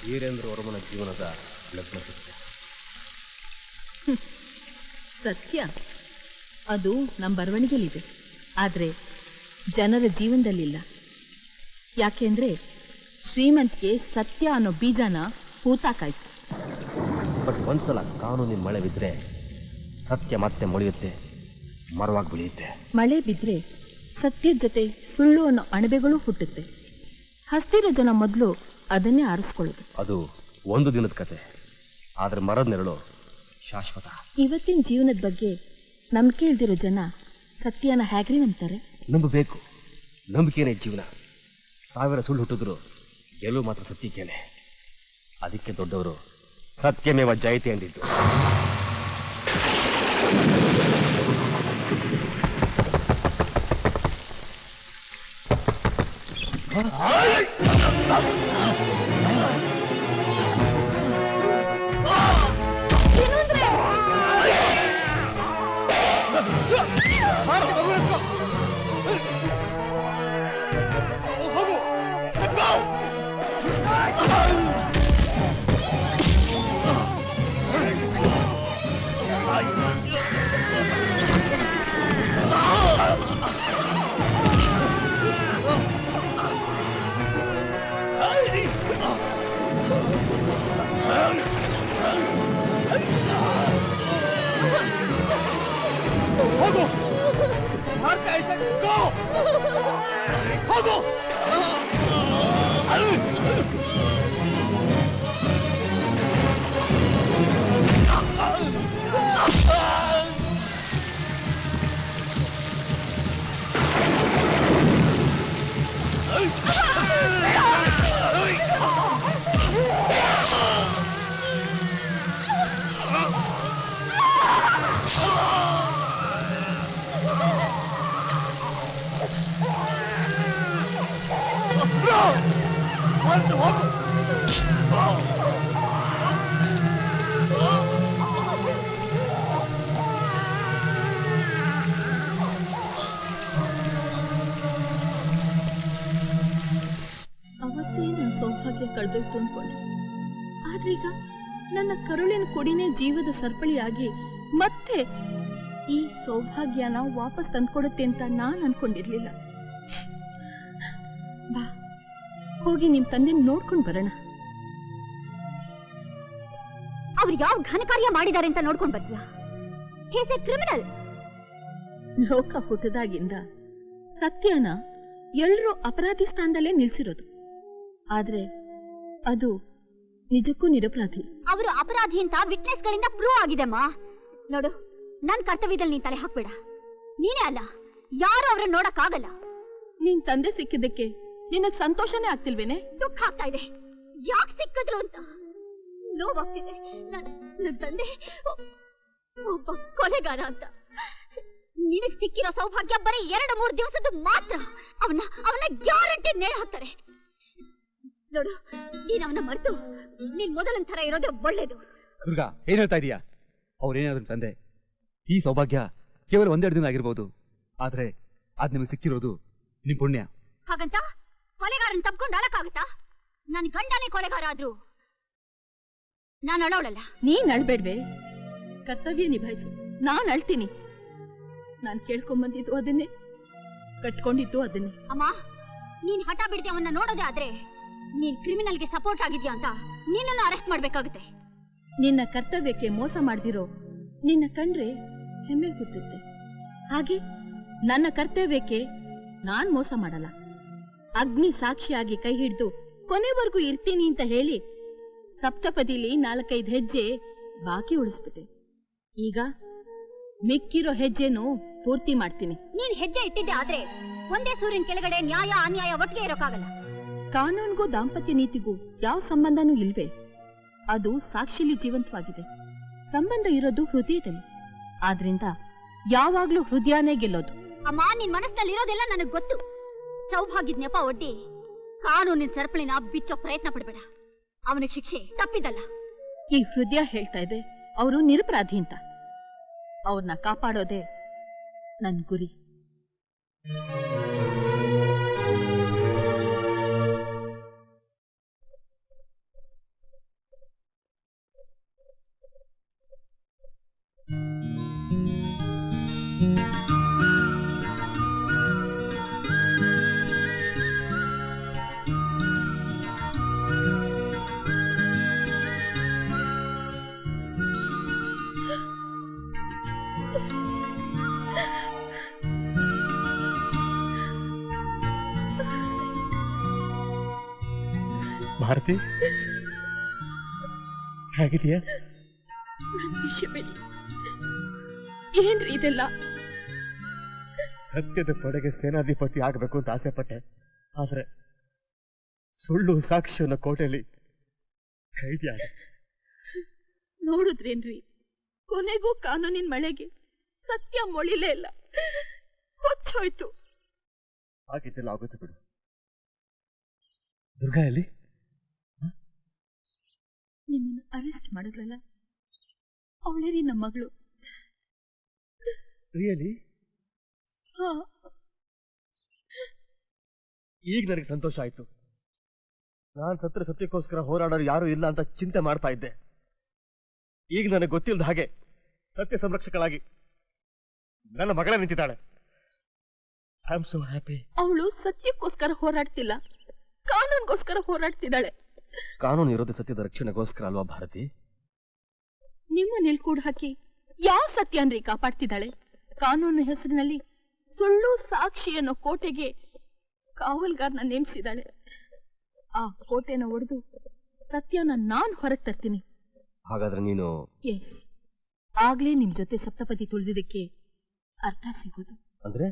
Virendra ವರ್ಮನ ಜೀವನದ ಲಗ್ನ ಸತ್ಯ ಅದು ನಮ್ಮ ಬರವಣಿಗೆಲಿದೆ, ಆದರೆ ಜನರ ಜೀವನದಲ್ಲಿಲ್ಲ. ಯಾಕೆಂದ್ರೆ ಶ್ರೀಮಂತಿಗೆ ಸತ್ಯ ಅನ್ನೋ ಬೀಜನ ಹೂತಾಕಾಯ್ತು. ಬಟ್ ಒಂದ್ಸಲ ಕಾನೂನಿನ ಮಳೆ ಬಿದ್ದರೆ ಸತ್ಯ ಮತ್ತೆ ಮೊಳೆಯುತ್ತೆ, ಮರವಾಗಿ ಬೆಳೆಯುತ್ತೆ. ಮಳೆ ಬಿದ್ದರೆ ಸತ್ಯದ ಜೊತೆ ಸುಳ್ಳು ಅನ್ನೋ ಅಣಬೆಗಳು ಹುಟ್ಟುತ್ತೆ. ಹಸ್ತಿರೋ ಜನ ಮೊದಲು ಅದನ್ನೇ ಆರಿಸ್ಕೊಳ್ಳೋದು. ಅದು ಒಂದು ದಿನದ ಕತೆ, ಆದ್ರೆ ಮರದ ನೆರಳು ಶಾಶ್ವತ. ಇವತ್ತಿನ ಜೀವನದ ಬಗ್ಗೆ ನಂಬಿಕೆ ಇಲ್ದಿರೋ ಜನ ಸತ್ಯನ ಹೇಗ್ರಿ ನಂಬ್ತಾರೆ? ನಂಬಬೇಕು, ನಂಬಿಕೆನೇ ಜೀವನ. 1000 ಸುಳ್ಳು ಹುಟ್ಟಿದ್ರು ಗೆಲುವು ಮಾತ್ರ ಸತ್ಯಕ್ಕೇನೆ. ಅದಕ್ಕೆ ದೊಡ್ಡವರು ಸತ್ಯಮೇವ ಜಯತೆ ಅಂದಿದ್ದು. ಹೋಗು ಮಾಡ್ತಾ ಗೋ ಹೋಗು. ಅವತ್ತೇ ನನ್ನ ಸೌಭಾಗ್ಯ ಕಳೆದೋಯ್ತು ಅನ್ಕೊಂಡೆ. ಆದ್ರೀಗ ನನ್ನ ಕರುಳಿನ ಕೊಡಿನೇ ಜೀವದ ಸರಪಳಿಯಾಗಿ ಮತ್ತೆ ಈ ಸೌಭಾಗ್ಯನ ವಾಪಸ್ ತಂದ್ಕೊಡುತ್ತೆ ಅಂತ ನಾನ್ ಅನ್ಕೊಂಡಿರ್ಲಿಲ್ಲ. ಬಾ, ಹೋಗಿ ನಿಮ್ ತಂದೆ ನೋಡ್ಕೊಂಡ್ ಬರೋಣ. ಅವ್ರು ಯಾವ ಘನ ಕಾರ್ಯ ಮಾಡಿದ್ದಾರೆ ಅಂತ ನೋಡ್ಕೊಂಡ್ ಬರ್ತೀಯಾ? He's a criminal. ಲೋಕ ಹುಟ್ಟದಾಗಿಂದ ಸತ್ಯನ ಎಲ್ರೂ ಅಪರಾಧಿ ಸ್ಥಾನದಲ್ಲೇ ನಿಲ್ಸಿರೋದು. ಆದ್ರೆ ಅದು ನಿಜಕ್ಕೂ ನಿರಪರಾಧಿ. ಅವರು ಅಪರಾಧಿ ಅಂತ ವಿಟ್ನೆಸ್ ಗಳಿಂದ ಪ್ರೂವ್ ಆಗಿದೆಮ್ಮ. ನೋಡು, ನನ್ ಕರ್ತವ್ಯದಲ್ಲಿ ನೀನ್ ತಲೆ ಹಾಕ್ಬೇಡ. ನೀನೇ ಅಲ್ಲ, ಯಾರು ಅವ್ರನ್ನ ನೋಡಕ್ ಆಗಲ್ಲ. ನಿನ್ ತಂದೆ ಸಿಕ್ಕಿದ್ದಕ್ಕೆ ನಿನಗ್ ಸಂತೋಷನೇ ಆಗ್ತಿಲ್ವೇನೆ? ದುಃಖ ಆಗ್ತಾ ಇದೆ. ಯಾಕೆ ಸಿಕ್ಕಿದ್ರು ಅಂತ ನೋವಾಗ್ತಿದೆ. ನನ್ ತಂದೆ ಒಬ್ಬ ಕೊಲೆಗಾರ ಅಂತ. ನಿನಗ್ ಸಿಕ್ಕಿರೋ ಸೌಭಾಗ್ಯ ಬರೀ 2-3 ದಿವಸದ್ದು ಮಾತ್ರ. ಅವನ ಗ್ಯಾರಂಟಿ ನೇಣ ಹಾಕ್ತಾರೆ. ನೋಡು, ನೀನ್ ಅವನ ಮರೆತು ನೀನ್ ಮೊದಲನ ತರ ಇರೋದೇ ಒಳ್ಳೇದು. ದುರ್ಗಾ, ಏನ್ ಹೇಳ್ತಾ ಇದೀಯಾ? ಅವ್ರೇನಾದ್ರು ತಂದೆ, ಈ ಸೌಭಾಗ್ಯ ಕೇವಲ 1-2 ದಿನ ಆಗಿರ್ಬೋದು, ಆದ್ರೆ ಅದ್ ನಿಮಗೆ ಸಿಕ್ಕಿರೋದು ನಿಮ್ ಪುಣ್ಯ. ಹಾಗಂತ ಕೊಲೆಗಾರನ್ ತಪ್ಕೊಂಡು ಅಳಕ್ಕಾಗತ್ತಾ? ನನ್ ಗಂಡನೇ ಕೊಲೆಗಾರ ಆದ್ರು ನಾನು ಅಳೋಳಲ್ಲ. ನೀನ್ ಅಳ್ಬೇಡ್ವೆ, ಕರ್ತವ್ಯ ನಿಭಾಯಿಸು. ನಾನ್ ಅಳ್ತೀನಿ. ನಾನ್ ಕೇಳ್ಕೊಂಬಂದಿದ್ದು ಅದನ್ನೇ, ಕಟ್ಕೊಂಡಿದ್ದು ಅದನ್ನೇ. ಅಮ್ಮ, ನೀನ್ ಹಠ ಬಿಡದೆ ಅವನ್ನ ನೋಡೋದೇ ಆದ್ರೆ ನೀನ್ ಕ್ರಿಮಿನಲ್ಗೆ ಸಪೋರ್ಟ್ ಆಗಿದ್ಯಾ ಅಂತ ನಿನ್ನನ್ನು ಅರೆಸ್ಟ್ ಮಾಡ್ಬೇಕಾಗುತ್ತೆ. ನಿನ್ನ ಕರ್ತವ್ಯಕ್ಕೆ ಮೋಸ ಮಾಡ್ದಿರೋ ನಿನ್ನ ಕಂಡ್ರೆ ಹೆಮ್ಮೆ ಹುಟ್ಟುತ್ತೆ. ಹಾಗೆ ನನ್ನ ಕರ್ತವ್ಯಕ್ಕೆ ನಾನ್ ಮೋಸ ಮಾಡಲ್ಲ. ಅಗ್ನಿ ಸಾಕ್ಷಿಯಾಗಿ ಕೈ ಹಿಡಿದು ಕೊನೆವರೆಗೂ ಇರ್ತೀನಿ ಅಂತ ಹೇಳಿ ಸಪ್ತಪದಿಲಿ 4-5 ಹೆಜ್ಜೆ ಬಾಕಿ ಉಳಿಸ್ಬಿಟ್ಟೆ. ಈಗ ಮಿಕ್ಕಿರೋ ಹೆಜ್ಜೆನೂ ಪೂರ್ತಿ ಮಾಡ್ತೀನಿ. ನೀನ್ ಹೆಜ್ಜೆ ಇಟ್ಟಿದ್ದೆ ಆದ್ರೆ ಒಂದೇ ಸೂರ್ಯನ ಕೆಳಗಡೆ ನ್ಯಾಯ ಅನ್ಯಾಯ ಒಟ್ಟಿಗೆ ಇರೋಕ್ಕಾಗಲ್ಲ. ಕಾನೂನ್ಗೂ ದಾಂಪತ್ಯ ನೀತಿಗೂ ಯಾವ ಸಂಬಂಧನೂ ಇಲ್ವೇ? ಅದು ಸಾಕ್ಷಿಲಿ ಜೀವಂತವಾಗಿದೆ. ಸಂಬಂಧ ಇರೋದು ಹೃದಯದಲ್ಲಿ. ಆದ್ರಿಂದ ಯಾವಾಗ್ಲೂ ಹೃದಯನೇ ಗೆಲ್ಲೋದು. ಅಮ್ಮ, ನಿನ್ ಮನಸ್ಸಿನಲ್ಲಿ ಇರೋದೆಲ್ಲ ನನಗ್ ಗೊತ್ತು. ಸೌಭಾಗ್ಯದ ನೆಪ ಒಡ್ಡಿ ಕಾನೂನಿನ ಸರಪಳಿನ ಬಿಚ್ಚೋ ಪ್ರಯತ್ನ ಪಡಬೇಡ. ಅವನಿಗೆ ಶಿಕ್ಷೆ ತಪ್ಪಿದಲ್ಲ. ಈ ಹೃದಯ ಹೇಳ್ತಾ ಇದೆ ಅವರು ನಿರಪರಾಧಿ ಅಂತ. ಅವ್ರನ್ನ ಕಾಪಾಡೋದೇ ನನ್ ಗುರಿ. ಭಾರತಿ, ಹೇಗಿದೆಯಾ? ಏನ್ರಿ ಇದೆಲ್ಲ? ಸತ್ಯದ ಪಡೆಗೆ ಸೇನಾಧಿಪತಿ ಆಗಬೇಕು ಅಂತ ಆಸೆ ಪಟ್ಟೆ. ಆದ್ರೆ ಸುಳ್ಳು ಸಾಕ್ಷಿಯನ್ನ ಕೋಟೆಯಲ್ಲಿ ಕೈದಿಯಾಗ. ನೋಡುದ್ರೇನ್ರಿ, ಕೊನೆಗೂ ಕಾನೂನಿನ ಮಳೆಗೆ ಸತ್ಯ ಮೊಳಿಲೇ ಇಲ್ಲ. ಹೊಚ್ಚೋಯ್ತು. ಆಗಿದ್ದೆಲ್ಲ ಆಗುತ್ತೆ ಬಿಡು. ದುರ್ಗಾ ಎಲ್ಲಿ? ನಿಮ್ಮನ್ನು ಅರೆಸ್ಟ್ ಮಾಡಿದ್ಲಲ್ಲ, ಅವಳೇ ನಿನ್ನ ಮಗಳು. ರಿಯಲಿ? ಈಗ ನನಗೆ ಸಂತೋಷ ಆಯ್ತು. ನಾನ್ ಸತ್ಯಕ್ಕೋಸ್ಕರ ಹೋರಾಡೋರು ಯಾರು ಇಲ್ಲ ಅಂತ ಚಿಂತೆ ಮಾಡ್ತಾ ಇದ್ದೆ. ಈಗ ನನಗೆ ಗೊತ್ತಿಲ್ಲದ ಹಾಗೆ ಸತ್ಯ ಸಂರಕ್ಷಕಳಾಗಿ ನನ್ನ ಮಗಳ ನಿಂತಿದ್ದಾಳೆ. I am so happy. ಅವಳು ಸತ್ಯಕ್ಕೋಸ್ಕರ ಹೋರಾಡ್ತಿಲ್ಲ, ಕಾನೂನ್ಗೋಸ್ಕರ ಹೋರಾಡ್ತಿದ್ದಾಳೆ. ಕಾನೂನು ಇರೋದು ಸತ್ಯದ ರಕ್ಷಣೆಗೋಸ್ಕರ ಅಲ್ವಾ ಭಾರತಿ? ನಿಮ್ಮ ನಿಲ್ಕೂಡ್ ಹಾಕಿ ಯಾವ ಸತ್ಯನ್ರಿ ಕಾಪಾಡ್ತಿದ್ದಾಳೆ? ಕಾನೂನು ಹೆಸರಿನಲ್ಲಿ ಸುಳ್ಳು ಸಾಕ್ಷಿ ಅನ್ನೋ ಕೋಟೆಗೆ ಕಾವಲ್ಗಾರನ ನೇಮಿಸಿದಾಳೆ. ಆ ಕೋಟೆನ ಒಡೆದು ಸತ್ಯನ ನಾನ್ ಹೊರಗೆ ತರ್ತೀನಿ. ಹಾಗಾದ್ರೆ ನೀನು? ಎಸ್, ಆಗ್ಲೇ ನಿಮ್ ಜೊತೆ ಸಪ್ತಪದಿ ತುಳಿದಿದ್ದಕ್ಕೆ ಅರ್ಥ ಸಿಗೋದು. ಅಂದ್ರೆ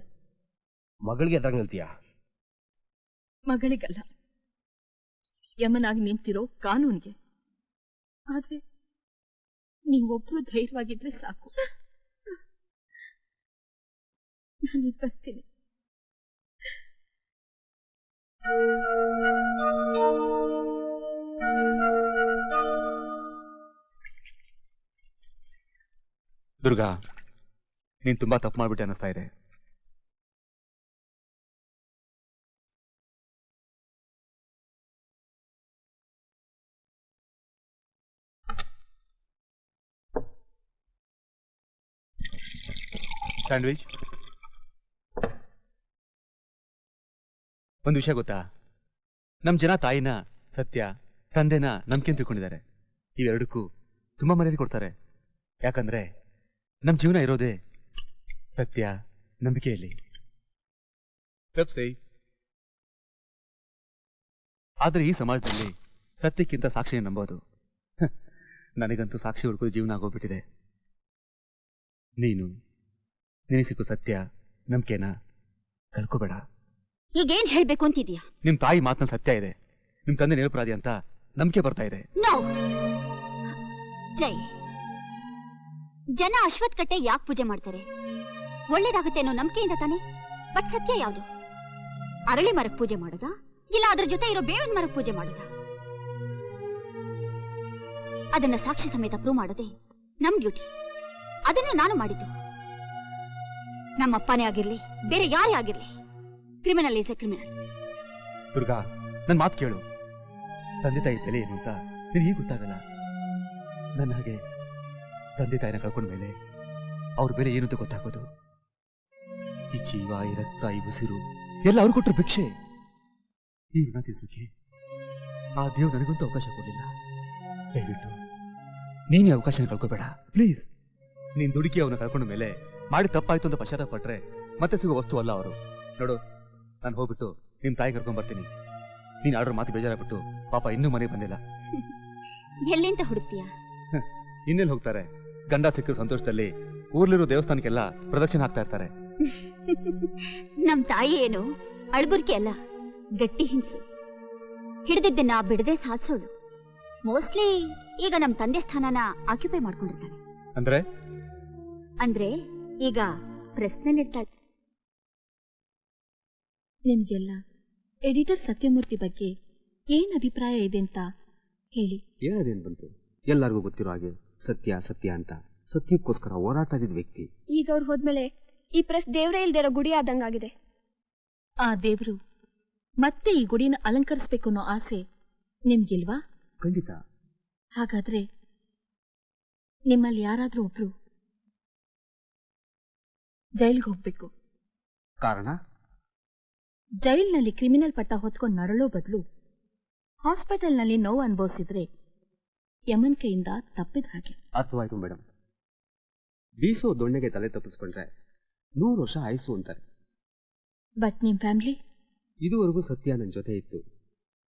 ಮಗಳಿಗೆ ಎದುರಾಗಿ ನಿಲ್ತೀಯಾ? ಮಗಳಿಗಲ್ಲ, ಯಮನಾಗಿ ನಿಂತಿರೋ ಕಾನೂನಿಗೆ. ಆದ್ರೆ ನೀವೊಬ್ರು ಧೈರ್ಯವಾಗಿದ್ರೆ ಸಾಕು. ನಾನು ಬರ್ತೀನಿ. ದುರ್ಗಾ, ನೀನ್ ತುಂಬಾ ತಪ್ಪು ಮಾಡ್ಬಿಟ್ಟೆ ಅನ್ನಿಸ್ತಾ ಇದೆ. ಸ್ಯಾಂಡ್ವಿಚ್. ಒಂದು ವಿಷಯ ಗೊತ್ತಾ? ನಮ್ ಜನ ತಾಯಿನ ಸತ್ಯ, ತಂದೆನ ನಂಬಿಕೆ ತಿಳ್ಕೊಂಡಿದ್ದಾರೆ. ಇವೆರಡಕ್ಕೂ ತುಂಬಾ ಮರ್ಯಾದೆ ಕೊಡ್ತಾರೆ. ಯಾಕಂದ್ರೆ ನಮ್ ಜೀವನ ಇರೋದೇ ಸತ್ಯ, ನಂಬಿಕೆಯಲ್ಲಿ. ಆದ್ರೆ ಈ ಸಮಾಜದಲ್ಲಿ ಸತ್ಯಕ್ಕಿಂತ ಸಾಕ್ಷಿಯನ್ನು ನಂಬೋದು. ನನಗಂತೂ ಸಾಕ್ಷಿ ಹುಡುಕೋದು ಜೀವನ ಆಗೋಗ್ಬಿಟ್ಟಿದೆ. ನೀನು ನಿನಗೆ ಸಿಕ್ಕೋ ಸತ್ಯ, ನಂಬಿಕೆನ ಕಳ್ಕೋಬೇಡ. ಈಗೇನ್ ಹೇಳ್ಬೇಕು ಅಂತಿದ್ಯಾ? ನಿಮ್ ತಾಯಿ ಮಾತನ್ನ ಸತ್ಯ ಇದೆ, ನಿಮ್ ತಂದೆ ನಿರಪರಾಧಿ ಅಂತ ನಂಬಿಕೆ ಬರ್ತಾ ಇದೆ. ಜೈ, ಜನ ಅಶ್ವತ್ ಕಟ್ಟೆ ಯಾಕೆ ಪೂಜೆ ಮಾಡ್ತಾರೆ? ಒಳ್ಳೇದಾಗುತ್ತೆ ಅನ್ನೋ ನಂಬಿಕೆಯಿಂದ ತಾನೆ. ಬಟ್ ಸತ್ಯ ಯಾವುದು? ಅರಳಿ ಮರಕ್ ಪೂಜೆ ಮಾಡೋದಾ, ಇಲ್ಲ ಅದ್ರ ಜೊತೆ ಇರೋ ಬೇವಿನ ಮರಕ್ ಪೂಜೆ ಮಾಡೋದಾ? ಅದನ್ನ ಸಾಕ್ಷಿ ಸಮೇತ ಪ್ರೂವ್ ಮಾಡೋದೇ ನಮ್ ಡ್ಯೂಟಿ. ಅದನ್ನ ನಾನು ಮಾಡಿದ್ದು. ನಮ್ಮಪ್ಪನೇ ಆಗಿರ್ಲಿ, ಬೇರೆ ಯಾರೇ ಆಗಿರ್ಲಿ, criminal is A criminal. Durga, ನನ್ ಮಾತು ಕೇಳು. ತಂದೆ ತಾಯಿ ಬೆಲೆ ಏನು ಅಂತ ನಿನಗೆ ಗೊತ್ತಾಗಲ್ಲ. ನನ್ನ ಹಾಗೆ ತಂದೆ ತಾಯಿನ ಕಳ್ಕೊಂಡ ಮೇಲೆ ಅವ್ರ ಬೆಲೆ ಏನು ಅಂತ ಗೊತ್ತಾಗೋದು. ಈ ಜೀವ, ಈ ರಕ್ತ, ಈ ಉಸಿರು ಎಲ್ಲ ಅವ್ರು ಕೊಟ್ಟರು ಭಿಕ್ಷೆ. ಈ ಋಣ ತೀರ್ಸಕ್ಕೆ ಆ ದೇವ್ ನನಗಂತೂ ಅವಕಾಶ ಕೊಡಲಿಲ್ಲ. ದಯವಿಟ್ಟು ನೀನೇ ಅವಕಾಶನ ಕಳ್ಕೋಬೇಡ ಪ್ಲೀಸ್. ನೀನ್ ದುಡುಕಿ ಅವನ್ನ ಕಳ್ಕೊಂಡ ಮೇಲೆ ಮಾಡಿ ತಪ್ಪಾಯ್ತು ಅಂತ ಪಶ್ಚಾತ್ತಾಪ ಪಟ್ರೆ ಮತ್ತೆ ಸಿಗೋ ವಸ್ತು ಅಲ್ಲ ಅವರು. ನೋಡು, ನಾನು ಹೋಗ್ಬಿಟ್ಟು ನಿಮ್ ತಾಯಿ ಕರ್ಕೊಂಡ್ ಬರ್ತೀನಿ. ನೀನ್ ಆರ್ಡರ್ ಮಾತು ಬೇಜಾರಾಗ್ಬಿಟ್ಟು ಪಾಪ ಇನ್ನೂ ಮನೆಗೆ ಬಂದಿಲ್ಲ. ಎಲ್ಲಿಂದ ಹುಡುಕ್ತೀಯ? ಇನ್ನೆಲ್ಲಿ ಹೋಗ್ತಾರೆ? ಗಂಡ ಸಿಕ್ಕ ಸಂತೋಷದಲ್ಲಿ ಊರ್ಲಿರೋ ದೇವಸ್ಥಾನಕ್ಕೆಲ್ಲ ಪ್ರದಕ್ಷಿಣೆ ಹಾಕ್ತಾ ಇರ್ತಾರೆ. ನಮ್ ತಾಯಿ ಏನು ಅಳ್ಬುರ್ಕಿ ಅಲ್ಲ, ಗಟ್ಟಿ ಹಿಂಗ್ಸು. ಹಿಡಿದಿದ್ದನ್ನ ಬಿಡದೆ ಸಾಧಿಸೋಳು. ಮೋಸ್ಟ್ಲಿ ಈಗ ನಮ್ ತಂದೆ ಸ್ಥಾನನ ಆಕ್ಯುಪೈ ಮಾಡ್ಕೊಂಡಿರ್ತಾನೆ. ಅಂದ್ರೆ ಈಗ ಪ್ರೆಸ್ನಲ್ಲಿರ್ತಾಳೆ. ನಿಮ್ಗೆಲ್ಲ ಎಡಿಟರ್ ಸತ್ಯಮೂರ್ತಿ ಬಗ್ಗೆ ಏನ್ ಅಭಿಪ್ರಾಯ ಇದೆ ಅಂತ ಹೇಳಿ. ಹೇಳೋದೇನ್ ಬಂತು? ಎಲ್ಲರಿಗೂ ಗೊತ್ತಿರೋ ಹಾಗೆ ಸತ್ಯ ಸತ್ಯ ಅಂತ ಸತ್ಯಕ್ಕೋಸ್ಕರ ಹೋರಾಟ ಇದ್ದ ವ್ಯಕ್ತಿ. ಈಗ ಅವ್ರು ಹೋದ್ಮೇಲೆ ಈ ಪ್ರೆಸ್ ದೇವ್ರೇ ಇಲ್ದಿರೋ ಗುಡಿ ಆದಂಗಾಗಿದೆ. ಆ ದೇವ್ರು ಮತ್ತೆ ಈ ಗುಡಿನ ಅಲಂಕರಿಸ್ಬೇಕು ಅನ್ನೋ ಆಸೆ ನಿಮ್ಗಿಲ್ವಾ? ಖಂಡಿತ. ಹಾಗಾದ್ರೆ ನಿಮ್ಮಲ್ಲಿ ಯಾರಾದ್ರೂ ಒಬ್ರು ಜೈಲ್ಗೆ ಹೋಗ್ಬೇಕು. ಕಾರಣ? ಜೈಲ್ನಲ್ಲಿ ಕ್ರಿಮಿನಲ್ ಪಟ್ಟ ಹೊತ್ಕೊಂಡು ನರಳೋ ಬದಲು ಹಾಸ್ಪಿಟಲ್ನಲ್ಲಿ ನೋವು ಅನುಭವಿಸಿದ್ರೆ ಯಮನ್ ಕೈಯಿಂದ ತಪ್ಪಿದ ಹಾಗೆ. ಅರ್ಥವಾಯ್ತು ಮೇಡಮ್. ಬೀಸೋ ದೊಣ್ಣೆಗೆ ತಲೆ ತಪ್ಪಿಸ್ಕೊಂಡ್ರೆ 100 ವರ್ಷ ಆಯ್ಸು ಅಂತಾರೆ. ಬಟ್ ನಿಮ್ ಫ್ಯಾಮಿಲಿ? ಇದುವರೆಗೂ ಸತ್ಯ ನನ್ನ ಜೊತೆ ಇತ್ತು.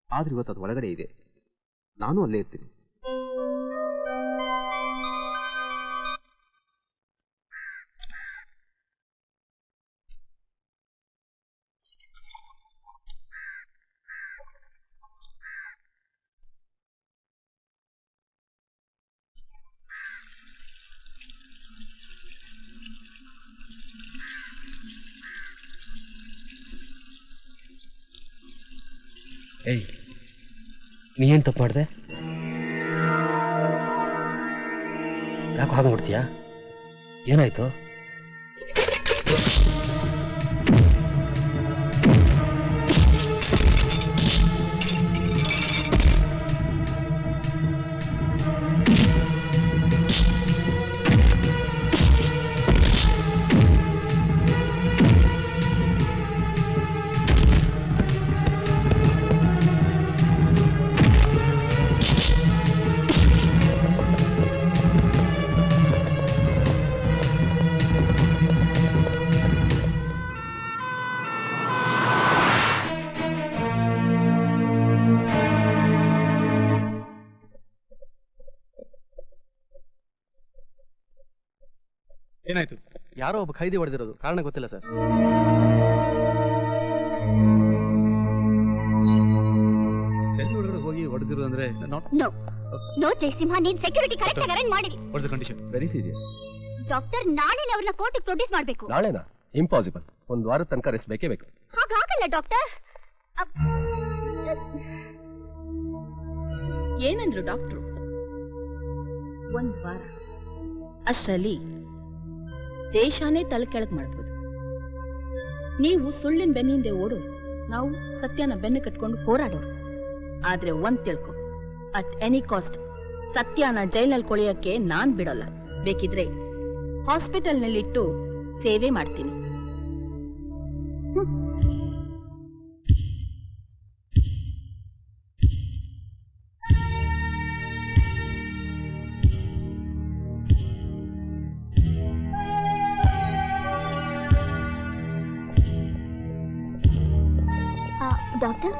ಆದ್ರೆ ಇವತ್ತು ಅದು ಒಳಗಡೆ ಇದೆ. ನಾನು ಅಲ್ಲೇ ಇರ್ತೀನಿ. ಏಯ್, ನೀ ಏನ್ ತಪ್ಪು ಮಾಡಿದೆ? ಯಾಕೆ ಹಾಗೆ ನೋಡ್ತೀಯಾ? ಏನಾಯ್ತು? ಏನಾಯ್ತು? ಯಾರೋ ಒಬ್ಬ ಖೈದಿ ಹೊಡೆದಿರೋದು, ಕಾರಣ ಗೊತ್ತಿಲ್ಲ ಸರ್. ಸೆಲ್ ಒಳಗಡೆ ಹೋಗಿ ಹೊಡೆದಿರೋದು ಅಂದ್ರೆ ನೋ ಜಯಸಿಂಹ, ನೀನ್ ಸೆಕ್ಯೂರಿಟಿ ಕರೆಕ್ಟ್ ಆಗಿ ಅರೇಂಜ್ ಮಾಡಿರಿ. What's the condition? Very serious. Doctor, ನಾಳೆ ಅವ್ರನ್ನ ಕೋರ್ಟಿಗೆ ಪ್ರೊಡ್ಯೂಸ್ ಮಾಡ್ಬೇಕು. ನಾಳೆನಾ? ಇಂಪಾಸಿಬಲ್. 1 ವಾರದ ತನಕ ರೆಸ್ಟ್ ಬೇಕೇ ಬೇಕು. ಹಾಗಾಗಲ್ಲ ಡಾಕ್ಟರ್. ಏನಂದ್ರು ಡಾಕ್ಟ್ರು? 1 ವಾರ ಅಷ್ಟರಲ್ಲಿ ದೇಶಾನೇ ತಲೆ ಕೆಳಗ್ ಮಾಡ್ಬೋದು. ನೀವು ಸುಳ್ಳಿನ ಬೆನ್ನಿಂದೆ ಓಡೋರು, ನಾವು ಸತ್ಯನ ಬೆನ್ನು ಕಟ್ಕೊಂಡು ಹೋರಾಡೋರು. ಆದ್ರೆ ಒಂದ್ ತಿಳ್ಕೊ, ಅಟ್ ಎನಿ ಕಾಸ್ಟ್ ಸತ್ಯನ ಜೈಲ್ನಲ್ಲಿ ಕೊಳೆಯಕ್ಕೆ ನಾನ್ ಬಿಡೋಲ್ಲ. ಬೇಕಿದ್ರೆ ಹಾಸ್ಪಿಟಲ್ನಲ್ಲಿಟ್ಟು ಸೇವೆ ಮಾಡ್ತೀನಿ. ಡಾಕ್ಟರ್,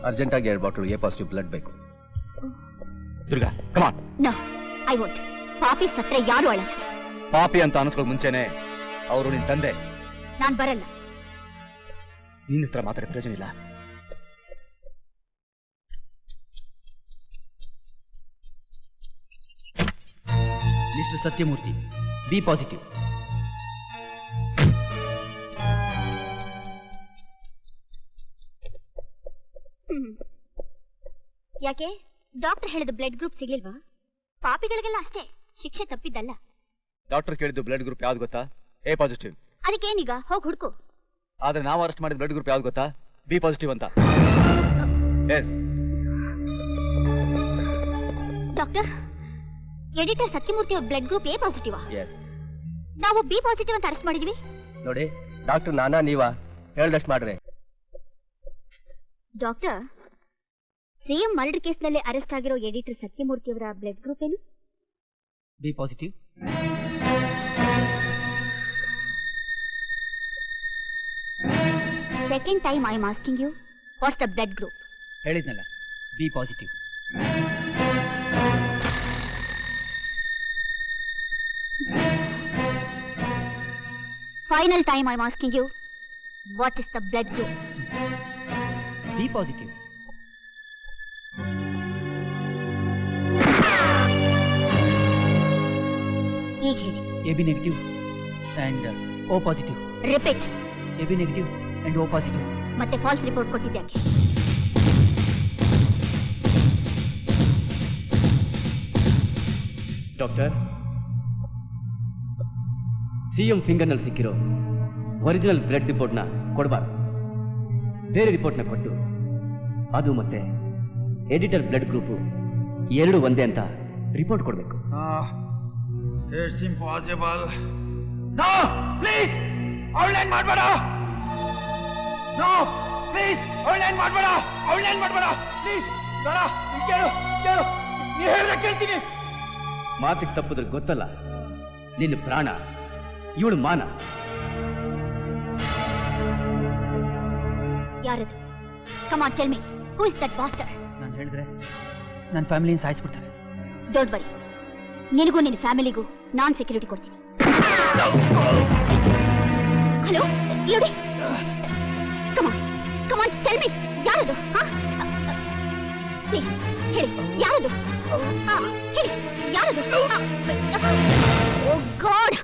ಅರ್ಜೆಂಟಾಗಿ 2 ಬಾಟಲ್ ಎ ಪಾಸಿಟಿವ್ ಬ್ಲಡ್ ಬೇಕು. Durga, come on. No, I want. ಪಾಪಿ ಸತ್ರೆ ಯಾರು ಅಳಲ್ಲ. ಪಾಪಿ ಅಂತ ಅನಿಸ್ಕೊಳ್ಳೋ ಮುಂಚೆನೆ ಅವರು ನಿನ್ ತಂದೆ. ನಾನ್ ಬರಲ್ಲ. ನಿನ್ನ ಹತ್ರ ಮಾತಾಡ ಪ್ರಯೋಜನ ಇಲ್ಲ. Mister Satyamurthy, B positive. ಯಾಕೆ ಡಾಕ್ಟರ್ ಹೇಳಿದ ಬ್ಲಡ್ ಗ್ರೂಪ್ ಸಿಗ್ಲಿಲ್ವಾ? ಪಾಪಿಗಳಿಗೆಲ್ಲ ಅಷ್ಟೇ, ಶಿಕ್ಷೆ ತಪ್ಪಿದ್ದಲ್ಲ. ಡಾಕ್ಟರ್ ಕೇಳಿದ್ದು ಬ್ಲಡ್ ಗ್ರೂಪ್ ಯಾವ್ದು ಗೊತ್ತಾ? A positive. ಅದಕ್ಕೇನೀಗ, ಹೋಗಿ ಹುಡ್ಕು. ಆದ್ರೆ ನಾವು ಅರೆಸ್ಟ್ ಮಾಡಿದ ಬ್ಲಡ್ ಗ್ರೂಪ್ ಯಾವ್ದು ಗೊತ್ತಾ? ಬಿ ಪಾಸಿಟಿವ್ ಅಂತ. ಎಸ್ ಡಾಕ್ಟರ್, ಎಡಿಟರ್ ಸತ್ಯಮೂರ್ತಿ ಅವ್ರ blood group A positive. Yes. ನಾವು ಬಿ ಪಾಸಿಟಿವ್ ಅಂತ ಅರೆಸ್ಟ್ ಮಾಡಿದ್ವಿ. ನೋಡಿ ಡಾಕ್ಟರ್ ನಾನಾ ನೀವಾ ಹೇಳ್ದಷ್ಟು ಮಾಡ್ರಿ. ಡಾಕ್ಟರ್, ಸಿಎಂ ಮರ್ಡರ್ ಕೇಸ್ನಲ್ಲಿ ಅರೆಸ್ಟ್ ಆಗಿರೋ ಎಡಿಟರ್ ಸತ್ಯಮೂರ್ತಿ ಅವರ ಬ್ಲಡ್ ಗ್ರೂಪ್ ಏನು? B positive. Second time I am asking you, what's the blood group? ಹೇಳಿದ್ನಲ್ಲ, B positive. Final time I'm asking you, what is the blood group? B positive. ಈಗ ಹೇಳಿ. AB negative and O positive. Repeat. AB negative and O positive. ಮತ್ತೆ falls report ಕೊಟ್ಟಿದ್ಯಾಕೆ? Doctor, CM ಫಿಂಗರ್ನಲ್ಲಿ ಸಿಕ್ಕಿರೋ original blood ರಿಪೋರ್ಟ್ನ ಕೊಡಬಾರ್ದು. ಬೇರೆ ರಿಪೋರ್ಟ್ನ ಕೊಟ್ಟು ಅದು ಮತ್ತೆ editor blood group ಎರಡು ಒಂದೇ ಅಂತ ರಿಪೋರ್ಟ್ ಕೊಡಬೇಕು. It's impossible. ನೋ ಪ್ಲೀಸ್, ಅವಳೇನ್ ಮಾಡಬೇಡ. ನೋ ಪ್ಲೀಸ್, ಅವಳೇನ್ ಮಾಡಬೇಡ, ಅವಳೇನ್ ಮಾಡಬೇಡ ಪ್ಲೀಸ್. ಬೇಡ, ಕೇಳು ಕೇಳು, ನೀ ಹೇಳಿದ್ರೆ ಕೇಳ್ತೀನಿ. ಮಾತಿಗೆ ತಪ್ಪಿದ್ರೆ ಗೊತ್ತಲ್ಲ, ನಿನ್ನ ಪ್ರಾಣ ಇವಳು ಮಾನ. ಯಾರದು? Come on tell me, who is that bastard? ನಾನು ಹೇಳಿದ್ರೆ ನನ್ನ ಫ್ಯಾಮಿಲಿನ ಸಾಯಿಸ್ಬಿಡ್ತಾರೆ. ಡೋಂಟ್ ವರಿ, ನಿನಗೂ ನಿನ್ನ ಫ್ಯಾಮಿಲಿಗೂ ನಾನ್ ಸೆಕ್ಯೂರಿಟಿ ಕೊಡ್ತೀನಿ. Hello lady, come on tell me, ಯಾರದು? ಪ್ಲೀಸ್ ಹೇಳಿ, ಯಾರದು? ಹೇಳಿ, ಯಾರದು? Oh god!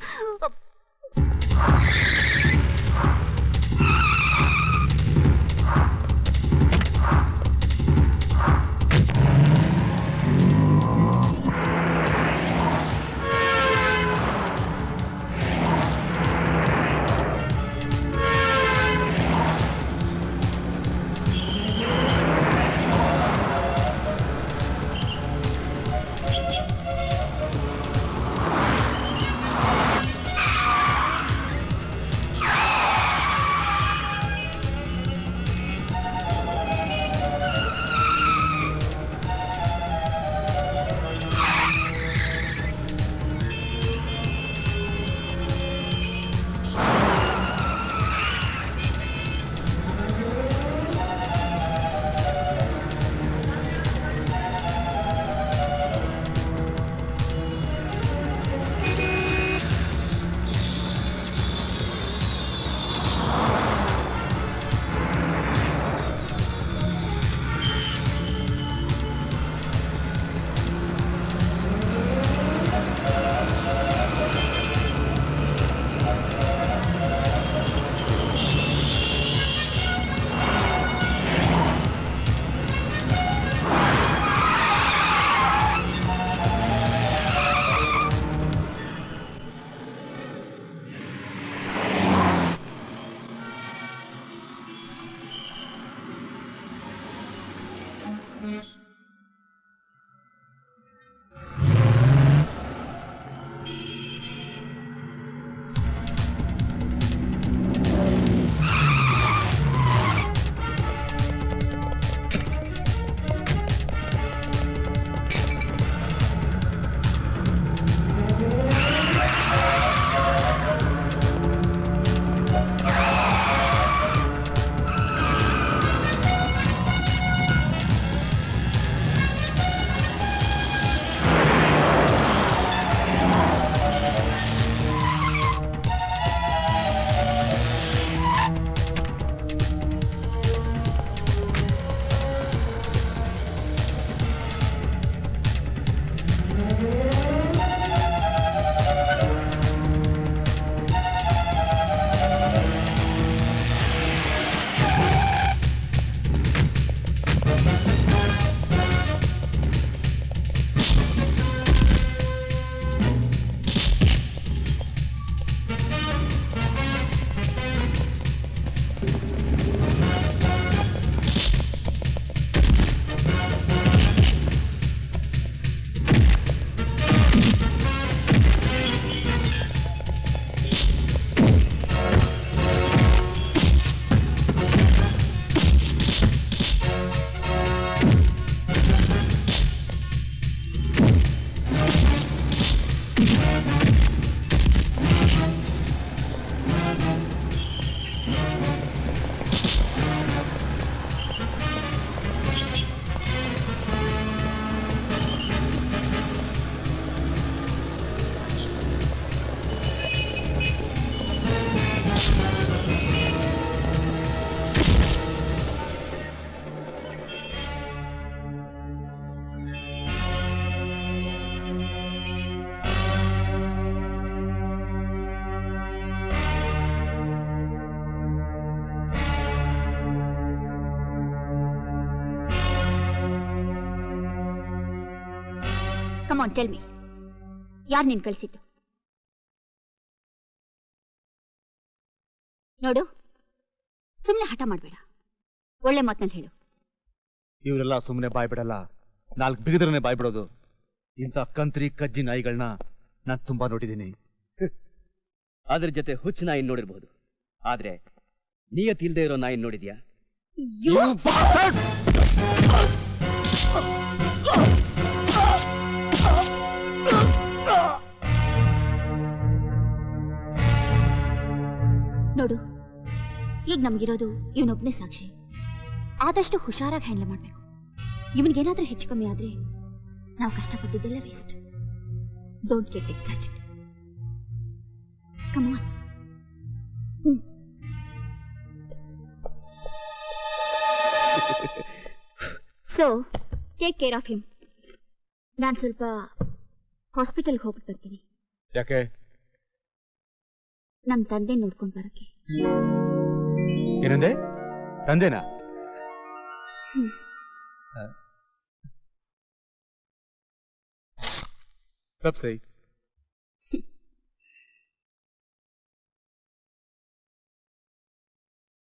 Come on tell me, ಯಾರು ನೀನ್ ಕಳಿಸಿದ್ದು? ನೋಡು, ಸುಮ್ಮನೆ ಹಠ ಮಾಡಬೇಡ, ಒಳ್ಳೆ ಮಾತಲ್ಲಿ ಹೇಳು. ಇವರೆಲ್ಲ ಸುಮ್ಮನೆ ಬಾಯ್ ಬಿಡಲ್ಲ, 4 ಬಿಗಿದ್ರನೆ ಬಾಯ್ ಬಿಡೋದು. ಇಂಥ ಕಂತ್ರಿ ಕಜ್ಜಿ ನಾಯಿಗಳನ್ನ ನಾನು ತುಂಬಾ ನೋಡಿದ್ದೀನಿ. ಅದ್ರ ಜೊತೆ ಹುಚ್ಚು ನಾಯಿ ನೋಡಿರ್ಬಹುದು, ಆದ್ರೆ ನಿಯತ್ತಿಲ್ದೇ ಇರೋ ನಾಯಿ ನೋಡಿದ್ಯಾ? ನೋಡು, ಈಗ ನಮಗಿರೋದು ಇವನೊಬ್ಬನೇ ಸಾಕ್ಷಿ. ಆದಷ್ಟು ಹುಷಾರಾಗಿ ಹ್ಯಾಂಡಲ್ ಮಾಡಬೇಕು. ಇವನಿಗೇನಾದ್ರೂ ಹೆಚ್ಚು ಕಮ್ಮಿ ಆದ್ರೆ ನಾವು ಕಷ್ಟಪಟ್ಟಿದ್ದೆಲ್ಲ waste. Don't get excited. Come on. So take care of him. ನಾನು ಸ್ವಲ್ಪ ಹಾಸ್ಪಿಟಲ್ಗೆ ಹೋಗ್ಬಿಟ್ಟು ಬರ್ತೀನಿ. ಯಾಕೆ? ನಮ್ಮ ತಂದೆ ನೋಡ್ಕೊಂಡು ಬರೋಕೆ. ಏನಂದೆ? ತಂದೆನಾ? Pepsi.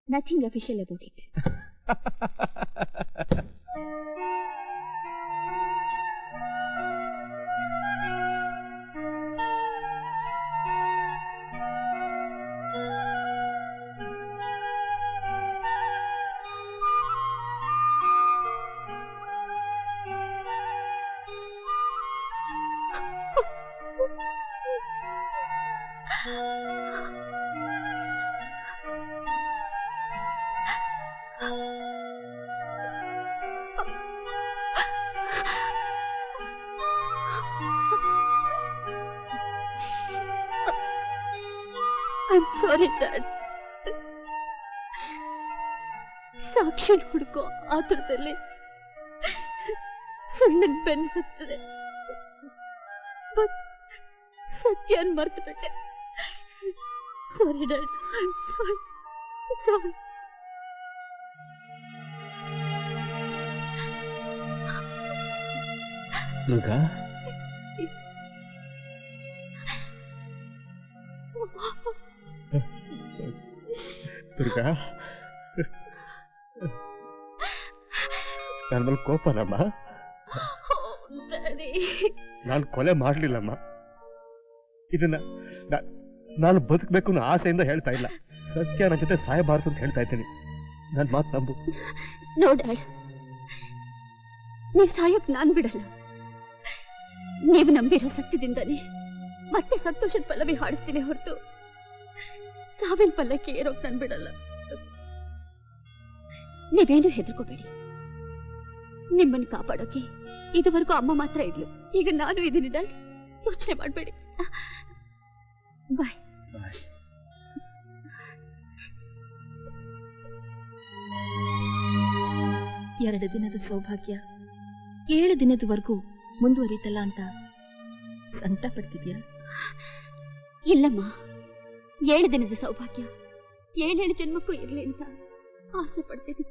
Nothing official about it. I'm sorry, Dad. ಸಾಕ್ಷಿ ಹುಡುಕೋ ಆತುರದಲ್ಲಿ ಸುಳ್ಳಲ್ಲಿ ಬೆನ್ನು ಹತ್ತದೆ. ಬಟ್ ಸತ್ಯನ್ ಮರ್ತು ಬಿಟ್ಟೆ. Sorry dad, I am sorry. Sorry. Durga, Durga, ನನ್ನ ಮೇಲೆ ಕೋಪನಮ್ಮ. ನಾನು ಕೊಲೆ ಮಾಡ್ಲಿಲ್ಲಮ್ಮ. ಇದನ್ನ ನಾನು ಬದುಕಬೇಕು ಅನ್ನೋ ಆಸೆಯಿಂದ ಹೇಳ್ತಾ ಇಲ್ಲ. ಸತ್ಯ ನನ್ನ ಜೊತೆ ಸಾಯಬಾರ್ದು ಅಂತ ಹೇಳ್ತಾ ಇದ್ದೀನಿ. ನನ್ನ ಮಾತು ನಂಬು. ನೋ ಡ್ಯಾಡ್, ನೀವು ಸಾಯೋಕ್ ನಾನ್ ಬಿಡಲ್ಲ. ನೀವು ನಂಬಿರೋ ಸತ್ಯದಿಂದಾನೆ ಮತ್ತೆ ಸಂತೋಷದ ಪಲ್ಲವಿ ಹಾಡಿಸ್ತೀನಿ ಹೊರತು ಸಾವಿನ ಪಲ್ಲಕ್ಕೆ ಏರೋಕ್ ನಾನ್ ಬಿಡಲ್ಲ. ನೀವೇನು ಹೆದರ್ಕೋಬೇಡಿ. ನಿಮ್ಮನ್ನು ಕಾಪಾಡೋಕೆ ಇದುವರೆಗೂ ಅಮ್ಮ ಮಾತ್ರ ಇದ್ಲು, ಈಗ ನಾನು ಇದೀನಿ ಡ್ಯಾಡ್. ಯೋಚನೆ ಮಾಡಬೇಡಿ. ಬಾಯ್. ಎರಡು ದಿನದ ಸೌಭಾಗ್ಯ 7 ದಿನದವರೆಗೂ ಮುಂದುವರಿತಲ್ಲ ಅಂತ ಸಂತ ಪಡ್ತಿದ್ಯಾ? ಇಲ್ಲಮ್ಮ, 7 ದಿನದ ಸೌಭಾಗ್ಯ 7 ಜನ್ಮಕ್ಕೂ ಇರ್ಲಿ ಅಂತ ಆಸೆ ಪಡ್ತೀನಿ.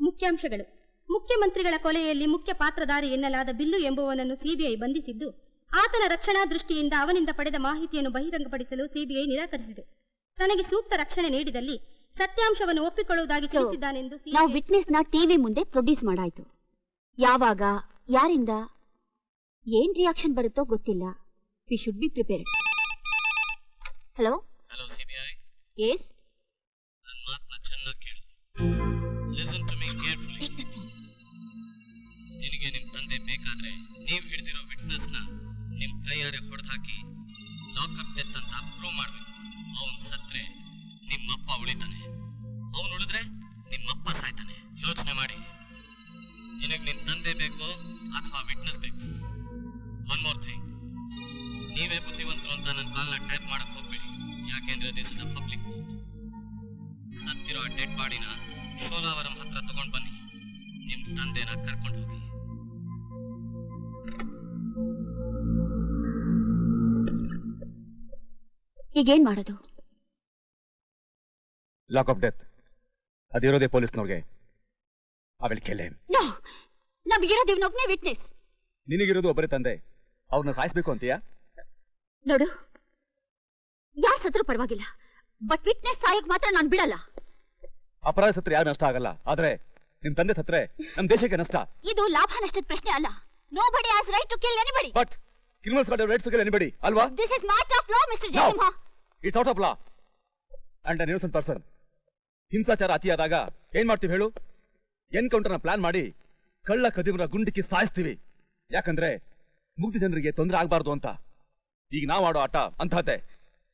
ಮುಖ್ಯಾಂಶಗಳು. ಮುಖ್ಯಮಂತ್ರಿಗಳ ಕೊಲೆಯಲ್ಲಿ ಮುಖ್ಯ ಪಾತ್ರಧಾರಿ ಎನ್ನಲಾದ ಬಿಲ್ಲು ಎಂಬುವನನ್ನು ಸಿಬಿಐ ಬಂಧಿಸಿದ್ದು, ಆತನ ರಕ್ಷಣಾ ದೃಷ್ಟಿಯಿಂದ ಅವನಿಂದ ಪಡೆದ ಮಾಹಿತಿಯನ್ನು ಬಹಿರಂಗಪಡಿಸಲು ಸಿಬಿಐ ನಿರಾಕರಿಸಿದೆ. ತನಗೆ ಸೂಕ್ತ ರಕ್ಷಣೆ ನೀಡಿದಲ್ಲಿ ಸತ್ಯಾಂಶವನ್ನು ಒಪ್ಪಿಕೊಳ್ಳುವುದಾಗಿ ತಿಳಿಸಿದ್ದಾನೆಂದು ನಾವು ವಿಟ್ನೆಸ್ ನ ಟಿವಿ ಮುಂದೆ ಪ್ರೊಡ್ಯೂಸ್ ಮಾಡಾಯ್ತು. ಯಾವಾಗ, ಯಾರಿಂದ, ಏನ್ ರಿಯಾಕ್ಷನ್ ಬರುತ್ತೋ ಗೊತ್ತಿಲ್ಲ. We should be prepared. Hello hello CBI. Yes, ನನ್ನ ಮಾತನ್ನ ಚೆನ್ನಾಗಿ ಕೇಳು. Listen to me carefully. ನಿನಗೆ ನಿಮ್ ತಂದೆ ಬೇಕಾದ್ರೆ ನೀವು ಹಿಡಿದಿರೋ ವಿಟ್ನೆಸ್ ನ ನಿಮ್ ಕೈಯಾರೆ ಹೊಡೆದಾಕಿ ಲಾಕಪ್ ಡೆತ್ ಅಂತ ಪ್ರೂವ್ ಮಾಡ್ಬೇಕು. ಅವನ್ ಸತ್ರೆ ನಿಮ್ಮಪ್ಪ ಉಳಿತಾನೆ, ಅವನು ಉಳಿದ್ರೆ ನಿಮ್ಮಪ್ಪ ಸಾಯ್ತಾನೆ. ಯೋಚನೆ ಮಾಡಿ. ನಿನಗೆ ನಿಮ್ ತಂದೆ ಬೇಕೋ ಅಥವಾ ವಿಟ್ನೆಸ್ ಬೇಕು? ಒನ್ ಮೋರ್ ಥಿಂಗ್, ನೀವೇ ಬುದ್ಧಿವಂತರು ಅಂತ ನನ್ನ ಕಾಲ್ನ ಟೈಪ್ ಮಾಡಕ್ ಹೋಗ್ಬೇಡಿ. ಯಾಕೆಂದ್ರೆ this is a public court. ಸತ್ತಿರೋ ಡೆಡ್ ಬಾಡಿನ ಶೋಲಾವರಂ ಹತ್ರ ತಗೊಂಡ್ ಬನ್ನಿ. ನಿಮ್ ತಂದೆನ ಕರ್ಕೊಂಡು ಹೋಗಿ. ಈಗೇನ್ ಮಾಡೋದು? ಲಾಕ್ ಆಫ್ ಡೆತ್ ಅದಿರೋದೇ ಪೊಲೀಸ್ನವ್ರಿಗೆ. ಅವಳು ಕೆಲೆ. No, ನಮಗಿರೋದು ಇವನೊಬ್ನೇ witness. ನಿನಗಿರೋದು ಒಬ್ಬರೇ ತಂದೆ, ಅವ್ರನ್ನ ಸಾಯಿಸ್ಬೇಕು ಅಂತೀಯಾ? ನೋಡು, ಯಾರು ಸತ್ರು ಪರವಾಗಿಲ್ಲ, ಬಟ್ ವಿಟ್ನೆಸ್ ಸಾಯಕ್ ಮಾತ್ರ ನಾನು ಬಿಡಲ್ಲ. ಅಪರಾಧ ಸತ್ರೆ ಯಾರು ನಷ್ಟ ಆಗಲ್ಲ, ಆದ್ರೆ ನಿಮ್ ತಂದೆ ಸತ್ರೆ ನಮ್ ದೇಶಕ್ಕೆ ನಷ್ಟ. ಇದು ಲಾಭ ನಷ್ಟದ ಪ್ರಶ್ನೆ ಅಲ್ಲ. Nobody has right to kill anybody. But criminals got the right to kill anybody, alwa? This is not of law, Mr. Jayasimha. It's out of law. And an innocent person. ಹಿಂಸಾಚಾರ ಅತಿಯಾದಾಗ ಏನ್ ಮಾಡ್ತೀವಿ ಹೇಳು? ಎನ್ಕೌಂಟರ್ನ ಪ್ಲಾನ್ ಮಾಡಿ ಕಳ್ಳ ಕದಿಮರ ಗುಂಡಿಕ್ಕಿ ಸಾಯಿಸ್ತೀವಿ. ಯಾಕಂದ್ರೆ ಮುಗ್ಧ ಜನರಿಗೆ ತೊಂದರೆ ಆಗ್ಬಾರ್ದು ಅಂತ. ಈಗ ನಾವು ಆಡೋ ಆಟ ಅಂತಹದ್ದೇ.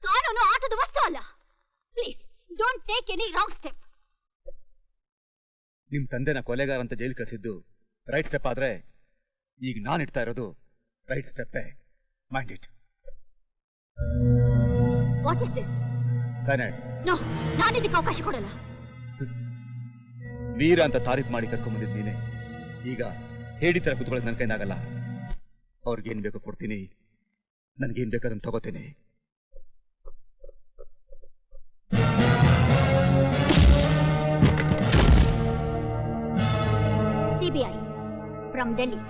ಕಾನೂನು ಆಟದ ವಸ್ತು ಅಲ್ಲ. Please don't take any wrong step. ನಿಮ್ ತಂದೆನ ಕೊಲೆಗಾರ ಅಂತ ಜೈಲು ಕಳಿಸಿದ್ದು ರೈಟ್ ಸ್ಟೆಪ್ ಆದ್ರೆ ಈಗ ನಾನು ಇಡ್ತಾ ಇರೋದು right step. Mind it. What is this? Cyanide. No, ನಾನು ಇದಕ್ಕೆ ಅವಕಾಶ ಕೊಡಲ್ಲ. ವೀರ ಅಂತ ತಾರೀಫ್ ಮಾಡಿ ಕರ್ಕೊಂಡ್ಬಂದಿದ್ ನೀನೆ. ಈಗ ಹೇಳಿ ತರ ಕುತ್ಕೊಳ್ಳೋದು ನನ್ನ ಕೈನಾಗಲ್ಲ. ಅವ್ರಿಗೇನ್ ಬೇಕೋ ಕೊಡ್ತೀನಿ, ನನ್ಗೇನ್ ಬೇಕಾದನ್ನು ತಗೋತೀನಿ. CBI from Delhi.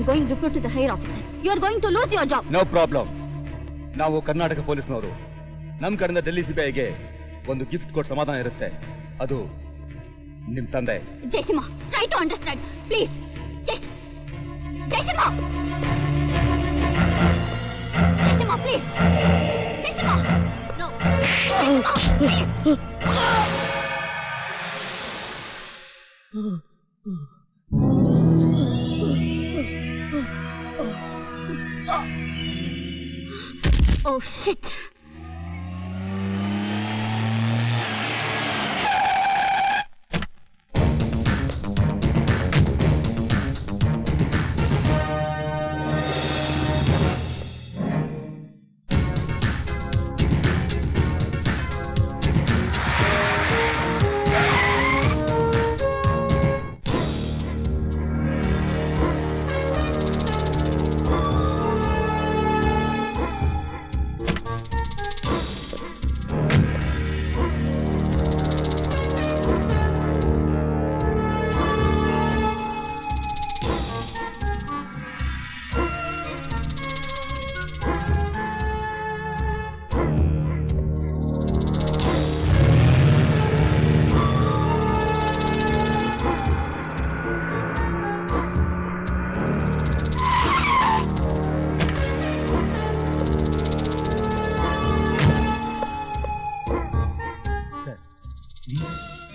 going to report to the higher officer. You are going to lose your job. No problem. ನಾವು ಕರ್ನಾಟಕ ಪೊಲೀಸ್ನವರು. ನಮ್ಮ ಕಡೆಯಿಂದ ಡೆಲ್ಲಿ ಸಿಬಿಐಗೆ ಒಂದು ಗಿಫ್ಟ್ ಕೊಟ್ಟು ಸಮಾಧಾನ ಇರುತ್ತೆ. ಅದು ನಿಮ್ಮ ತಂದೆ. Jayasimha, try to understand, please. Jaysimha, please. Jaysimha, no. Jaysimha, please. Oh shit.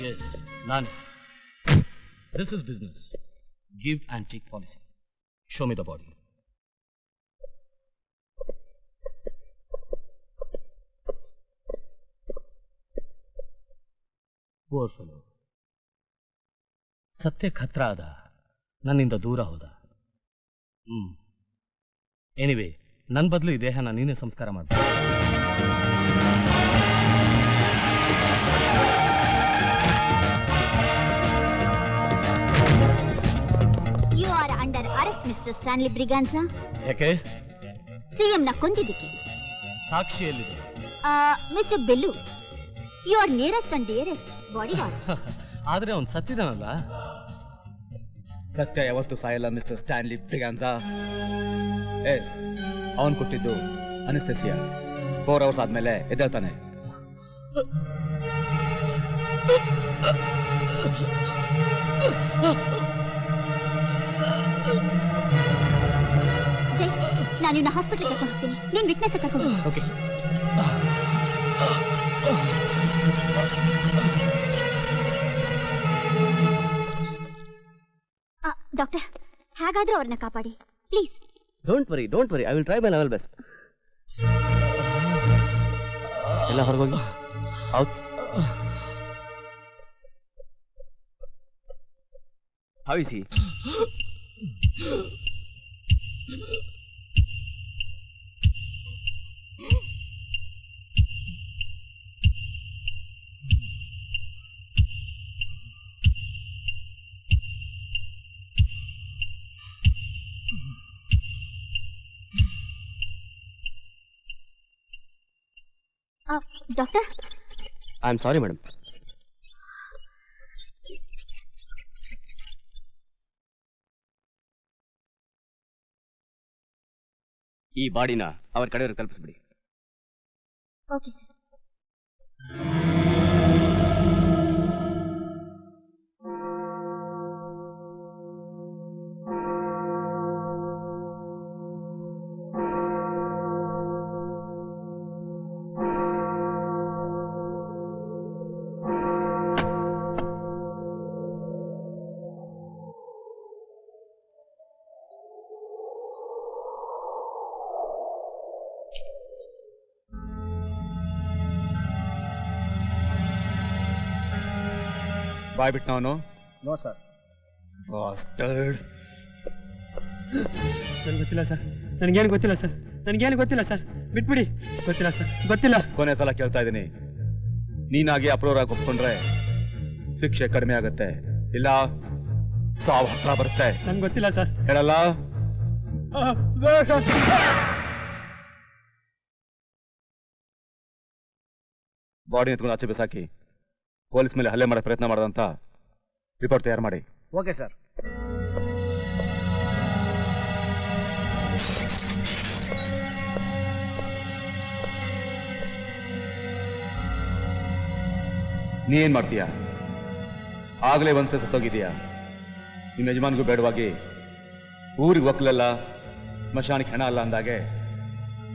Yes, Nani. This is business. Give and take policy. Show me the body. Poor fellow. ಸತ್ಯಕ್ಕೆ ಹತ್ರ ಆದ, ನನ್ನಿಂದ ದೂರ ಹೋದ. ಎನಿವೆ, ನನ್ನ ಬದಲು ಈ ದೇಹನ ನೀನೇ ಸಂಸ್ಕಾರ ಮಾಡ್ತೀನಿ. You are under arrest, Mr. Stanley Briganza. ಯಾಕೆ? ಸಿಎಂ ನ ಕೊಂದಿದ್ದಕ್ಕೆ. ಸಾಕ್ಷಿ ಎಲ್ಲಿದೆ? Mister Bellu, you are nearest and dearest bodyguard. ಆದ್ರೆ ಅವ್ನು ಸತ್ತಿದಾನಲ್ಲ. ಸತ್ಯ ಯಾವತ್ತು ಸಾಯಲ್ಲ ಮಿಸ್ಟರ್ ಸ್ಟ್ಯಾನ್ಲಿ ಬ್ರಿಗಾನ್ಸಾ. ಎಸ್, ಅವನ್ ಕೊಟ್ಟಿದ್ದು ಅನಿಸ್ಥೆಸಿಯಾ. 4 hours ಆದ್ಮೇಲೆ ಎದ್ದೇಳ್ತಾನೆ. ಜೈ, ನಾನು ಇವನ್ನ ಹಾಸ್ಪಿಟಲ್ ಕರ್ಕೊಂಡು ಹೋಗ್ತೀನಿ. ನೀನ್ ವಿಟ್ನೆಸ್ ಕರ್ಕೊಂಡು ಹೋಗು. ಓಕೆ. ಡಾಕ್ಟರ್, ಹೇಗಾದ್ರೂ ಅವ್ರನ್ನ ಕಾಪಾಡಿ please. Don't worry, I will try my level best. ಎಲ್ಲ ಹೊರಗೋಗಿ out. How is he? Doctor, I am sorry madam. ಈ ಬಾಡಿನ ಅವ್ರ ಕಡೆಯವ್ರಿಗೆ ತಲುಪಿಸ್ಬಿಡಿ. Okay sir. ಬಾಯ್ ಬಿಟ್ನವನು. No sir. ನನ್ಗೆ ಗೊತ್ತಿಲ್ಲ ಸರ್, ನನಗೇನು ಗೊತ್ತಿಲ್ಲ ಸರ್, ನನಗೇನು ಗೊತ್ತಿಲ್ಲ ಸರ್, ಬಿಟ್ಬಿಡಿ. ಗೊತ್ತಿಲ್ಲ ಸರ್, ಗೊತ್ತಿಲ್ಲ. ಕೊನೆ ಸಲ ಕೇಳ್ತಾ ಇದ್ದೀನಿ, ನೀನಾಗಿ ಅಪ್ರೂವರಾಗಿ ಒಪ್ಕೊಂಡ್ರೆ ಶಿಕ್ಷೆ ಕಡಿಮೆ ಆಗುತ್ತೆ, ಇಲ್ಲ ಸಾವು ಹತ್ರ ಬರುತ್ತೆ. ನನ್ಗೆ ಗೊತ್ತಿಲ್ಲ ಸರ್. ಹೇಳಲ್ಲ. ಬಾಡಿ ಎತ್ಕೊಂಡು ಆಚೆ ಬಿಸಾಕಿ ಪೊಲೀಸ್ ಮೇಲೆ ಹಲ್ಲೆ ಮಾಡೋ ಪ್ರಯತ್ನ ಮಾಡದಂತ ರಿಪೋರ್ಟ್ ತಯಾರು ಮಾಡಿ. Okay sir. ನೀ ಏನ್ ಮಾಡ್ತೀಯ? ಆಗ್ಲೇ ಒಂದ್ಸೆ ಸತ್ತೋಗಿದೀಯ. ನಿಮ್ಮ ಯಜಮಾನ್ಗೂ ಬೇಡವಾಗಿ ಊರಿಗೆ ಒಕ್ಕಲಲ್ಲ, ಸ್ಮಶಾನಕ್ಕೆ ಹೆಣ ಅಲ್ಲ ಅಂದಾಗೆ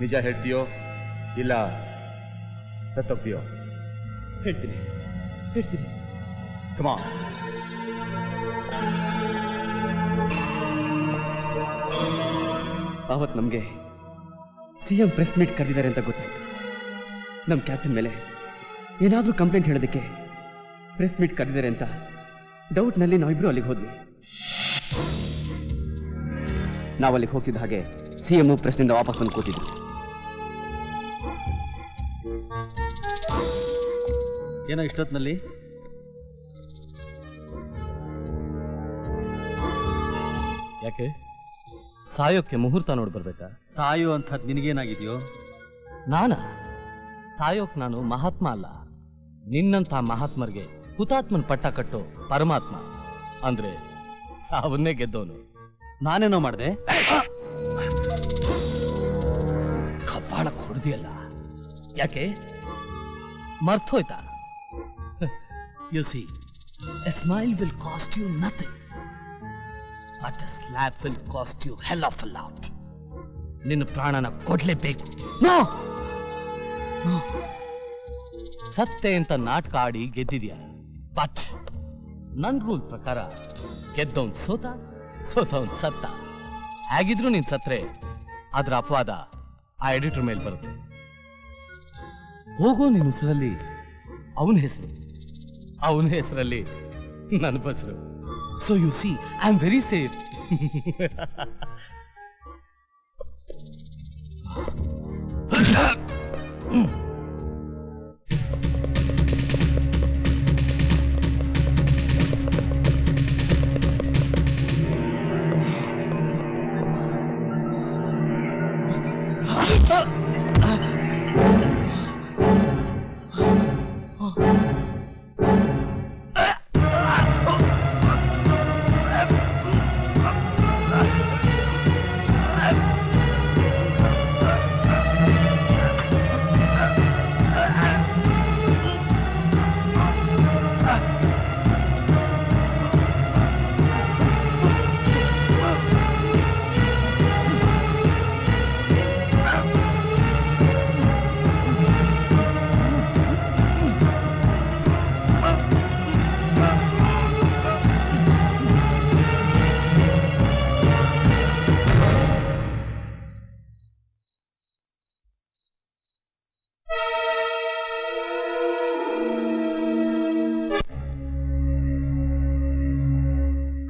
ನಿಜ ಹೇಳ್ತೀಯೋ ಇಲ್ಲ ಸತ್ತೋಗ್ತೀಯೋ? ಹೇಳ್ತೀನಿ. Come on. ಆವತ್ತು ನಮಗೆ ಸಿಎಂ ಪ್ರೆಸ್ ಮೀಟ್ ಕರೆದಿದ್ದಾರೆ ಅಂತ ಗೊತ್ತಾಯ್ತು. ನಮ್ಮ ಕ್ಯಾಪ್ಟನ್ ಮೇಲೆ ಏನಾದರೂ ಕಂಪ್ಲೇಂಟ್ ಹೇಳೋದಕ್ಕೆ ಪ್ರೆಸ್ ಮೀಟ್ ಕರೆದಿದ್ದಾರೆ ಅಂತ ಡೌಟ್ನಲ್ಲಿ ನಾವಿಬ್ರು ಅಲ್ಲಿಗೆ ಹೋದ್ವಿ. ನಾವು ಅಲ್ಲಿಗೆ ಹೋಗ್ತಿದ್ದ ಹಾಗೆ ಸಿಎಂ ಪ್ರೆಸ್ನಿಂದ ವಾಪಸ್ ಬಂದು ಕೂತಿದ್ರು. ಏನೋ ಇಷ್ಟೊತ್ತಿನಲ್ಲಿ? ಯಾಕೆ ಸಾಯೋಕ್ಕೆ ಮುಹೂರ್ತ ನೋಡಿ ಬರ್ಬೇಕಾ? ಸಾಯೋ ಅಂಥದ್ದು ನಿನಗೇನಾಗಿದೆಯೋ? ಸಾಯೋಕ್ ನಾನು ಮಹಾತ್ಮ ಅಲ್ಲ. ನಿನ್ನಂಥ ಮಹಾತ್ಮರಿಗೆ ಹುತಾತ್ಮನ್ ಪಟ್ಟ ಕಟ್ಟೋ ಪರಮಾತ್ಮ. ಅಂದ್ರೆ ಸಾವನ್ನೇ ಗೆದ್ದವನು. ನಾನೇನೋ ಮಾಡಿದೆ? ಕಪಾಳ ಹೊಡೆದಿಯಲ್ಲ, ಯಾಕೆ ಮರ್ತೋಯ್ತಾ? You see, a smile will cost you nothing, but a slap will cost you hell of a lot. ನಿನ್ನ ಪ್ರಾಣನ ಕೊಡ್ಲೇಬೇಕು. ಸತ್ತೆ ಅಂತ ನಾಟಕ ಆಡಿ ಗೆದ್ದಿದ್ಯಾ, ಬಟ್ ನನ್ ರೂಲ್ ಪ್ರಕಾರ ಗೆದ್ದವನ್ ಸೋತವನ್ ಸತ್ತ. ಹೇಗಿದ್ರು ನೀನ್ ಸತ್ರೆ ಅದ್ರ ಅಪವಾದ ಆ ಎಡಿಟರ್ ಮೇಲೆ ಬರುತ್ತೆ. ಹೋಗೋ ನಿನ್ನ ಹೆಸರಲ್ಲಿ ಅವನ ಹೆಸರು, ಅವನ ಹೆಸರಲ್ಲಿ ನನ್ನ ಬಸರು. So you see, I am very safe.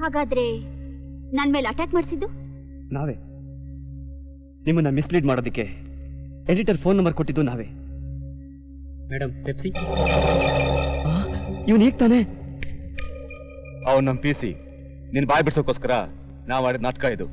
ಹಾಗಾದ್ರೆ ನನ್ ಮೇಲೆ ಅಟ್ಯಾಕ್ ಮಾಡಿಸಿದ್ದು ನಾವೇ. ನಿಮ್ಮನ್ನ ಮಿಸ್ಲೀಡ್ ಮಾಡೋದಕ್ಕೆ ಎಡಿಟರ್ ಫೋನ್ ನಂಬರ್ ಕೊಟ್ಟಿದ್ದು ನಾವೇ. Madam Pepsi. ಇವನು ಈಗ ತಾನೆ. ಅವ್ನು ನಮ್ಮ PC. ನಿನ್ ಬಾಯ್ ಬಿಡ್ಸೋಕ್ಕೋಸ್ಕರ ನಾವು ಮಾಡಿದ ನಾಟಕ ಇದು.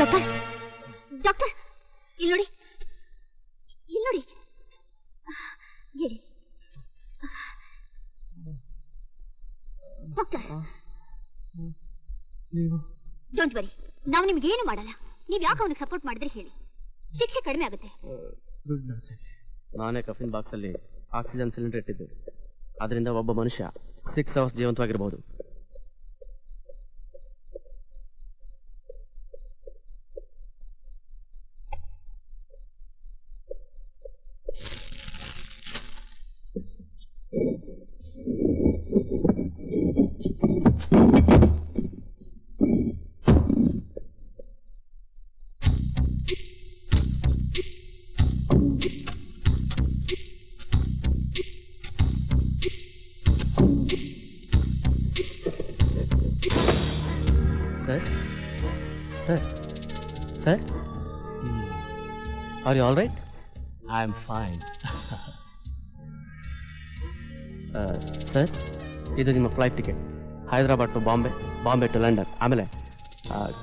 ಡಾಕ್ಟರ್ ಡಾಕ್ಟರ್ ಇಲ್ಲಿ ನೋಡಿ, ಇಲ್ಲಿ ನೋಡಿ. ಹೇಳಿ ಡಾಕ್ಟರ್. ಡೋಂಟ್ ವರಿ, ನಾವು ನಿಮ್ಗೆ ಏನು ಮಾಡಲ್ಲ. ನೀವ್ ಯಾಕೆ ಅವನಿಗೆ ಸಪೋರ್ಟ್ ಮಾಡಿದ್ರೆ ಹೇಳಿ, ಶಿಕ್ಷೆ ಕಡಿಮೆ ಆಗುತ್ತೆ. ನಾನೇ ಕಫಿನ್ ಬಾಕ್ಸ್ ಅಲ್ಲಿ ಆಕ್ಸಿಜನ್ ಸಿಲಿಂಡರ್ ಇಟ್ಟಿದ್ದೆ. ಅದರಿಂದ ಒಬ್ಬ ಮನುಷ್ಯ 6 hours ಜೀವಂತವಾಗಿರಬಹುದು. Sir? Are you all right? I'm fine. Sir, ಇದು ನಿಮ್ಮ flight ticket. Hyderabad to Bombay, Bombay to London. ಆಮೇಲೆ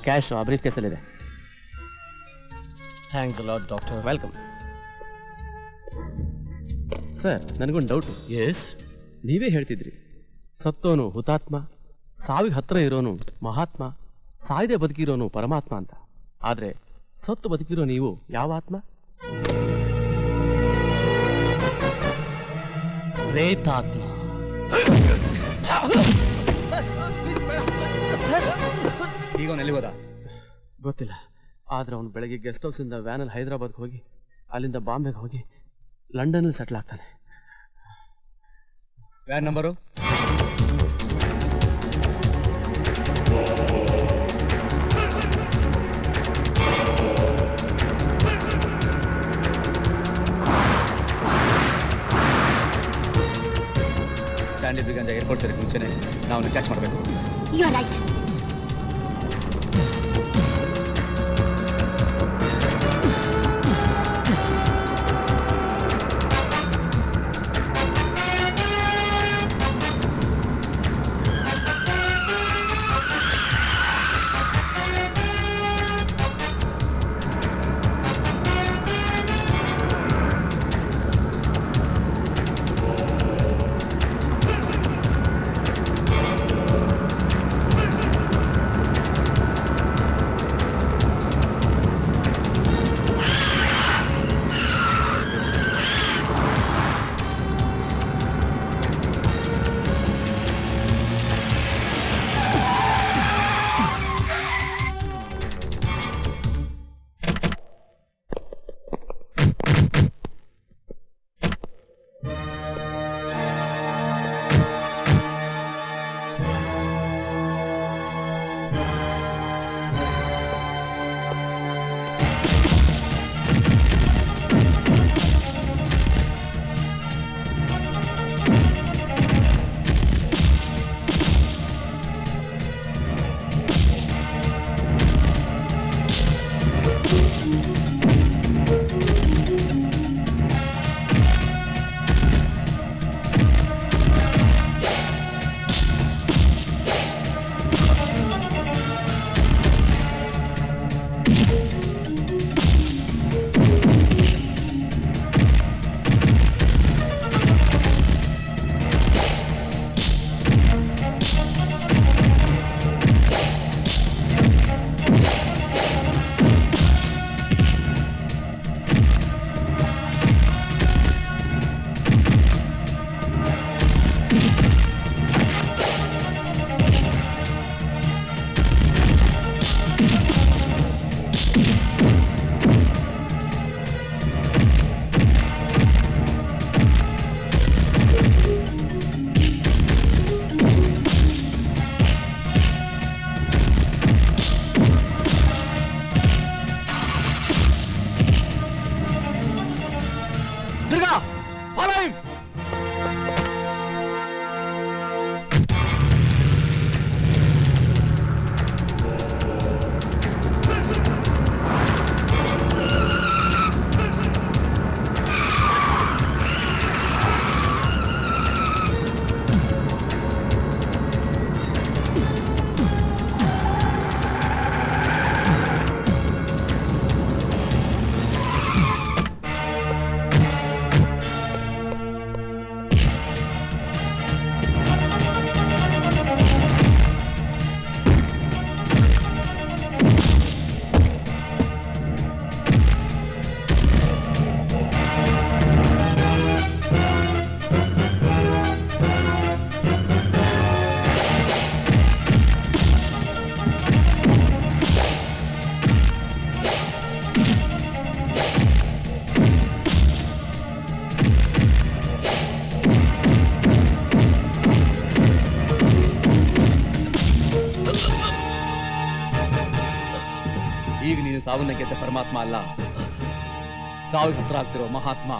ಕ್ಯಾಶ್ ಬ್ರೀಫ್ ಕೇಸಲ್ಲಿದೆ. Thanks a lot doctor. Welcome. Sir, ನನಗೊಂದು ಡೌಟು. ಎಸ್? ನೀವೇ ಹೇಳ್ತಿದ್ರಿ, ಸತ್ತೋನು ಹುತಾತ್ಮ, ಸಾವಿಗೆ ಹತ್ರ ಇರೋನು ಮಹಾತ್ಮ, ಸಾಯ್ದೆ ಬದುಕಿರೋನು ಪರಮಾತ್ಮ ಅಂತ. ಆದ್ರೆ ಸತ್ತು ಬದುಕಿರೋ ನೀವು ಯಾವ ಆತ್ಮ? ಪ್ರೇತಾತ್ಮ. ಈಗ ಅವನು ಎಲ್ಲಿ ಹೋದ ಗೊತ್ತಿಲ್ಲ. ಆದ್ರೆ ಅವನು ಬೆಳಗ್ಗೆ ಗೆಸ್ಟ್ ಹೌಸ್ ಇಂದ ವ್ಯಾನಲ್ಲಿ ಹೈದರಾಬಾದ್ಗೆ ಹೋಗಿ, ಅಲ್ಲಿಂದ ಬಾಂಬೆಗೆ ಹೋಗಿ, ಲಂಡನ್ ಸೆಟ್ಲ್ ಆಗ್ತಾನೆ. Van number? ಸ್ಟ್ಯಾನ್ಲಿ ಬ್ರಿಗಂಜ ಏರ್ಪೋರ್ಟ್ ಸೇರಕ್ಕೆ ಮುಂಚೆನೆ ನಾವು ಕ್ಯಾಚ್ ಮಾಡಬೇಕು. You are right. ಸಾವನ್ನ ಗೆದ್ದ ಪರಮಾತ್ಮ ಅಲ್ಲ, ಸಾವಿಗೆ ಹತ್ರ ಆಗ್ತಿರೋ ಮಹಾತ್ಮ.